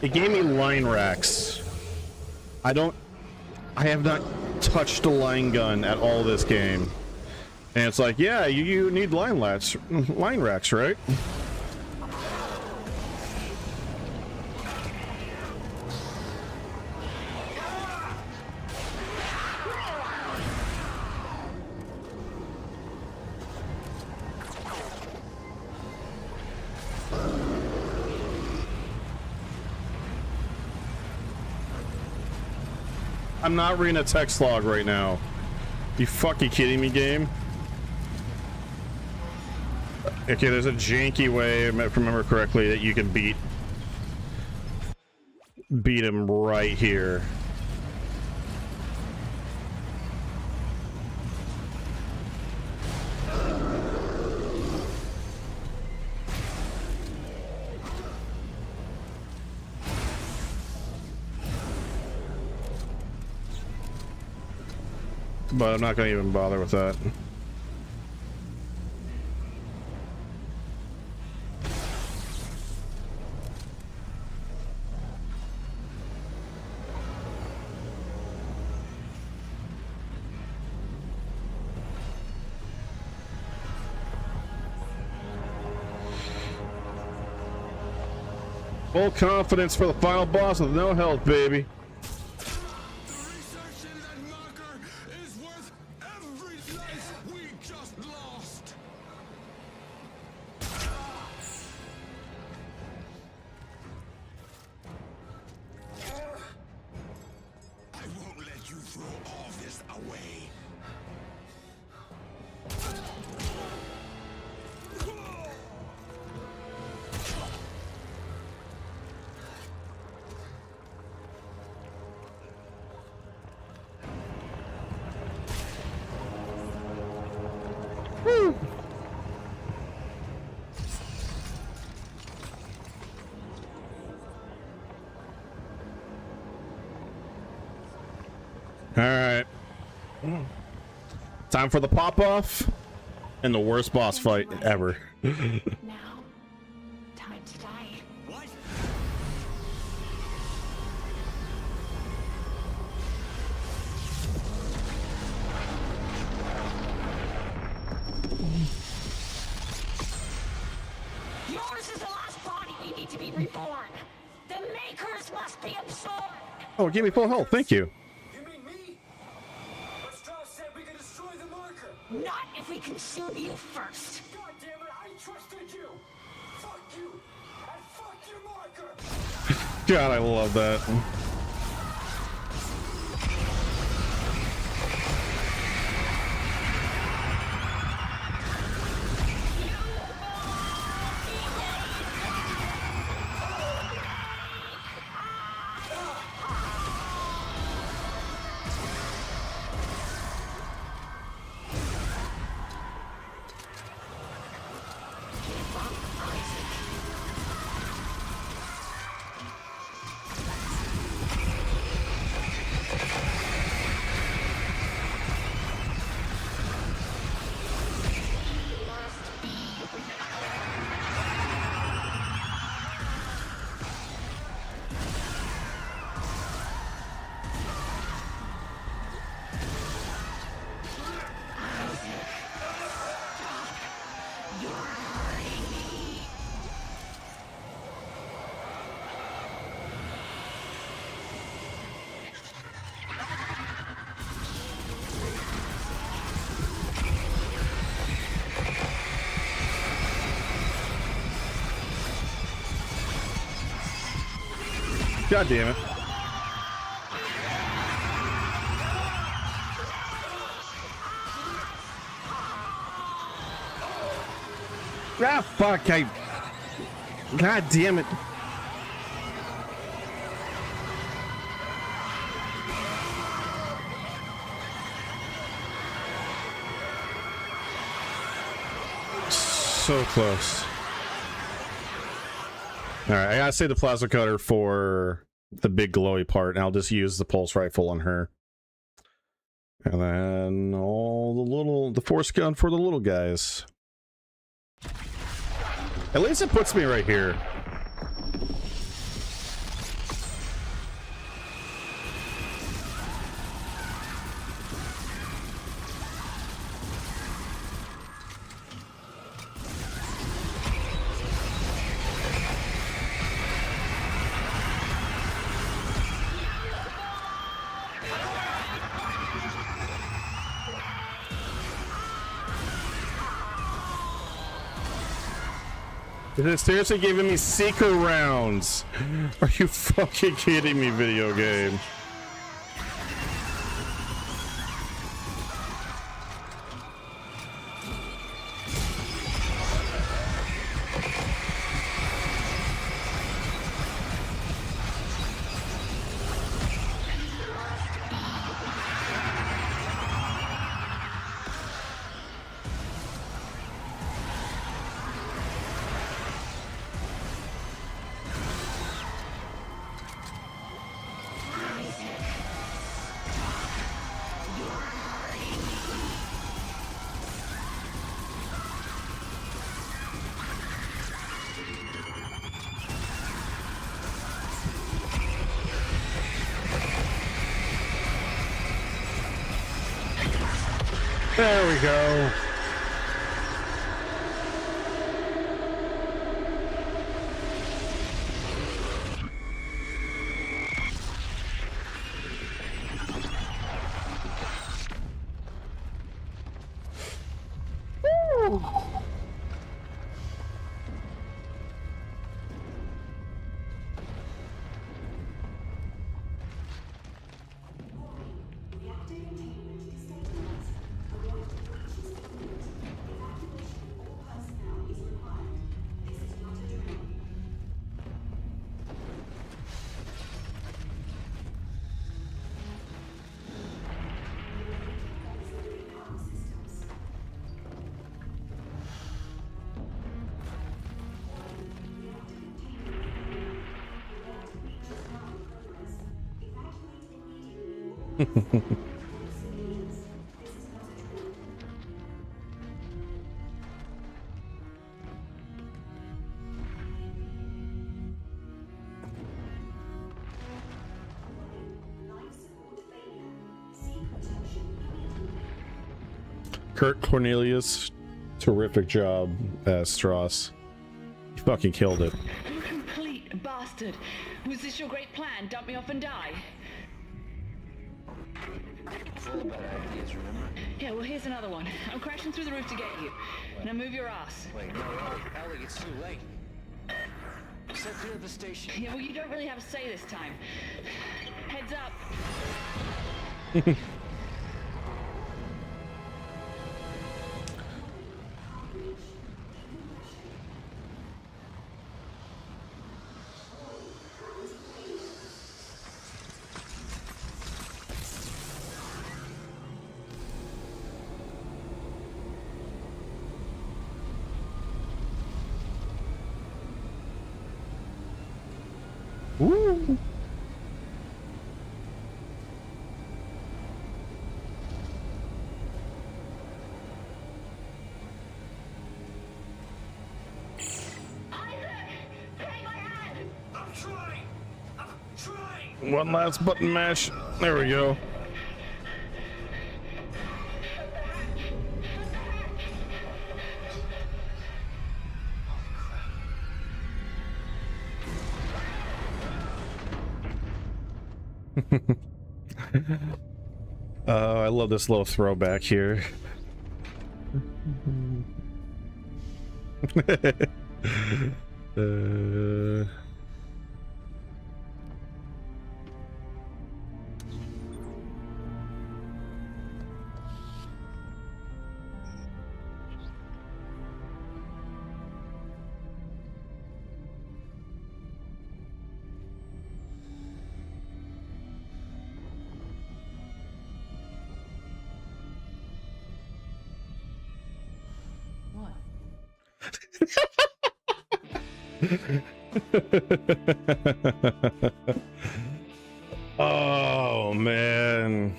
It gave me line racks. I have not touched a line gun at all this game. And it's like, yeah, you need line racks, right? I'm not reading a text log right now. You fucking kidding me, game? Okay, there's a janky way, if I remember correctly, that you can beat him right here. But I'm not gonna even bother with that. Full confidence for the final boss with no health, baby. Alright. Time for the pop-off and the worst boss fight ever. Now, time to die. What? Yours is the last body we need to be reborn. The Makers must be absorbed. Oh, give me full health, thank you. You mean me? But Strauss said we could destroy the marker. Not if we consume you first. God damn it, I God, I love that. God damn it. Ah, fuck, God damn it. So close. Alright, I gotta save the plasma cutter for the big glowy part, and I'll just use the pulse rifle on her. And then the force gun for the little guys. At least it puts me right here. Is it seriously giving me Seeker rounds? Are you fucking kidding me, video game? There we go. Woo. Kurt Cornelius, terrific job as Strauss. You fucking killed it. You complete bastard. Was this your great plan? Dump me off and die? It's all about ideas, remember? Yeah, well, here's another one. I'm crashing through the roof to get you. Now move your ass. Wait, no, Ellie, it's too late. Set the clear the station. Yeah, well, you don't really have a say this time. Heads up. Woo. I'm trying. One last button mash. There we go. I love this little throwback here. Oh man.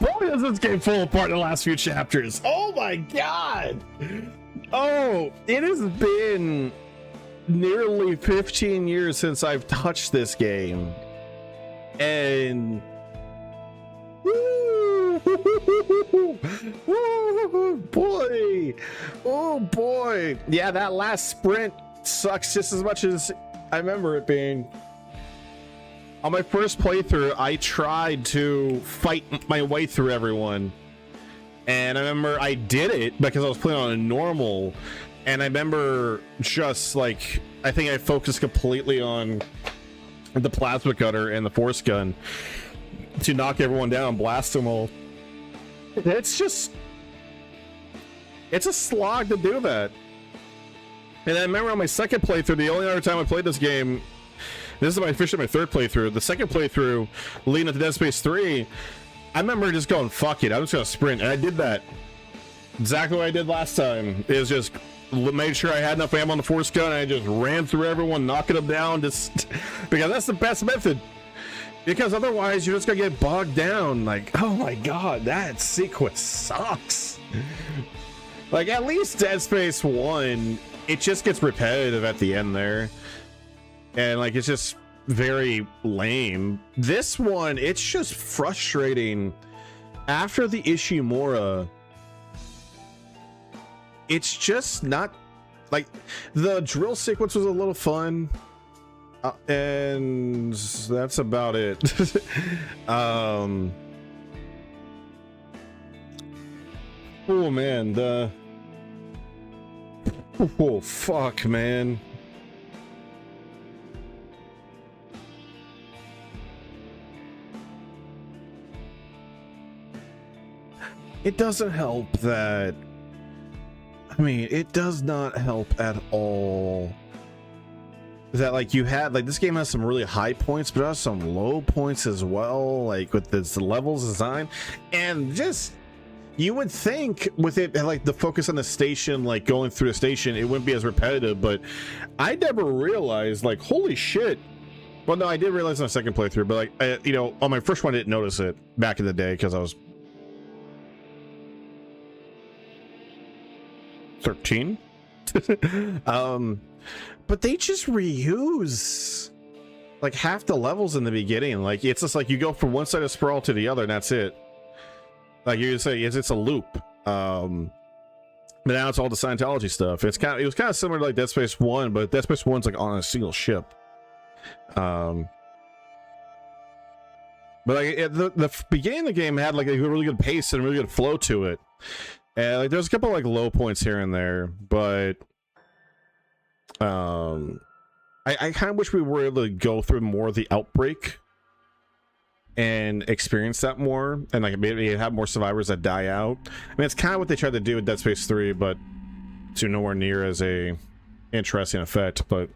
Boy, does this game fall apart in the last few chapters. Oh my god. Oh, it has been nearly 15 years since I've touched this game. And boy, oh boy, yeah, that last sprint sucks just as much as I remember it being. On my first playthrough, I tried to fight my way through everyone, and I remember I did it because I was playing on a normal, and I remember just like, I think I focused completely on the plasma cutter and the force gun to knock everyone down, blast them all. It's just, it's a slog to do that. And I remember on my second playthrough, the only other time I played this game, this is officially my third playthrough, the second playthrough leading into Dead Space 3, I remember just going, fuck it, I'm just gonna sprint. And I did that exactly what I did last time, is just made sure I had enough ammo on the force gun, and I just ran through everyone, knocking them down, just because that's the best method. Because otherwise, you're just gonna get bogged down. Like, oh my god, that sequence sucks. Like, at least Dead Space 1, it just gets repetitive at the end there. And, like, it's just very lame. This one, it's just frustrating. After the Ishimura, it's just not... Like, the drill sequence was a little fun. And that's about it. Oh man, oh fuck, man. It doesn't help that, I mean, it does not help at all that, like, you had, like, this game has some really high points, but it has some low points as well, like with this levels design. And just, you would think with it, like, the focus on the station, like going through the station, it wouldn't be as repetitive, but I never realized, like, holy shit. Well, no, I did realize on the second playthrough, but, like, you know, on my first one I didn't notice it back in the day because I was 13. But they just reuse like half the levels in the beginning. Like, it's just like you go from one side of Sprawl to the other and that's it. Like you say, it's a loop. But now it's all the Scientology stuff. It was kind of similar to like Dead Space 1, but Dead Space 1's like on a single ship. But like the beginning of the game had like a really good pace and a really good flow to it. And like there's a couple like low points here and there, but I kind of wish we were able to go through more of the outbreak and experience that more, and like maybe have more survivors that die out. I mean, it's kind of what they tried to do with Dead Space 3, but to nowhere near as a interesting effect. But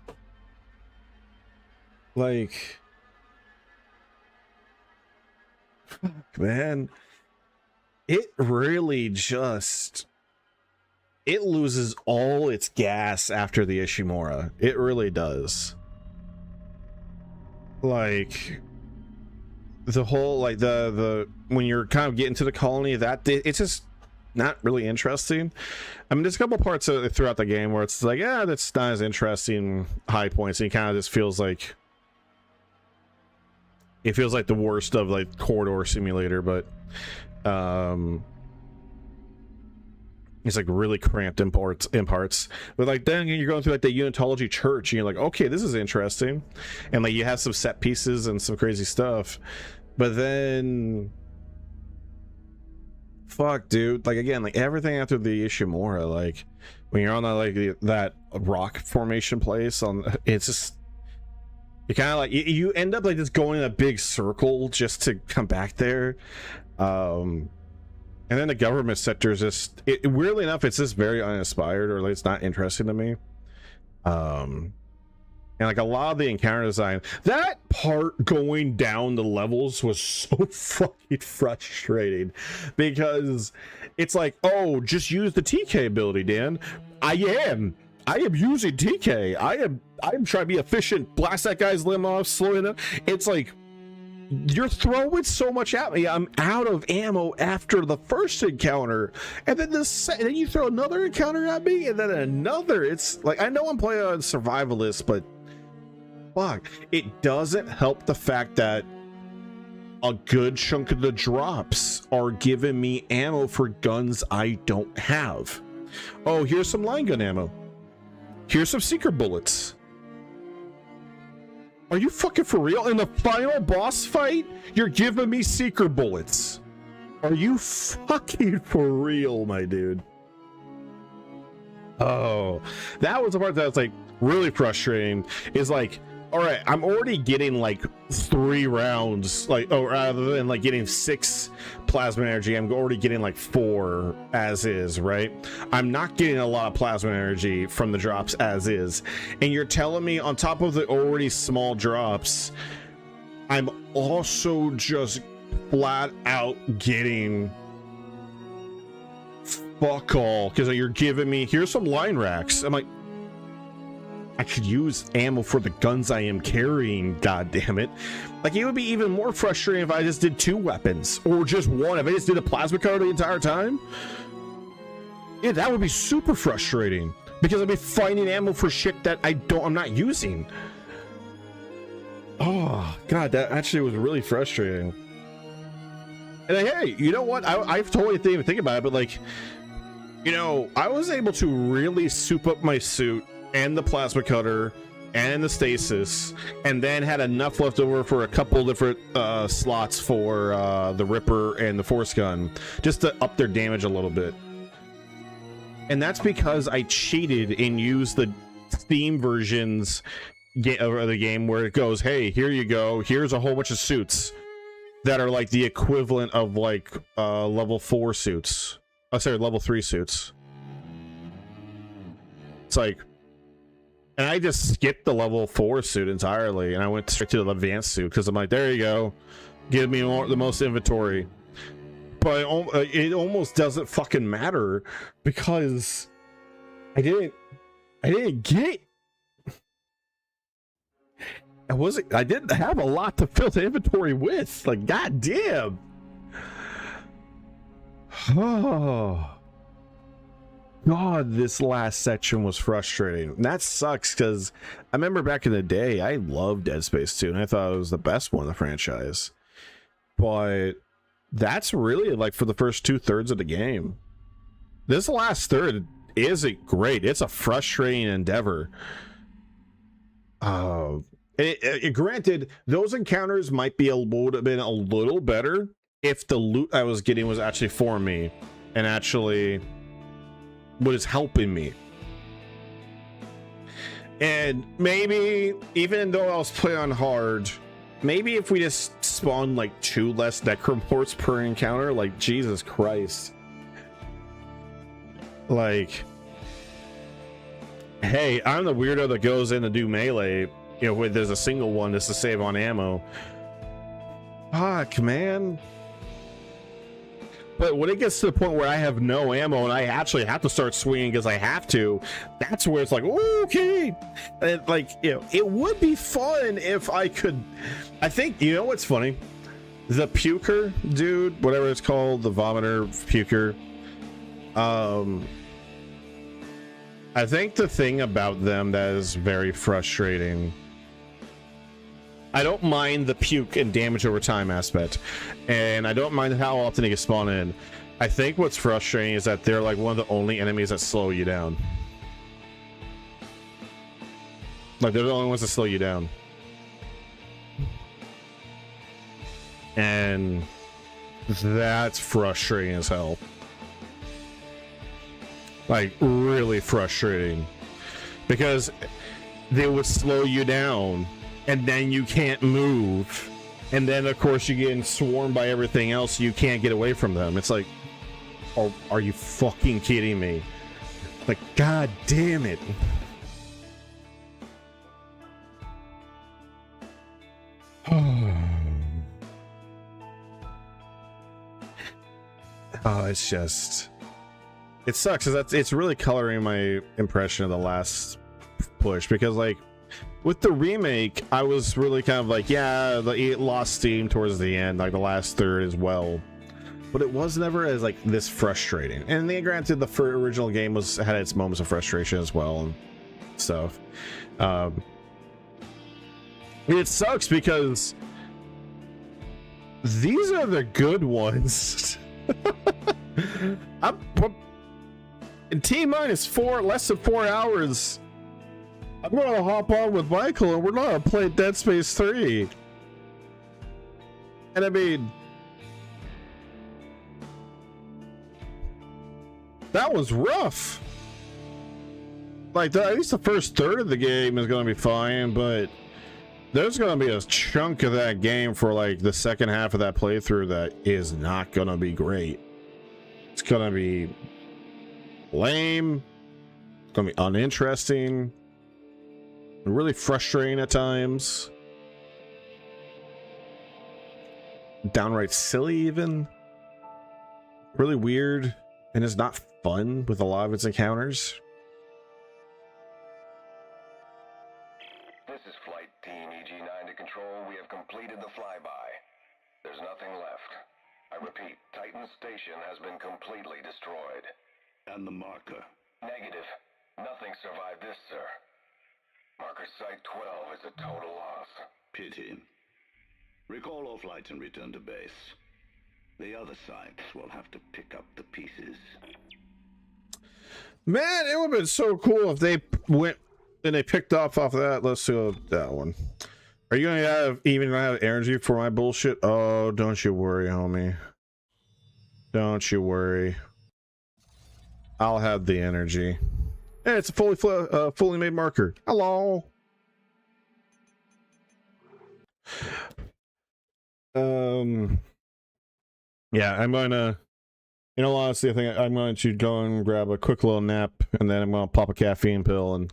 like, man, it really just, it loses all its gas after the Ishimura. It really does. Like the whole, like the when you're kind of getting to the colony, that it's just not really interesting. I mean, there's a couple parts throughout the game where it's like, yeah, that's not as interesting, high points, and it kind of just feels like, it feels like the worst of like Corridor Simulator, but it's like really cramped in parts. But like then you're going through like the Unitology Church and you're like, okay, this is interesting, and like you have some set pieces and some crazy stuff, but then fuck, dude, like again, like everything after the Ishimura, like when you're on that like that rock formation place on, it's just, you kind of like you end up like just going in a big circle just to come back there. And then the government sector is just, weirdly enough, it's just very uninspired, or like it's not interesting to me. And like a lot of the encounter design, that part going down the levels was so fucking frustrating, because it's like, oh, just use the TK ability, Dan. I am using TK. I am trying to be efficient, blast that guy's limb off, slow enough. It's like, you're throwing so much at me. I'm out of ammo after the first encounter, and then then you throw another encounter at me, and then another. It's like, I know I'm playing on survivalist, but fuck, it doesn't help the fact that a good chunk of the drops are giving me ammo for guns I don't have. Oh, here's some line gun ammo. Here's some secret bullets. Are you fucking for real? In the final boss fight, you're giving me secret bullets. Are you fucking for real, my dude? Oh, that was the part that was like really frustrating. Is like, all right, I'm already getting like 3 rounds, like, oh, rather than like getting 6 plasma energy, I'm already getting like 4 as is, right? I'm not getting a lot of plasma energy from the drops as is, and you're telling me on top of the already small drops, I'm also just flat out getting fuck all, because you're giving me, here's some line racks. I'm like, I could use ammo for the guns I am carrying, god damn it. Like, it would be even more frustrating if I just did 2 weapons, or just 1. If I just did a plasma cutter the entire time, yeah, that would be super frustrating, because I'd be finding ammo for shit that I'm not using. Oh god, that actually was really frustrating. And hey, you know what, I totally didn't even think about it, but like, you know, I was able to really soup up my suit and the plasma cutter and the stasis, and then had enough left over for a couple different slots for the Ripper and the Force Gun, just to up their damage a little bit. And that's because I cheated and used the Steam versions of the game, where it goes, hey, here you go, here's a whole bunch of suits that are like the equivalent of like level 4 suits. Oh, sorry, level 3 suits. It's like, and I just skipped the level 4 suit entirely, and I went straight to the advanced suit, because I'm like, there you go, give me the most inventory. But it almost doesn't fucking matter, because I didn't get, I didn't have a lot to fill the inventory with. Like, goddamn. Oh god, this last section was frustrating. And that sucks, because I remember back in the day, I loved Dead Space 2, and I thought it was the best one in the franchise. But that's really like for the first 2/3 of the game. This last third isn't great. It's a frustrating endeavor. Granted, those encounters might be would have been a little better if the loot I was getting was actually for me, and actually what is helping me. And maybe, even though I was playing on hard, maybe if we just spawn like 2 less necroports per encounter, like Jesus Christ. Like, hey, I'm the weirdo that goes in to do melee, you know, when there's a single one just to save on ammo. Fuck, man. But when it gets to the point where I have no ammo and I actually have to start swinging because I have to, that's where it's like, okay. And like, you know, it would be fun if I could. I think, you know what's funny? The puker dude, whatever it's called, the vomiter puker. I think the thing about them that is very frustrating, I don't mind the puke and damage over time aspect, and I don't mind how often they get spawned in. I think what's frustrating is that they're like one of the only enemies that slow you down. Like, they're the only ones that slow you down. And that's frustrating as hell. Like, really frustrating. Because they would slow you down, and then you can't move, and then of course you're getting swarmed by everything else. You can't get away from them. It's like, oh, are you fucking kidding me? Like, god damn it. Oh, it's just, it sucks because it's really coloring my impression of the last push, because like with the remake, I was really kind of like, yeah, it lost steam towards the end, like the last third as well. But it was never as like this frustrating. And then granted, the original game had its moments of frustration as well and stuff. It sucks because these are the good ones. I'm in T-4, less than 4 hours. I'm going to hop on with Michael and we're going to play Dead Space 3. And I mean, that was rough. Like, at least the first third of the game is going to be fine, but there's going to be a chunk of that game for like the second half of that playthrough that is not going to be great. It's going to be lame. It's going to be uninteresting. Really frustrating at times. Downright silly even. Really weird. And it's not fun with a lot of its encounters. This is Flight Team EG9 to Control. We have completed the flyby. There's nothing left. I repeat, Titan Station has been completely destroyed. And the marker? Negative. Nothing survived this, sir. Marker Site 12 is a total loss. Pity. Recall all flights and return to base. The other sites will have to pick up the pieces. Man, it would have been so cool if they went and they picked off of that. Let's do that one. Are you gonna have energy for my bullshit? Oh, don't you worry, homie. Don't you worry. I'll have the energy. Hey, it's a fully made marker. Hello. Yeah, I'm gonna, in all honesty, I think I'm going to go and grab a quick little nap, and then I'm gonna pop a caffeine pill, and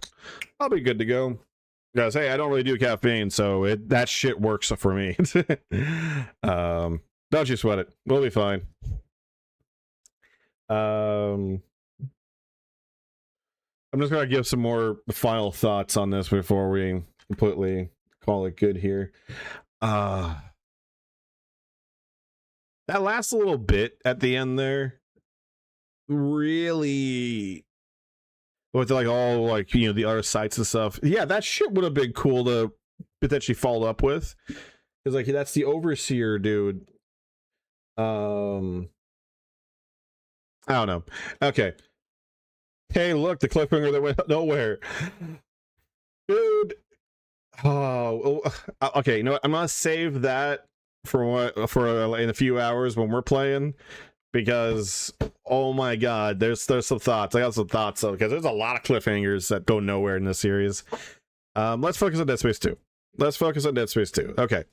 I'll be good to go. Guys, hey, I don't really do caffeine, so that shit works for me. Don't you sweat it. We'll be fine. I'm just gonna give some more final thoughts on this before we completely call it good here. That last little bit at the end there, really, with like all like, you know, the other sites and stuff. Yeah, that shit would have been cool to potentially follow up with, because like that's the Overseer dude. I don't know. Okay. Hey, look, the cliffhanger that went nowhere, dude. Oh, okay. You know what? I'm gonna save that for in a few hours when we're playing, because oh my god, there's some thoughts. I got some thoughts because there's a lot of cliffhangers that go nowhere in this series. Let's focus on Dead Space 2. Okay.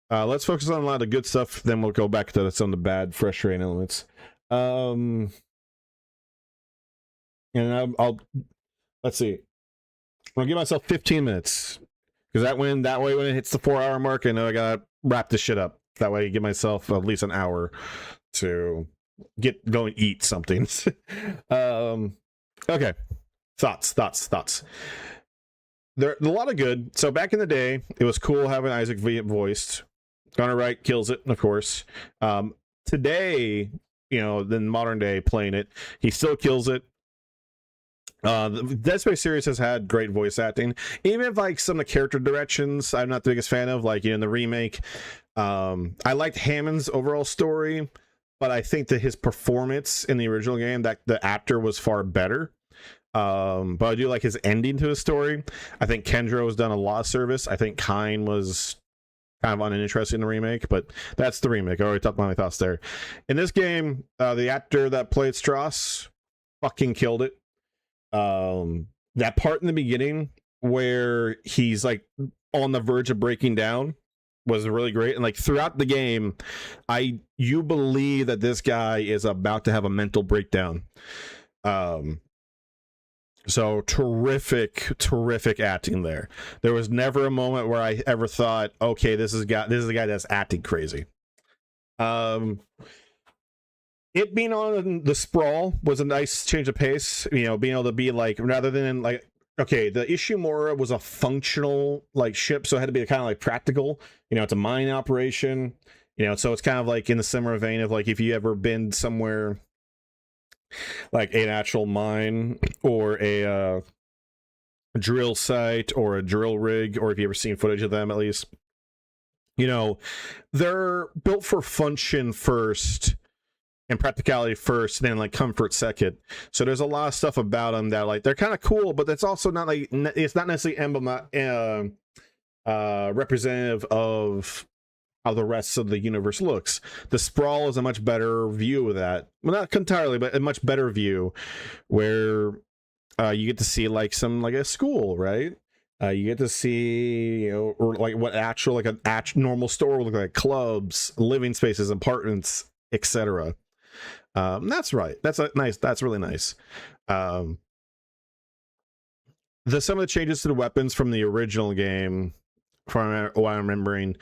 Let's focus on a lot of the good stuff, then we'll go back to some of the bad, frustrating elements. And I'll let's see. I'll give myself 15 minutes because that way when it hits the 4-hour mark, I know I gotta wrap this shit up. That way, I give myself at least an hour to go and eat something. Okay, thoughts. There a lot of good. So back in the day, it was cool having Isaac V voiced. Connor Wright kills it, of course. Today, the modern day playing it, he still kills it. The Dead Space series has had great voice acting, even if like some of the character directions I'm not the biggest fan of, like in the remake. I liked Hammond's overall story, but I think that his performance in the original game, that the actor was far better. But I do like his ending to his story. I think Kendra has done a lot of service. I think Kyne was kind of uninteresting in the remake, but that's the remake. I already talked about my thoughts there. In this game, the actor that played Strauss fucking killed it. That part in the beginning where he's like on the verge of breaking down was really great, and like throughout the game you believe that this guy is about to have a mental breakdown. So terrific acting there. There was never a moment where I ever thought, okay, this is the guy that's acting crazy. It being on the sprawl was a nice change of pace, being able to be like, rather than like, okay, the Ishimura was a functional like ship, so it had to be kind of like practical. It's a mining operation, so it's kind of like in the similar vein of like if you ever been somewhere like an actual mine or a drill site or a drill rig, or if you ever seen footage of them at least, they're built for function first and practicality first, and then like comfort second. So there's a lot of stuff about them that like they're kind of cool, but that's also not like, it's not necessarily representative of how the rest of the universe looks. The sprawl is a much better view of that. Well, not entirely, but a much better view where you get to see like a school, right? You get to see, or like what actual like an normal store would look like, clubs, living spaces, apartments, etc. That's right. That's nice. That's really nice. Some of the changes to the weapons from the original game, from what I'm remembering,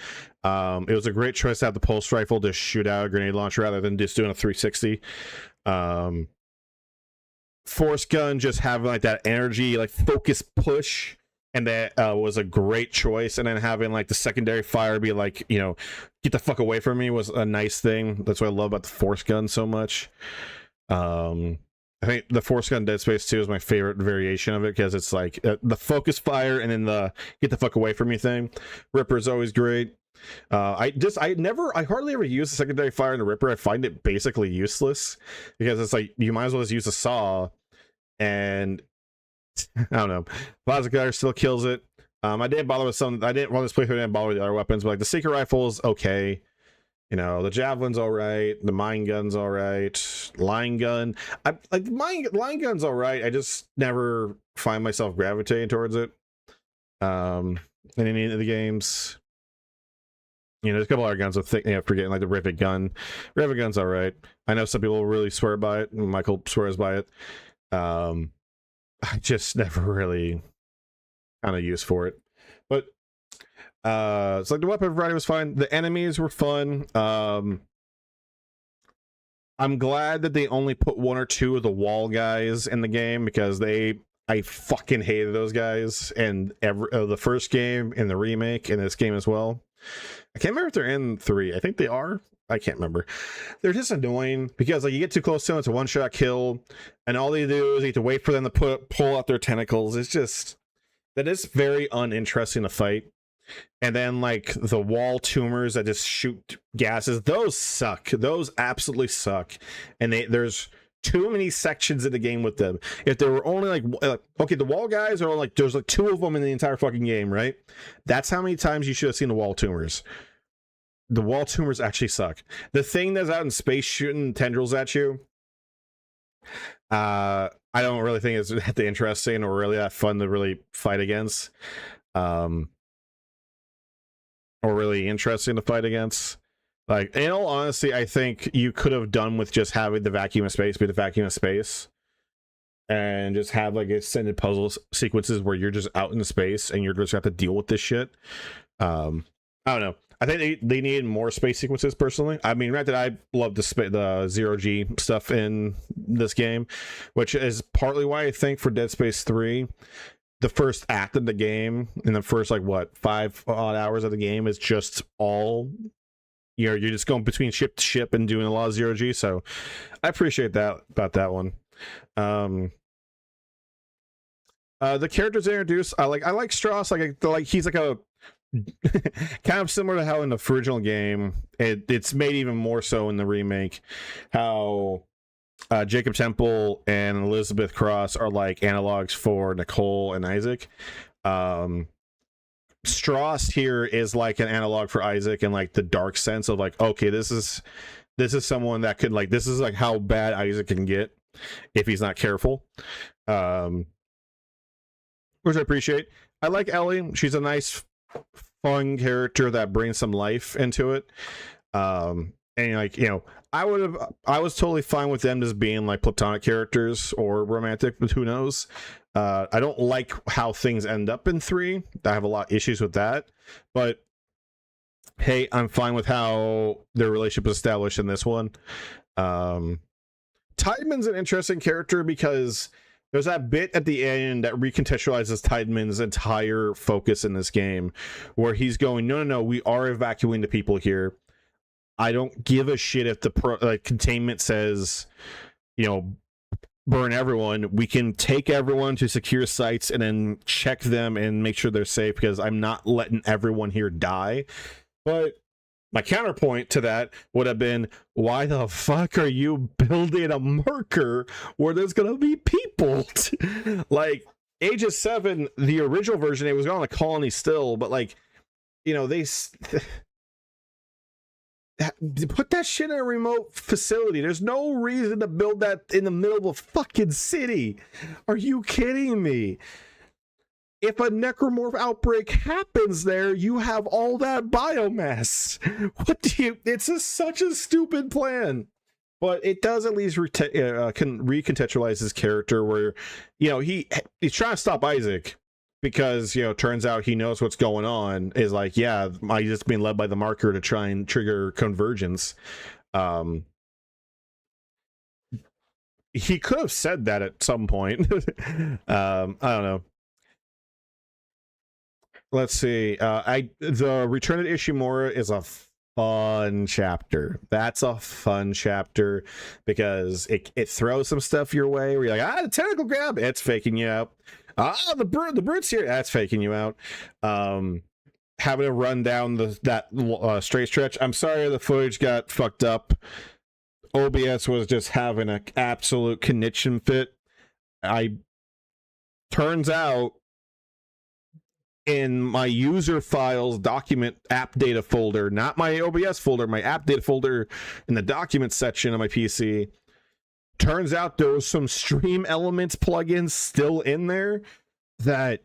it was a great choice to have the pulse rifle to shoot out a grenade launcher rather than just doing a 360. Force gun, just having like that energy, like focus push, and that was a great choice. And then having like the secondary fire be like, get the fuck away from me, was a nice thing. That's what I love about the force gun so much. I think the force gun Dead Space 2 is my favorite variation of it, because it's like the focus fire and then the get the fuck away from me thing. Ripper's always great. I hardly ever use the secondary fire in the Ripper. I find it basically useless, because it's like you might as well just use a saw, and I don't know. Plasma Cutter still kills it. I didn't bother with some. I didn't run this playthrough. I didn't bother with the other weapons, but like the secret rifle is okay. The javelin's all right. The mine gun's all right. Line gun, line gun's all right. I just never find myself gravitating towards it. In any of the games, there's a couple other guns I'm forgetting, like the Rivet gun. Rivet gun's all right. I know some people really swear by it. Michael swears by it. I just never really kind of use for it, but it's like the weapon variety was fine. The enemies were fun. I'm glad that they only put one or two of the wall guys in the game, because I fucking hated those guys in the first game, in the remake, in this game as well. I can't remember if they're in 3. I think they are. I can't remember. They're just annoying, because like you get too close to them, it's a one-shot kill, and all they do is you have to wait for them to pull out their tentacles. It's just that is very uninteresting to fight. And then like the wall tumors that just shoot gases, those suck. Those absolutely suck. And there's too many sections in the game with them. If there were only like okay, the wall guys are like, there's like 2 of them in the entire fucking game, right? That's how many times you should have seen the wall tumors. the wall tumors actually suck. The thing that's out in space shooting tendrils at you, I don't really think it's that interesting or really that fun to really fight against, or really interesting to fight against. Like, in all honesty, I think you could have done with just having the vacuum of space be the vacuum of space, and just have like extended puzzle sequences where you're just out in space and you're just have to deal with this shit. I don't know. I think they needed more space sequences personally. I mean, granted, I love the zero-G stuff in this game, which is partly why I think for Dead Space 3, the first act of the game, in the first, like, what, 5 odd hours of the game is just all, you know, you're just going between ship to ship and doing a lot of zero-G, so I appreciate that about that one. The characters introduced, I like Strauss, like he's like a kind of similar to how in the original game, it's made even more so in the remake, how Jacob Temple and Elizabeth Cross are like analogs for Nicole and Isaac. Strauss here is like an analog for Isaac in like the dark sense of like, okay, this is someone that could, like, this is like how bad Isaac can get if he's not careful, which I appreciate. I like Ellie. She's a nice, fun character that brings some life into it. And like, you know, I was totally fine with them just being like platonic characters or romantic, but who knows? I don't like how things end up in 3. I have a lot of issues with that, but hey, I'm fine with how their relationship is established in this one. Tideman's an interesting character because there's that bit at the end that recontextualizes Tideman's entire focus in this game, where he's going, no, we are evacuating the people here. I don't give a shit if the containment says, you know, burn everyone. We can take everyone to secure sites and then check them and make sure they're safe, because I'm not letting everyone here die. But my counterpoint to that would have been, why the fuck are you building a marker where there's gonna be people? Like, Aegis 7, the original version, it was on a colony still, but like, you know, they put that shit in a remote facility. There's no reason to build that in the middle of a fucking city. Are you kidding me? If a necromorph outbreak happens there, you have all that biomass. What do you... It's just such a stupid plan. But it does at least recontextualize his character, where, you know, he's trying to stop Isaac because, you know, turns out he knows what's going on. Is like, yeah, I just being led by the marker to try and trigger convergence. He could have said that at some point. I don't know. Let's see. The Return of Ishimura is a fun chapter. That's a fun chapter because it throws some stuff your way where you're like, the tentacle grab, it's faking you out. The brute's here, that's faking you out. Having to run down that straight stretch. I'm sorry the footage got fucked up. OBS was just having an absolute conniption fit. Turns out, in my user files document app data folder, not my OBS folder, my app data folder in the documents section of my PC, turns out there was some Stream Elements plugins still in there that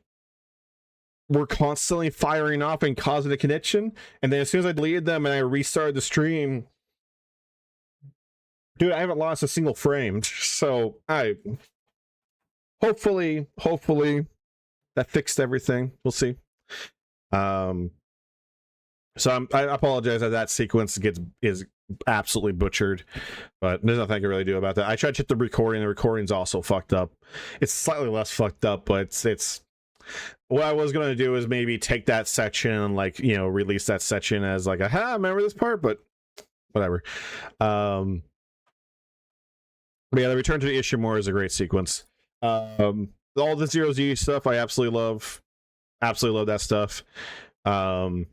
were constantly firing off and causing a connection. And then as soon as I deleted them and I restarted the stream, dude, I haven't lost a single frame. So hopefully that fixed everything. We'll see. So I apologize that sequence is absolutely butchered, but there's nothing I can really do about that. I tried to check the recording. The recording's also fucked up. It's slightly less fucked up, but it's what I was gonna do is maybe take that section and, like, you know, release that section as like I remember this part, but whatever. But yeah, the Return to the Ishimura is a great sequence. All the zero-G stuff I absolutely love that stuff. The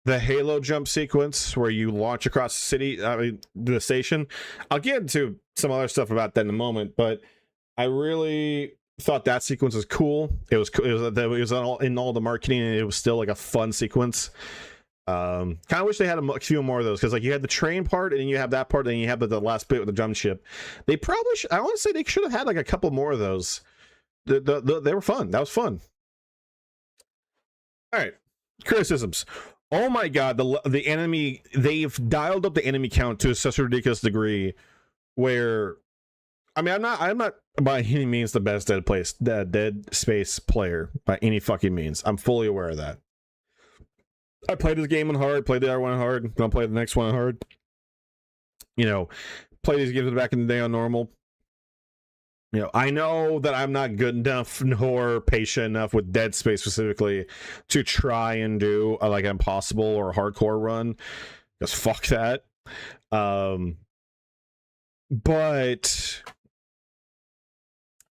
Halo jump sequence where you launch across the city, the station, I'll get into some other stuff about that in a moment, but I really thought that sequence was cool. It was in all the marketing, and it was still like a fun sequence. Kind of wish they had a few more of those, because like you had the train part and then you have that part and then you have the last bit with the jump ship. They probably I want to say they should have had like a couple more of those. They were fun. That was fun. All right, criticisms. Oh my god, the enemy, they've dialed up the enemy count to such a ridiculous degree where, I mean, I'm not by any means the best Dead Space player by any fucking means. I'm fully aware of that. I played this game on hard, played the other one on hard, don't play the next one on hard. You know, play these games back in the day on normal. You know, I know that I'm not good enough nor patient enough with Dead Space specifically to try and do like an impossible or a hardcore run. Because fuck that. But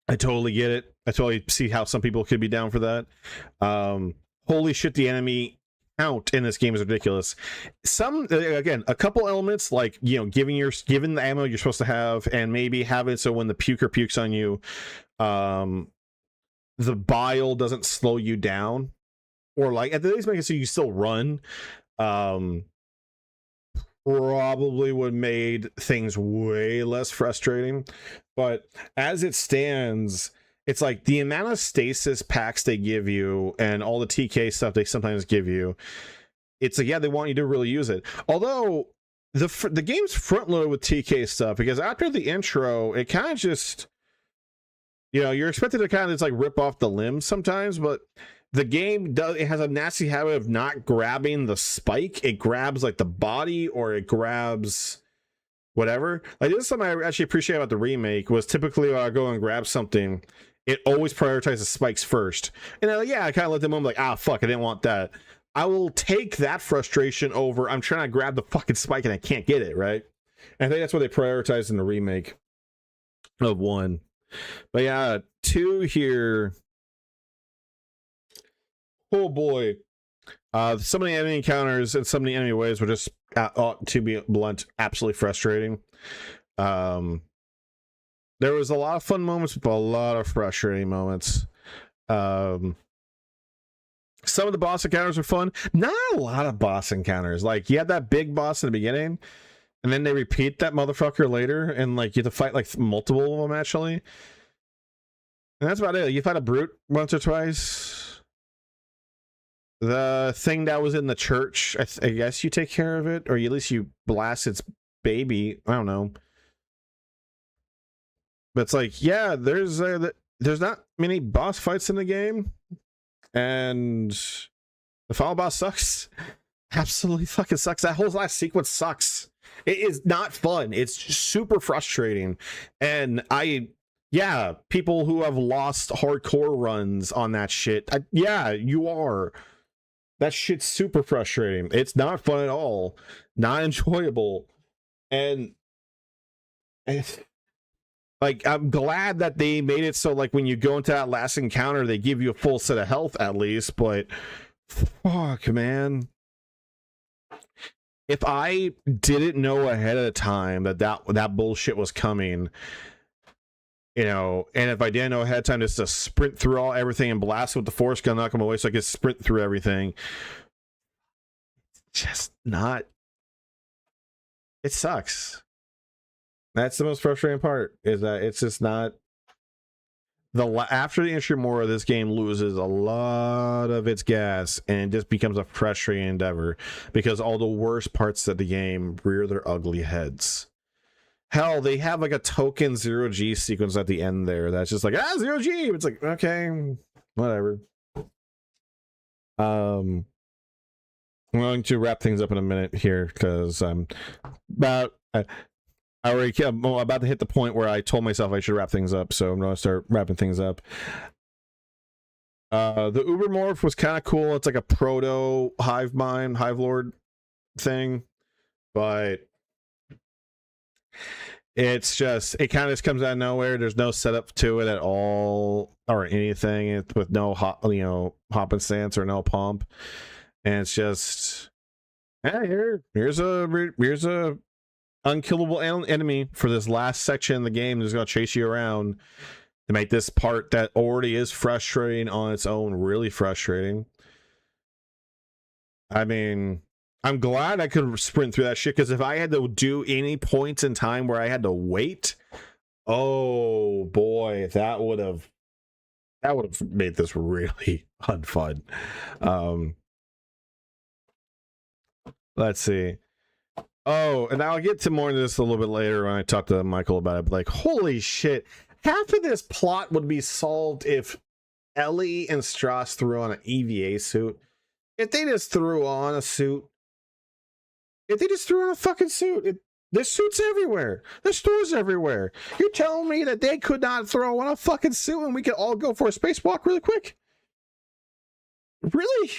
I totally get it. I totally see how some people could be down for that. Holy shit, the enemy count in this game is ridiculous. Some, again, a couple elements like, you know, given the ammo you're supposed to have, and maybe have it so when the puker pukes on you, the bile doesn't slow you down, or like at the least make it so you still run. Probably would have made things way less frustrating, but as it stands, it's like the amount of stasis packs they give you and all the TK stuff they sometimes give you. It's like, yeah, they want you to really use it. Although the game's front loaded with TK stuff, because after the intro, it kind of just, you know, you're expected to kind of just like rip off the limbs sometimes, but the game it has a nasty habit of not grabbing the spike. It grabs like the body, or it grabs whatever. Like, this is something I actually appreciate about the remake, was typically when I go and grab something, it always prioritizes spikes first. And I kind of let them, I'm like, ah, fuck, I didn't want that. I will take that frustration over I'm trying to grab the fucking spike and I can't get it, right? And I think that's what they prioritized in the remake of 1. But yeah, 2 here. Oh boy. Some of the enemy encounters and some of the enemy waves were just, to be blunt, absolutely frustrating. There was a lot of fun moments, but a lot of frustrating moments. Some of the boss encounters are fun. Not a lot of boss encounters. Like, you had that big boss in the beginning, and then they repeat that motherfucker later, and like you have to fight like multiple of them actually. And that's about it. You fight a brute once or twice. The thing that was in the church, I guess you take care of it, or at least you blast its baby. I don't know. But it's like, yeah, there's not many boss fights in the game, and the final boss sucks. Absolutely fucking sucks. That whole last sequence sucks. It is not fun. It's super frustrating. And people who have lost hardcore runs on that shit, yeah, you are. That shit's super frustrating. It's not fun at all. Not enjoyable. And like, I'm glad that they made it so like when you go into that last encounter, they give you a full set of health at least, but fuck, man. If I didn't know ahead of time that bullshit was coming, you know, and if I didn't know ahead of time just to sprint through everything and blast with the force gun, knock them away so I could sprint through everything, just not, it sucks. That's the most frustrating part, is that it's just not after the Ishimura, this game loses a lot of its gas and it just becomes a frustrating endeavor because all the worst parts of the game rear their ugly heads. Hell, they have like a token 0G sequence at the end there that's just like, 0G. It's like, okay, whatever. I'm going to wrap things up in a minute here because I'm about to hit the point where I told myself I should wrap things up, so I'm going to start wrapping things up. The Ubermorph was kind of cool. It's like a proto Hive Lord thing, but it's just, it kind of just comes out of nowhere. There's no setup to it at all or anything. It's with no hop and stance or no pump, and it's just, here's a unkillable enemy for this last section of the game that's going to chase you around to make this part that already is frustrating on its own really frustrating. I mean, I'm glad I could sprint through that shit, because if I had to do any points in time where I had to wait, oh boy, that would have made this really unfun. Let's see. Oh, and I'll get to more of this a little bit later when I talk to Michael about it. But like, holy shit, half of this plot would be solved if Ellie and Strauss threw on an EVA suit. If they just threw on a suit. If they just threw on a fucking suit. There's suits everywhere. There's stores everywhere. You're telling me that they could not throw on a fucking suit and we could all go for a spacewalk really quick? Really?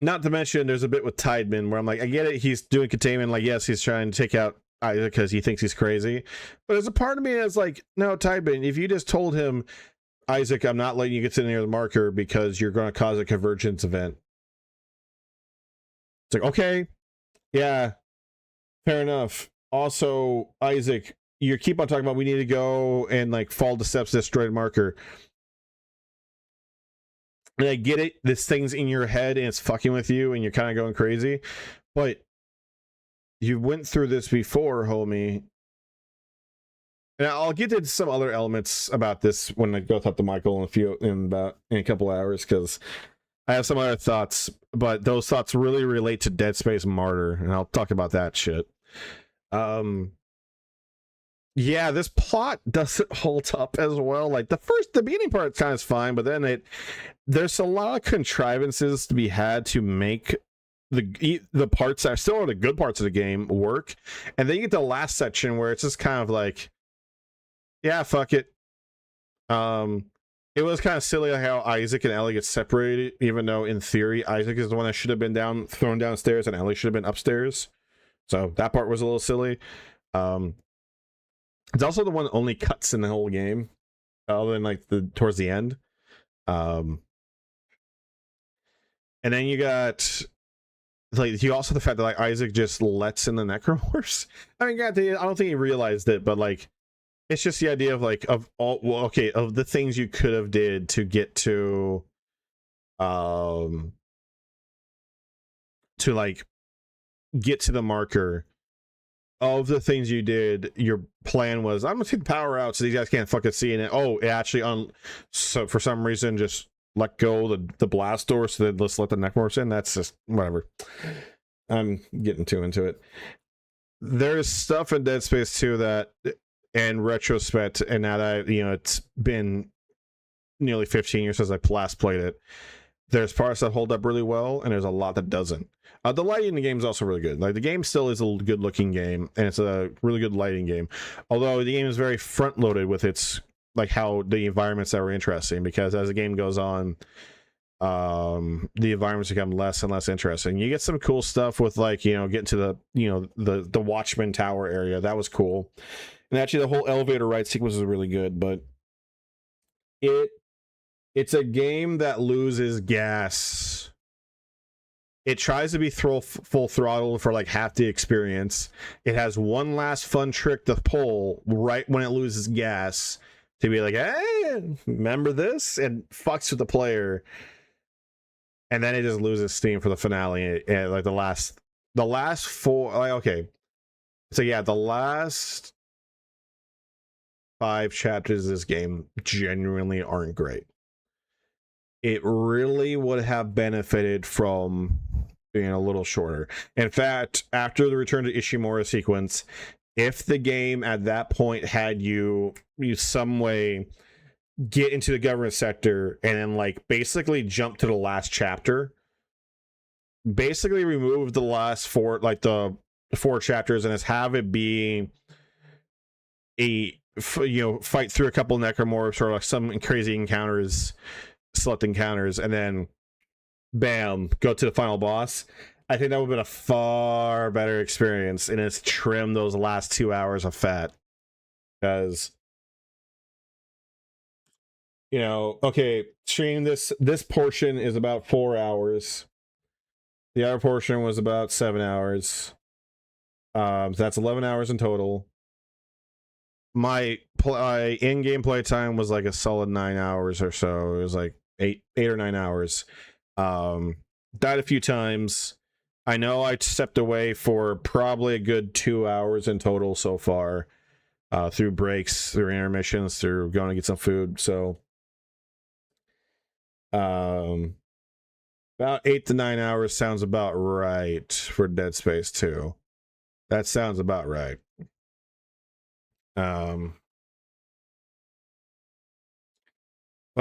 Not to mention, there's a bit with Tideman where I'm like, I get it, he's doing containment, like, yes, he's trying to take out Isaac because he thinks he's crazy. But there's a part of me that's like, no, Tideman, if you just told him, Isaac, I'm not letting you get to near the marker because you're going to cause a convergence event. It's like, okay, yeah, fair enough. Also, Isaac, you keep on talking about we need to go and like fall the steps to destroy the marker. And I get it, this thing's in your head and it's fucking with you and you're kind of going crazy, but you went through this before, homie. And I'll get to some other elements about this when I go talk to Michael in a couple hours, because I have some other thoughts, but those thoughts really relate to Dead Space Martyr, and I'll talk about that shit. Yeah, this plot doesn't hold up as well. Like the beginning part kind of is fine, but then there's a lot of contrivances to be had to make the parts that still are the good parts of the game work, and then you get the last section where it's just kind of like, yeah, fuck it. It was kind of silly how Isaac and Ellie get separated, even though in theory Isaac is the one that should have been thrown downstairs and Ellie should have been upstairs. So that part was a little silly. It's also the one that only cuts in the whole game, other than like towards the end. And then you got like you also the fact that like Isaac just lets in the necromorphs. I mean, I don't think he realized it, but like it's just the idea of like of the things you could have did to get to like get to the marker. Of the things you did, your plan was, I'm gonna take the power out so these guys can't fucking see it. Oh, it actually so for some reason just let go the blast door so that let's let the necromorphs in. That's just whatever. I'm getting too into it. There's stuff in Dead Space 2 that in retrospect, and now that it's been nearly 15 years since I last played it, there's parts that hold up really well and there's a lot that doesn't. The lighting in the game is also really good. Like the game still is a good looking game and it's a really good lighting game, although the game is very front loaded with its like how the environments that were interesting, because as the game goes on, the environments become less and less interesting. You get some cool stuff with like getting to the Watchman Tower area. That was cool, and actually the whole elevator ride sequence is really good, but it's a game that loses gas. It tries to be full throttle for like half the experience. It has one last fun trick to pull right when it loses gas to be like, hey, remember this? And fucks with the player. And then it just loses steam for the finale. And like the last four, like, okay. So yeah, the last 5 chapters of this game genuinely aren't great. It really would have benefited from being a little shorter. In fact, after the Return to Ishimura sequence, if the game at that point had you some way get into the government sector and then like basically jump to the last chapter, basically remove the last 4, like the 4 chapters, and just have it be a fight through a couple necromorphs or like some crazy encounters, select encounters, and then bam, go to the final boss. I think that would have been a far better experience, and it's trim those last 2 hours of fat. Because okay, stream, this portion is about 4 hours. The other portion was about 7 hours. So that's 11 hours in total. My in-game play time was like a solid 9 hours or so. It was like 8 or 9 hours. Died a few times. I know I stepped away for probably a good 2 hours in total so far, through breaks, through intermissions, through going to get some food. So about 8 to 9 hours sounds about right for Dead Space 2. That sounds about right. But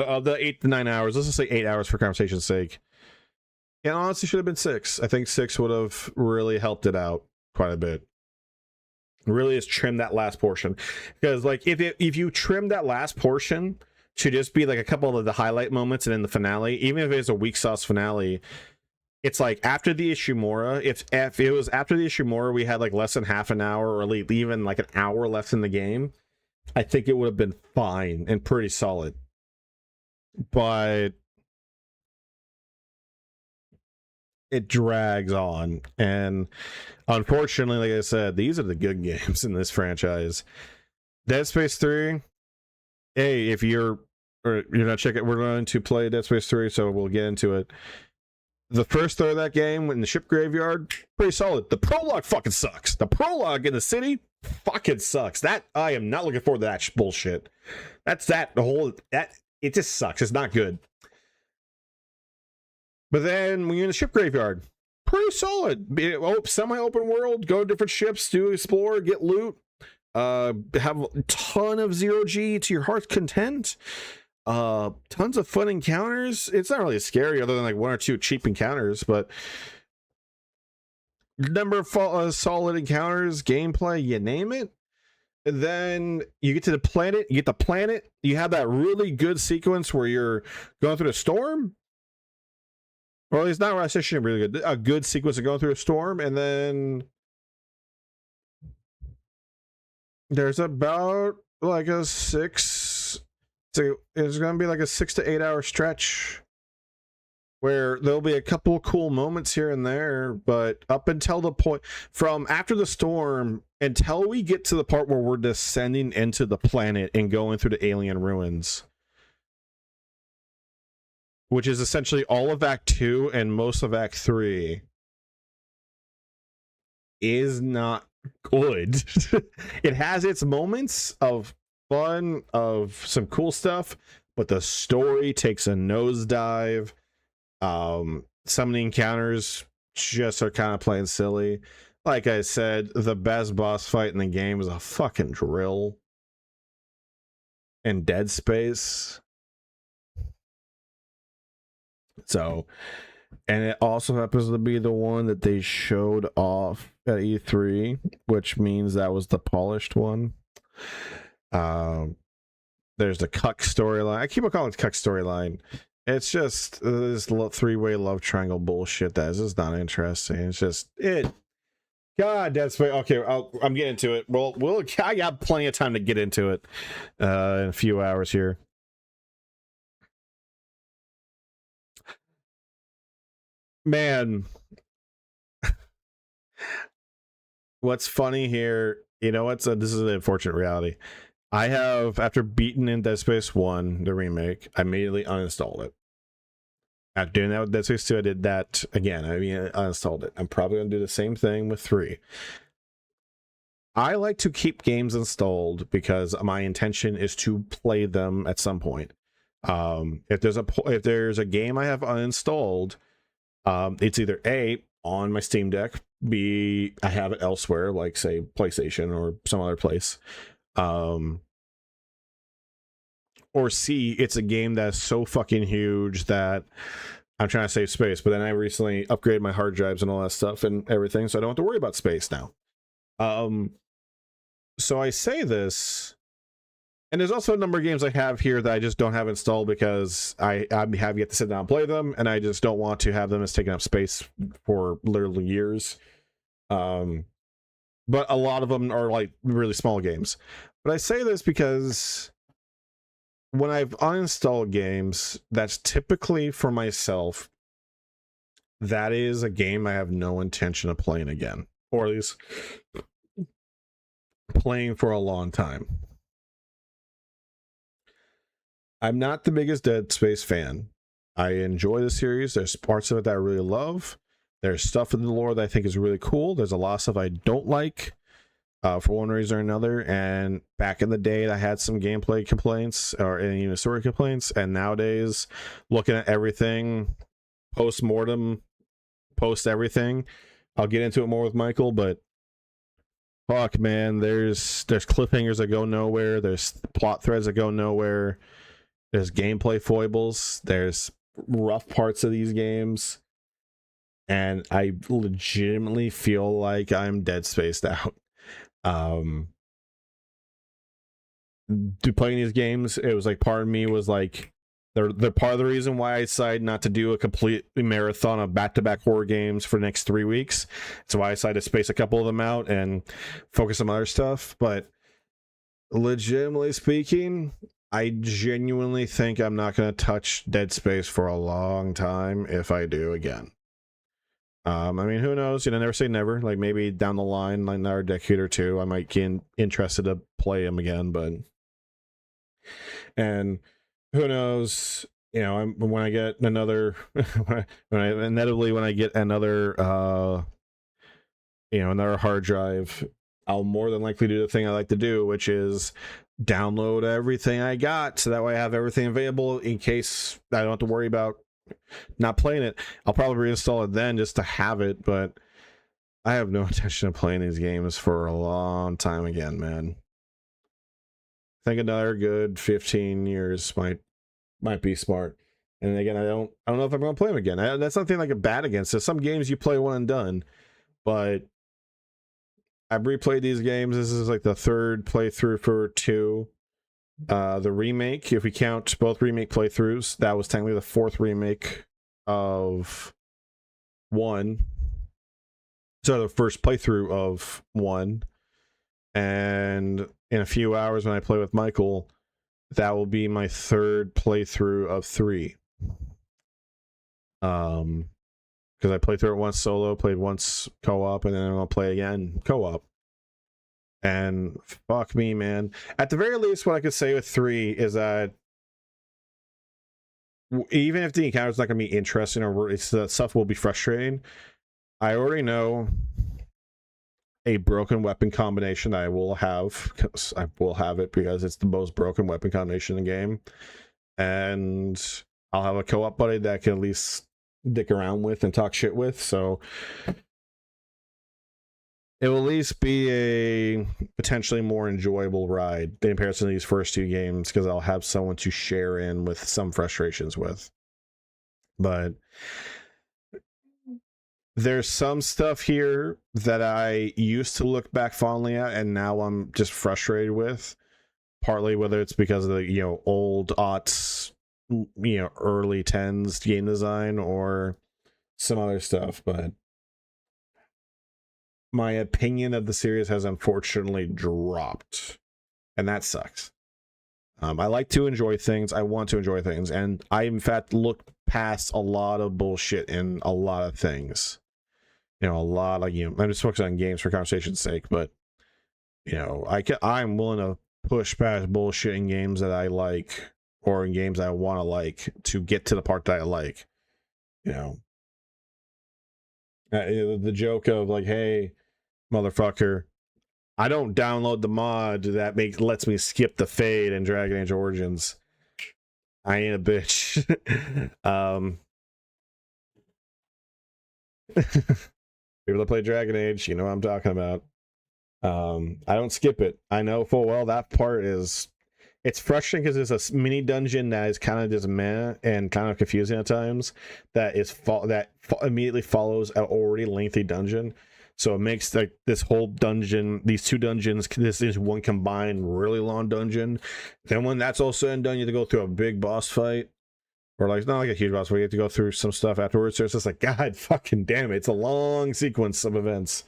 of the 8 to 9 hours, let's just say 8 hours for conversation's sake. It honestly should have been 6. I think 6 would have really helped it out quite a bit. Really just trim that last portion. Because like if you trim that last portion to just be like a couple of the highlight moments and then the finale, even if it's a weak sauce finale, it's like after the Ishimura, if it was after the Ishimura, we had like less than half an hour or even like an hour left in the game, I think it would have been fine and pretty solid. But it drags on, and unfortunately, like I said, these are the good games in this franchise. Dead Space 3, hey, if you're not checking, we're going to play Dead Space 3, so we'll get into it. The first third of that game in the ship graveyard, pretty solid. The prologue fucking sucks. The prologue in the city fucking sucks. That I am not looking forward to that bullshit. It just sucks. It's not good. But then when you're in the ship graveyard, pretty solid. Semi-open world, go to different ships, do explore, get loot, have a ton of zero-G to your heart's content, tons of fun encounters. It's not really scary other than like 1 or 2 cheap encounters, but number of solid encounters, gameplay, you name it. And then you get to the planet, you have that really good sequence where you're going through a storm. Well, it's not really good. A good sequence of going through a storm, and then there's about like a 6. So it's going to be like a 6 to 8 hour stretch where there'll be a couple cool moments here and there, but up until the point from after the storm until we get to the part where we're descending into the planet and going through the alien ruins, which is essentially all of Act 2 and most of Act 3, is not good. It has its moments of fun, of some cool stuff, but the story takes a nosedive. Some of the encounters just are kind of playing silly. Like I said, the best boss fight in the game is a fucking drill in Dead Space. So, and it also happens to be the one that they showed off at E3, which means that was the polished one. There's the Cuck storyline. I keep on calling it Cuck storyline. It's just this 3-way love triangle bullshit that is just not interesting. It's just God, Dead Space. Okay, I'm getting into it. Well, I got plenty of time to get into it in a few hours here. Man, what's funny here, you know what's this is an unfortunate reality. I have, after beating in Dead Space 1, the remake, I immediately uninstalled it. After doing that with Dead Space 2, I did that again. I uninstalled it. I'm probably going to do the same thing with 3. I like to keep games installed because my intention is to play them at some point. If there's a game I have uninstalled, it's either A, on my Steam Deck, B, I have it elsewhere, like say PlayStation or some other place, or C, it's a game that's so fucking huge that I'm trying to save space. But then I recently upgraded my hard drives and all that stuff and everything, so I don't have to worry about space now. So I say this, and there's also a number of games I have here that I just don't have installed because I have yet to sit down and play them, and I just don't want to have them as taking up space for literally years. But a lot of them are like really small games. But I say this because when I've uninstalled games, that's typically for myself. That is a game I have no intention of playing again, or at least playing for a long time. I'm not the biggest Dead Space fan. I enjoy the series. There's parts of it that I really love. There's stuff in the lore that I think is really cool. There's a lot of stuff I don't like for one reason or another. And back in the day, I had some gameplay complaints or even story complaints. And nowadays, looking at everything post-mortem, post everything, I'll get into it more with Michael, but fuck, man, there's cliffhangers that go nowhere. There's plot threads that go nowhere. There's gameplay foibles. There's rough parts of these games. And I legitimately feel like I'm dead spaced out. Playing these games, it was like part of me was like, they're part of the reason why I decided not to do a complete marathon of back-to-back horror games for the next 3 weeks. That's why I decided to space a couple of them out and focus on other stuff. But legitimately speaking, I genuinely think I'm not going to touch Dead Space for a long time if I do again. I mean, who knows? You know, never say never. Like, maybe down the line, like another decade or two, I might get interested to play them again. But, and who knows? You know, when I get another, when I get another, another hard drive, I'll more than likely do the thing I like to do, which is download everything I got, so that way I have everything available in case I don't have to worry about not playing it. I'll probably reinstall it then just to have it, but I have no intention of playing these games for a long time again, man. I think another good 15 years might be smart. And again, I don't know if I'm going to play them again. That's nothing like a bad against it. Some games you play one and done, but I've replayed these games. This is like the third playthrough for 2. The remake, if we count both remake playthroughs, that was technically the 4th remake of 1. So the first playthrough of 1. And in a few hours when I play with Michael, that will be my 3rd playthrough of 3. Because I played through it once solo, played once co-op, and then I'm gonna play again co-op. And fuck me, man. At the very least, what I could say with 3 is that even if the encounter's not gonna be interesting or that stuff will be frustrating, I already know a broken weapon combination that I will have, because I will have it because it's the most broken weapon combination in the game. And I'll have a co-op buddy that I can at least dick around with and talk shit with, so it will at least be a potentially more enjoyable ride in comparison to these first 2 games, because I'll have someone to share in with some frustrations with. But there's some stuff here that I used to look back fondly at, and now I'm just frustrated with. Partly whether it's because of the, old aughts, early 10s game design or some other stuff, but my opinion of the series has unfortunately dropped, and that sucks. I like to enjoy things. I want to enjoy things, and I in fact look past a lot of bullshit in a lot of things. A lot of I'm just focusing on games for conversation's sake, but I'm willing to push past bullshit in games that I like, or in games I want to like, to get to the part that I like. The joke of like, hey, motherfucker, I don't download the mod that lets me skip the fade in Dragon Age Origins. I ain't a bitch. People that play Dragon Age, you know what I'm talking about. I don't skip it. I know full well that part it's frustrating because it's a mini dungeon that is kind of just meh and kind of confusing at times. That immediately follows an already lengthy dungeon, so it makes like this whole dungeon, these 2 dungeons, this is one combined really long dungeon. Then when that's all said and done, you have to go through a big boss fight, or like not like a huge boss fight. You have to go through some stuff afterwards. So it's just like, God fucking damn it! It's a long sequence of events.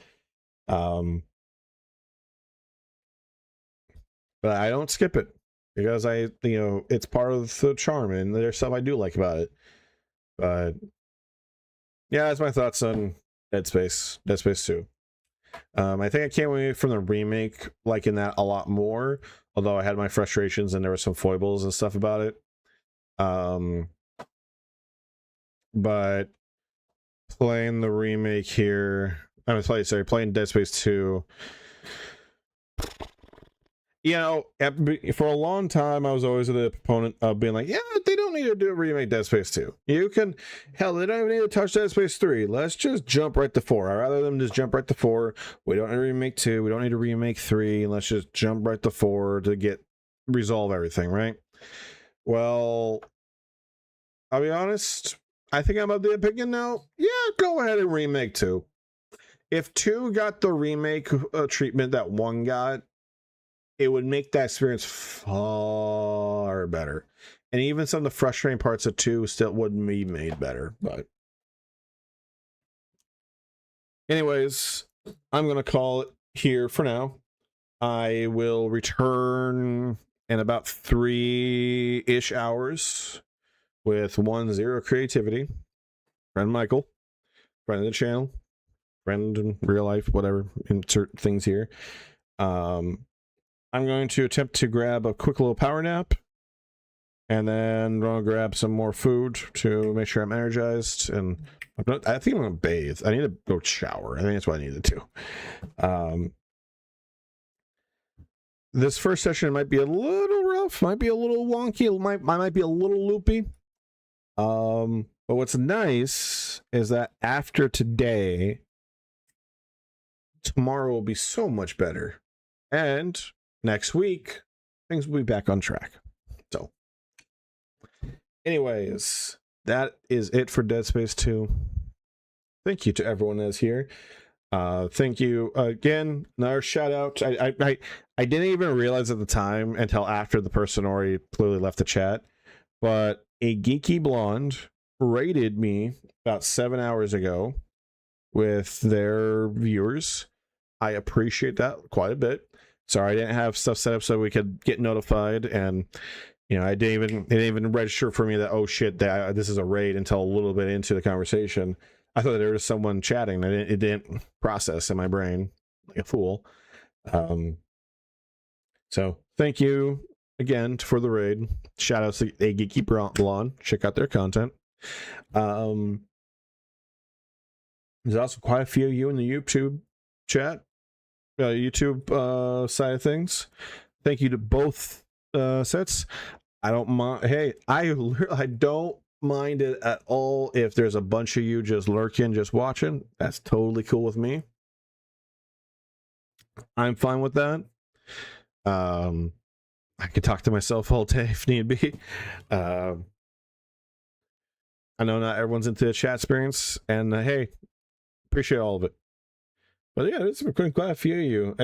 But I don't skip it because it's part of the charm, and there's stuff I do like about it. But yeah, that's my thoughts on Dead Space 2. I think I came away from the remake liking that a lot more, although I had my frustrations and there were some foibles and stuff about it. but playing the remake here, playing Dead Space 2. You know, for a long time, I was always the proponent of being like, yeah, they don't need to do a remake Dead Space 2. You can, hell, they don't even need to touch Dead Space 3. Let's just jump right to 4. I'd rather them just jump right to 4. We don't need to remake 2. We don't need to remake 3. Let's just jump right to 4 to resolve everything, right? Well, I'll be honest. I think I'm of the opinion now. Yeah, go ahead and remake 2. If 2 got the remake treatment that 1 got, it would make that experience far better. And even some of the frustrating parts of 2 still wouldn't be made better. But anyways, I'm going to call it here for now. I will return in about 3-ish hours with 0 creativity. Friend Michael, friend of the channel, friend in real life, whatever, insert things here. I'm going to attempt to grab a quick little power nap, and then I'm going to grab some more food to make sure I'm energized. And I think I'm going to bathe. I need to go shower. I think that's what I need to do. This first session might be a little rough, might be a little wonky, might be a little loopy. But what's nice is that after today, tomorrow will be so much better. And next week, things will be back on track. So, anyways, that is it for Dead Space 2. Thank you to everyone that's here. Thank you again. Another shout out. I didn't even realize at the time until after the person already clearly left the chat, but a geeky blonde rated me about 7 hours ago with their viewers. I appreciate that quite a bit. Sorry, I didn't have stuff set up so we could get notified, and you know, it didn't even register for me that, oh shit, this is a raid until a little bit into the conversation. I thought there was someone chatting. It didn't process in my brain like a fool. So thank you again for the raid. Shout out to A Geeky Blonde. Check out their content. There's also quite a few of you in the YouTube chat. YouTube side of things. Thank you to both sets. I don't mind. Hey, I don't mind it at all if there's a bunch of you just lurking, just watching. That's totally cool with me. I'm fine with that. I could talk to myself all day if need be. I know not everyone's into the chat experience, and hey, appreciate all of it. But yeah, it's quite a few of you.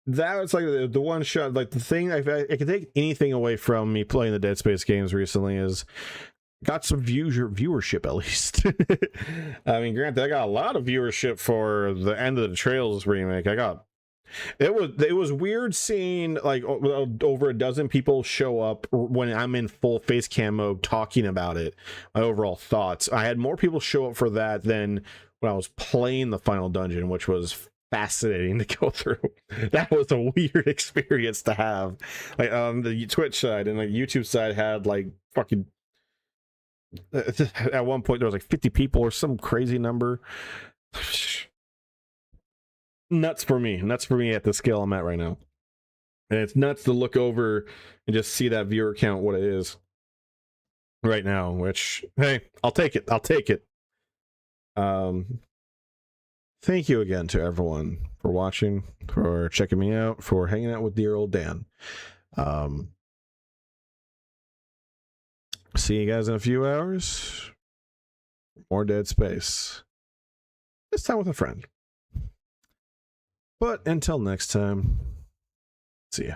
That was like the one shot, like the thing I can take anything away from me playing the Dead Space games recently is got some viewership at least. I mean, granted, I got a lot of viewership for the End of the Trails remake. It was weird seeing like over a dozen people show up when I'm in full face cam mode talking about it. My overall thoughts. I had more people show up for that than when I was playing the final dungeon, which was fascinating to go through. That was a weird experience to have. Like on the Twitch side and the YouTube side had like fucking at one point there was like 50 people or some crazy number. Nuts for me at the scale I'm at right now. And it's nuts to look over and just see that viewer count what it is right now, which hey, I'll take it. Thank you again to everyone for watching, for checking me out, for hanging out with dear old Dan. See you guys in a few hours. More Dead Space. This time with a friend. But until next time, see ya.